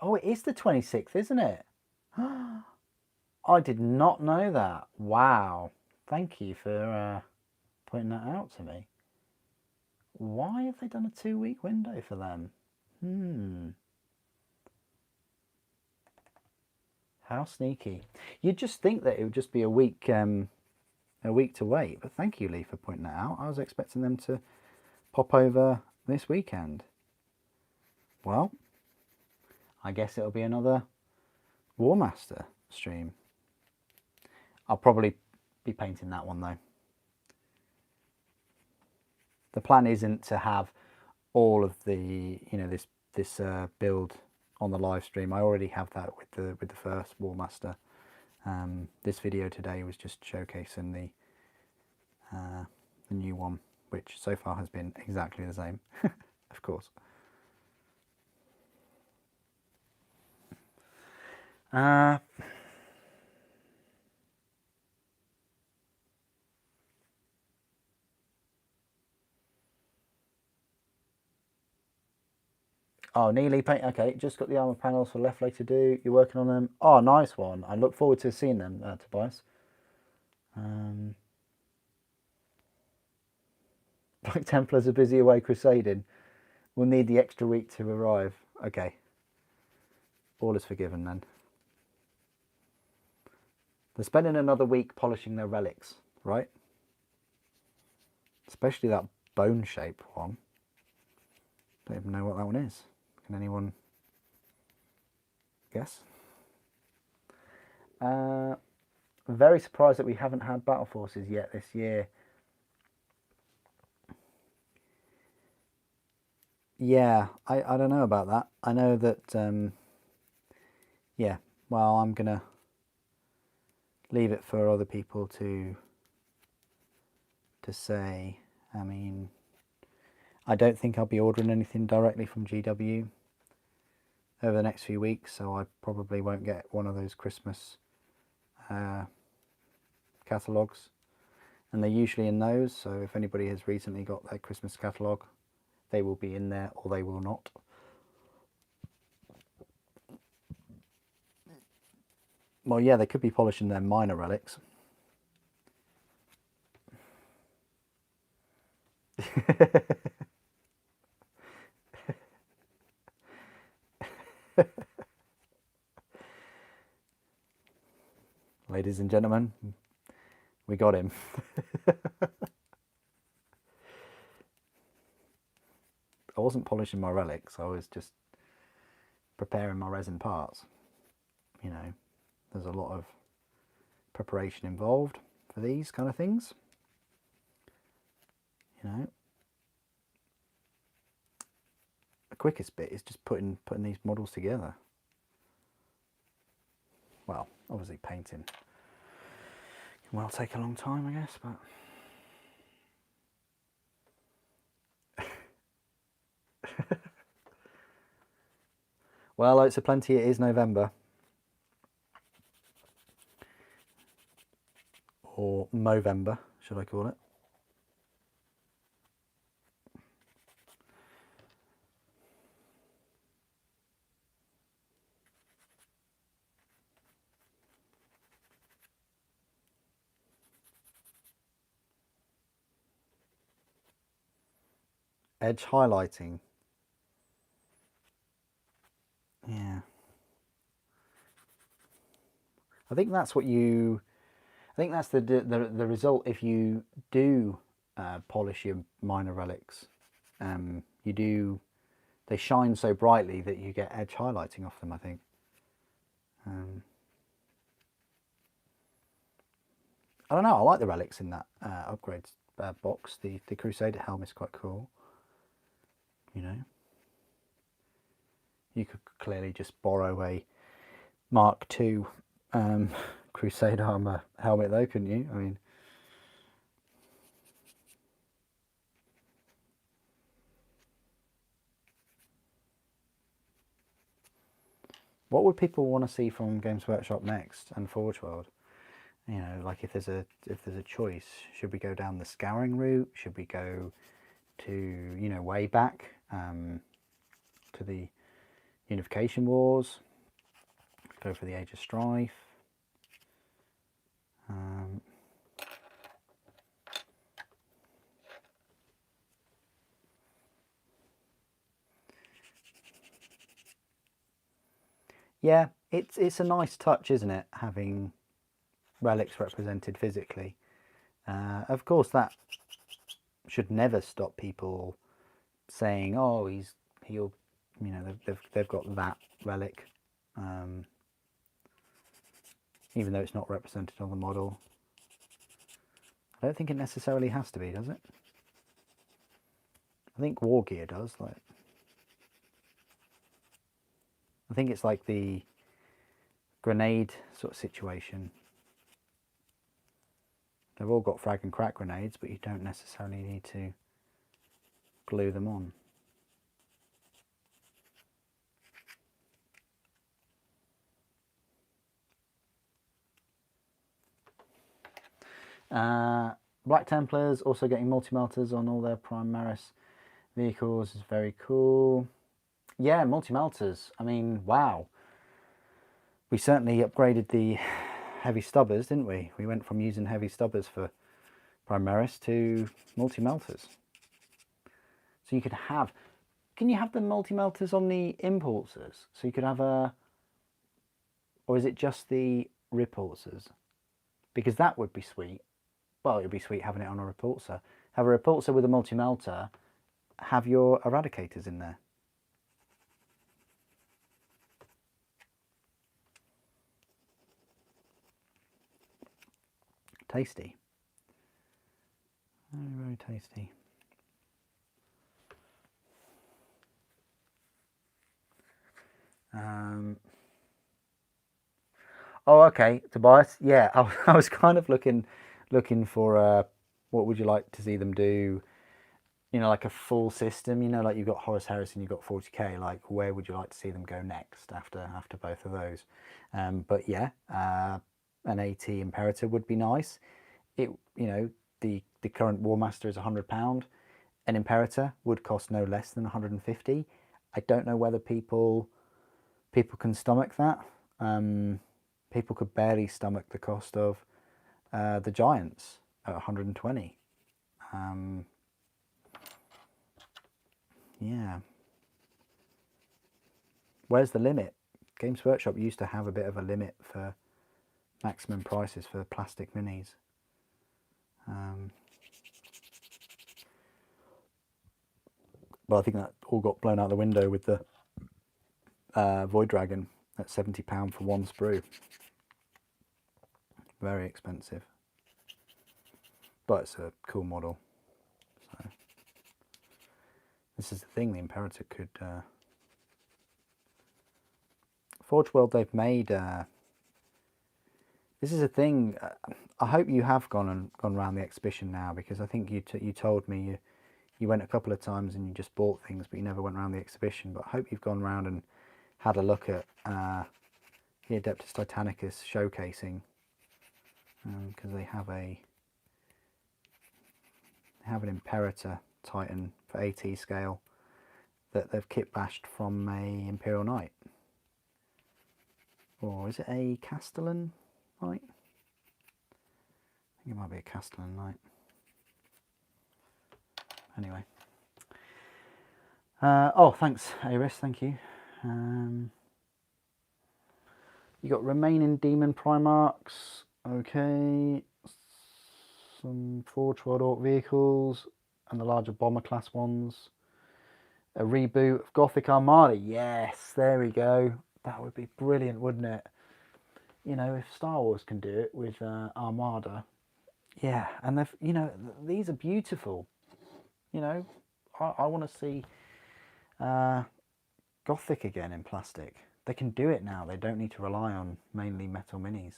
Oh, it is the 26th, isn't it? I did not know that. Wow. Thank you for pointing that out to me. Why have they done a 2-week window for them? How sneaky. You'd just think that it would just be a week to wait, but thank you, Lee, for pointing that out. I was expecting them to pop over this weekend. Well, I guess it'll be another Warmaster stream. I'll probably be painting that one though. The plan isn't to have all of the, this build on the live stream. I already have that with the first Warmaster. This video today was just showcasing the new one, which so far has been exactly the same, of course. Oh, nearly paint. Okay, just got the armor panels for left leg to do. You're working on them. Oh, nice one. I look forward to seeing them, Tobias. Black Templars are busy away crusading. We'll need the extra week to arrive. Okay. All is forgiven then. They're spending another week polishing their relics, right? Especially that bone shape one. Don't even know what that one is. Can anyone guess? Very surprised that we haven't had battle forces yet this year. Yeah, I don't know about that. I know that, yeah, well, I'm going to leave it for other people to say. I mean, I don't think I'll be ordering anything directly from GW over the next few weeks, so I probably won't get one of those Christmas catalogues, and they're usually in those, so if anybody has recently got their Christmas catalogue, they will be in there or they will not. Well, yeah, they could be polishing their minor relics. Ladies and gentlemen, we got him. I wasn't polishing my relics, I was just preparing my resin parts. You know, there's a lot of preparation involved for these kind of things. You know, the quickest bit is just putting these models together. Well, obviously painting can well take a long time, I guess, but well, it's a plenty. It is November, or Movember, should I call it? Edge highlighting. Yeah. I think that's what you... I think that's the result if you do polish your minor relics. You do... They shine so brightly that you get edge highlighting off them, I think. I don't know, I like the relics in that upgrade box. The Crusader helm is quite cool. You know, you could clearly just borrow a Mark II Crusader armor helmet though, couldn't you? I mean, what would people want to see from Games Workshop next and Forge World? You know, like if there's a choice, should we go down the scouring route? Should we go to, you know, way back to the Unification Wars? Go for the Age of Strife. Yeah, it's a nice touch, isn't it, having relics represented physically. Of course, that should never stop people saying, "Oh, he'll," you know, they've got that relic, even though it's not represented on the model. I don't think it necessarily has to be, does it? I think War Gear does. Like, I think it's like the grenade sort of situation. They've all got frag and crack grenades, but you don't necessarily need to glue them on. Black Templars also getting multi-melters on all their Primaris vehicles is very cool. Yeah, multi-melters. I mean, wow. We certainly upgraded the heavy stubbers, didn't we? We went from using heavy stubbers for Primaris to multi-melters. So you could have... Can you have the multi-melters on the impulsors? So you could have a... Or is it just the repulsors? Because that would be sweet. Well, it would be sweet having it on a repulsor. Have a repulsor with a multi-melter. Have your eradicators in there. Tasty. Very, very tasty. Oh, okay, Tobias. Yeah, I was kind of looking for what would you like to see them do? You know, like a full system. You know, like you've got Horus Heresy and you've got 40k. Like, where would you like to see them go next after both of those? But yeah, an AT Imperator would be nice. It, you know, the current Warmaster is £100. An Imperator would cost no less than 150. I don't know whether people can stomach that. People could barely stomach the cost of the Giants at 120. Yeah. Where's the limit? Games Workshop used to have a bit of a limit for maximum prices for plastic minis. But I think that all got blown out the window with the Void Dragon at £70 for one sprue. Very expensive. But it's a cool model. So this is the thing, the Imperator could... Forge World, they've made... this is a thing. I hope you have gone around the exhibition now, because I think you told me you went a couple of times and you just bought things, but you never went around the exhibition. But I hope you've gone around and had a look at the Adeptus Titanicus showcasing, because they have an Imperator Titan for AT scale that they've kit bashed from a Imperial Knight. Or is it a Castellan Knight? I think it might be a Castellan Knight. Anyway, Oh, thanks, Aris. Thank you. You got remaining demon Primarchs. Okay. Some Forge World Orc vehicles and the larger bomber class ones. A reboot of Gothic Armada. Yes, there we go. That would be brilliant, wouldn't it? You know, if Star Wars can do it with Armada. Yeah, and they've, you know, these are beautiful. You know, I want to see Gothic again in plastic. They can do it now. They don't need to rely on mainly metal minis.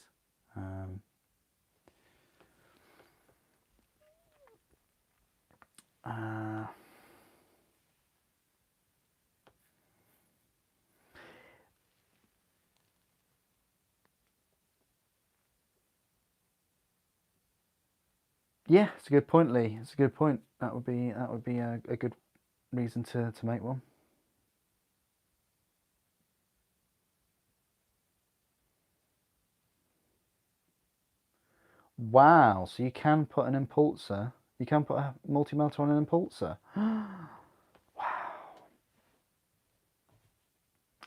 Yeah, it's a good point, Lee. It's a good point. That would be a good reason to make one. Wow, so you can put an impulsor. You can put a multi-melter on an impulsor. Wow.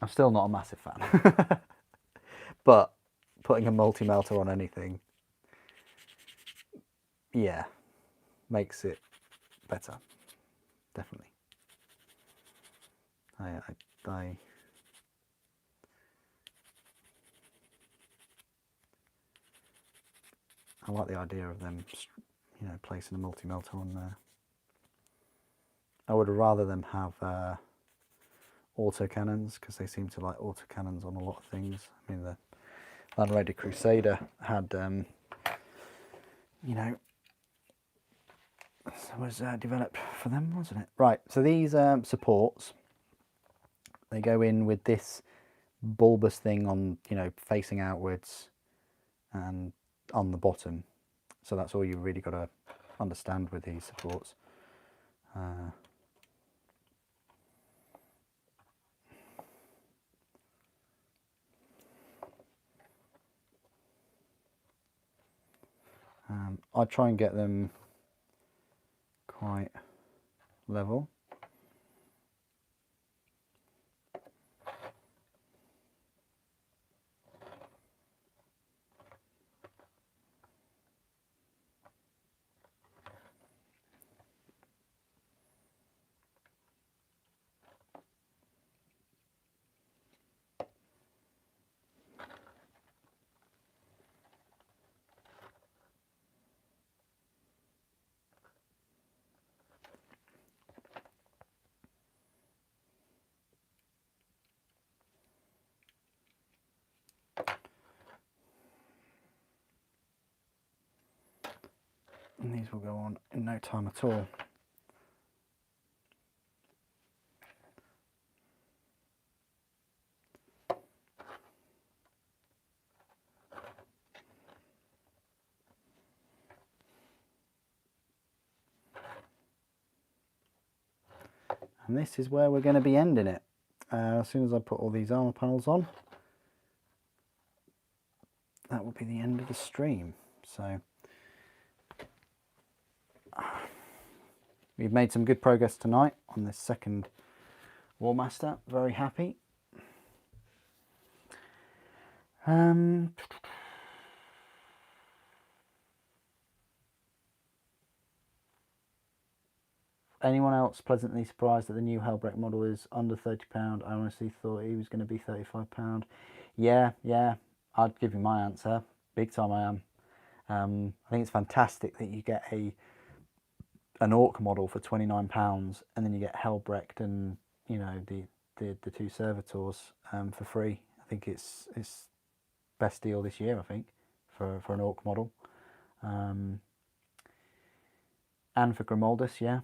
I'm still not a massive fan. But putting a multi-melter on anything, yeah, makes it better. Definitely. I like the idea of them, you know, placing a multi-melter on there. I would rather them have autocannons, because they seem to like autocannons on a lot of things. I mean, the Land Raider Crusader had, you know, was developed for them, wasn't it? Right, so these supports, they go in with this bulbous thing on, you know, facing outwards and on the bottom. So that's all you've really got to understand with these supports. I try and get them quite level. And these will go on in no time at all. And this is where we're going to be ending it. As soon as I put all these armor panels on, that will be the end of the stream. So we've made some good progress tonight on this second Warmaster. Very happy. Anyone else pleasantly surprised that the new Hellbreak model is under £30? I honestly thought he was going to be £35. Yeah, I'd give you my answer. Big time I am. I think it's fantastic that you get an Orc model for £29, and then you get Hellbrecht and, you know, the two servitors for free. I think it's best deal this year, I think, for an Orc model. And for Grimoldus, yeah.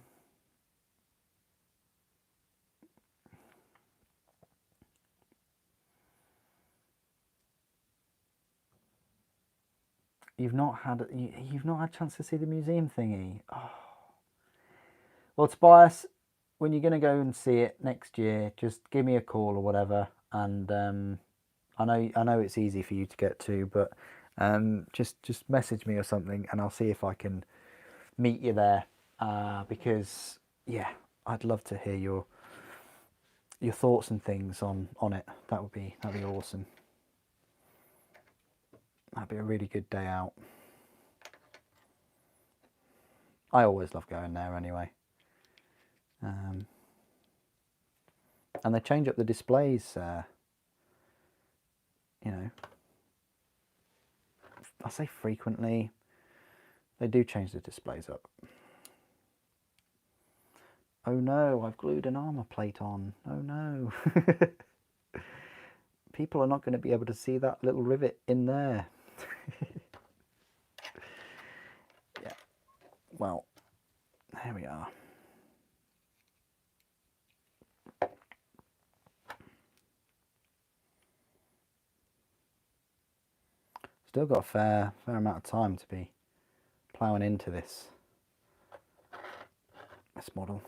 You've not had a chance to see the museum thingy. Oh. Well, Tobias, when you're going to go and see it next year, just give me a call or whatever. And I know it's easy for you to get to, but just message me or something, and I'll see if I can meet you there. Because yeah, I'd love to hear your thoughts and things on it. That'd be awesome. That'd be a really good day out. I always love going there anyway. And they change up the displays, you know, I say frequently, they do change the displays up. Oh no, I've glued an armor plate on. Oh no. People are not going to be able to see that little rivet in there. Yeah, well, there we are. Still got a fair amount of time to be ploughing into this model.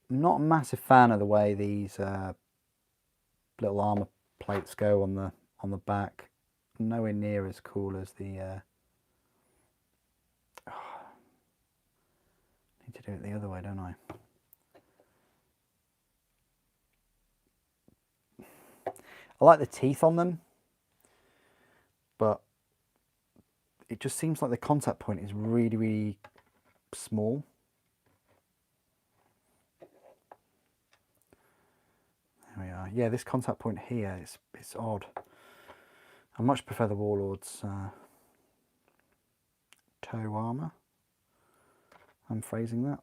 I'm not a massive fan of the way these little armor plates go on the back. Nowhere near as cool as the need to do it the other way, don't I? I like the teeth on them, but it just seems like the contact point is really, really small. There we are. Yeah, this contact point here it's odd. I much prefer the Warlord's toe armour. I'm phrasing that.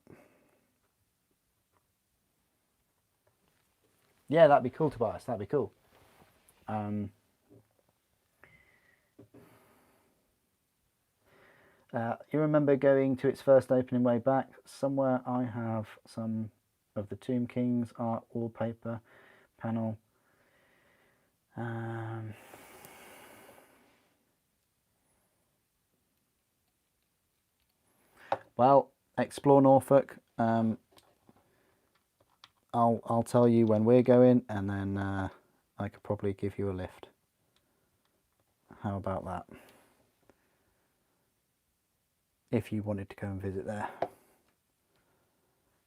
Yeah, that'd be cool, Tobias. That'd be cool. You remember going to its first opening way back? Somewhere I have some of the Tomb King's art wallpaper panel. Well, explore Norfolk. I'll tell you when we're going, and then I could probably give you a lift. How about that? If you wanted to go and visit there,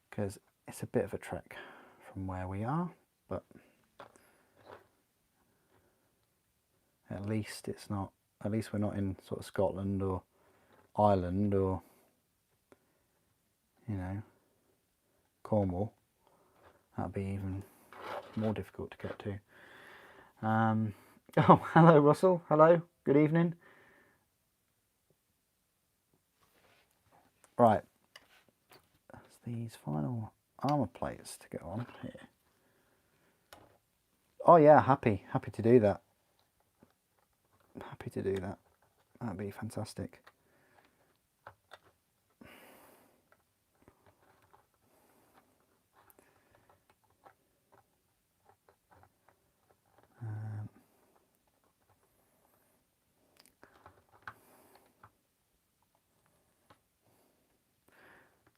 because it's a bit of a trek from where we are, but at least it's not. At least we're not in sort of Scotland or Ireland or, you know, Cornwall. That'd be even more difficult to get to. Oh, hello, Russell. Hello. Good evening. Right. That's these final armor plates to go on here. Oh yeah, happy to do that. Happy to do that. That'd be fantastic.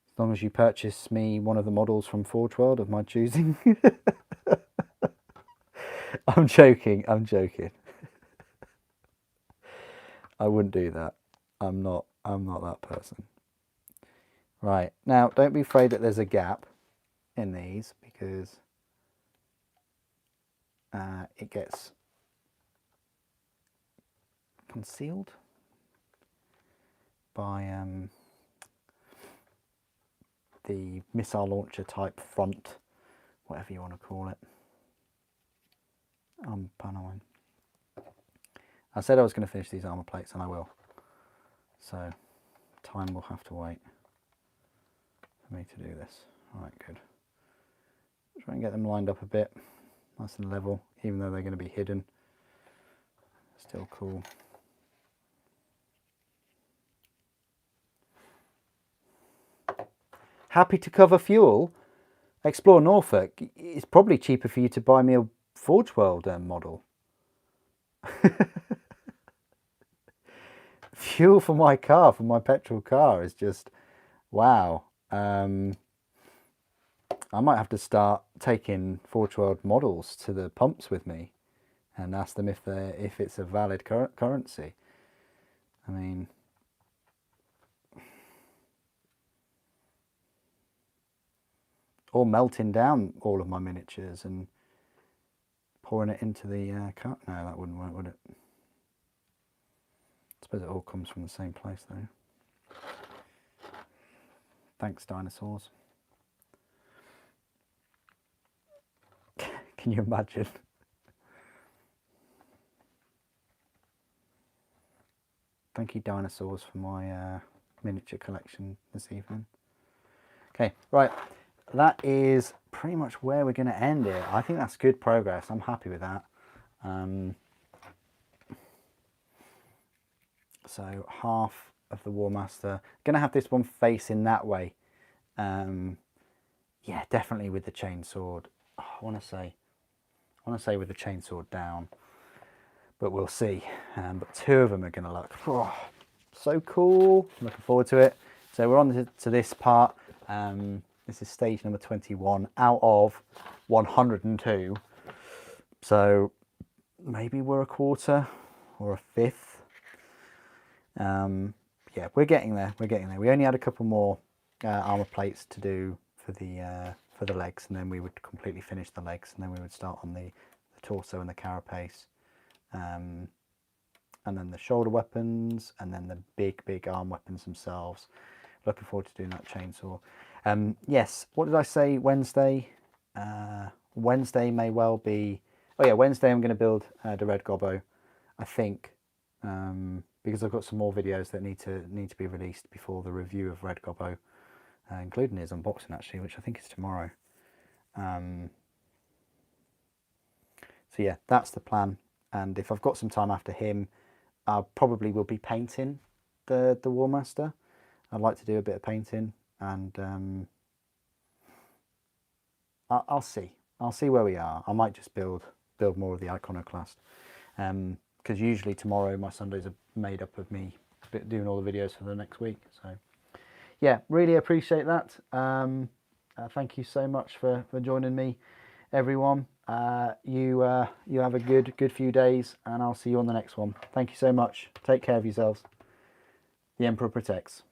As long as you purchase me one of the models from Forge World of my choosing. I'm joking. I wouldn't do that. I'm not that person. Right, now don't be afraid that there's a gap in these, because it gets concealed by the missile launcher type front, whatever you want to call it. I'm paneling. I said I was going to finish these armor plates, and I will. So time will have to wait for me to do this. All right, good. Try and get them lined up a bit, nice and level, even though they're going to be hidden. Still cool. Happy to cover fuel. Explore Norfolk. It's probably cheaper for you to buy me a Forge World model. Fuel for my car, for my petrol car, is just wow. I might have to start taking Forge World models to the pumps with me and ask them if it's a valid currency. I mean, or melting down all of my miniatures and pouring it into the cup. No, that wouldn't work, would it? I suppose it all comes from the same place though. Thanks, dinosaurs. Can you imagine? Thank you, dinosaurs, for my miniature collection this evening. Okay, right. That is pretty much where we're going to end it. I think that's good progress. I'm happy with that. So half of the Warmaster. Going to have this one facing that way. Yeah, definitely with the chainsword. Oh, I want to say with the chainsword down, but we'll see. But two of them are going to look so cool. I'm looking forward to it. So we're on to this part. This is stage number 21 out of 102. So maybe we're a quarter or a fifth. Yeah, we're getting there. We're getting there. We only had a couple more armor plates to do for the legs, and then we would completely finish the legs, and then we would start on the torso and the carapace, and then the shoulder weapons, and then the big arm weapons themselves. Looking forward to doing that chainsaw. Yes, what did I say? Wednesday? Wednesday may well be... Oh yeah, Wednesday I'm going to build the Red Gobbo, I think, because I've got some more videos that need to be released before the review of Red Gobbo, including his unboxing actually, which I think is tomorrow. So yeah, that's the plan. And if I've got some time after him, I probably will be painting the Warmaster. I'd like to do a bit of painting, and I'll see. I'll see where we are. I might just build more of the Iconoclast, because usually tomorrow my Sundays are made up of me doing all the videos for the next week. So yeah, really appreciate that. Thank you so much for joining me, everyone. You have a good few days, and I'll see you on the next one. Thank you so much. Take care of yourselves. The Emperor protects.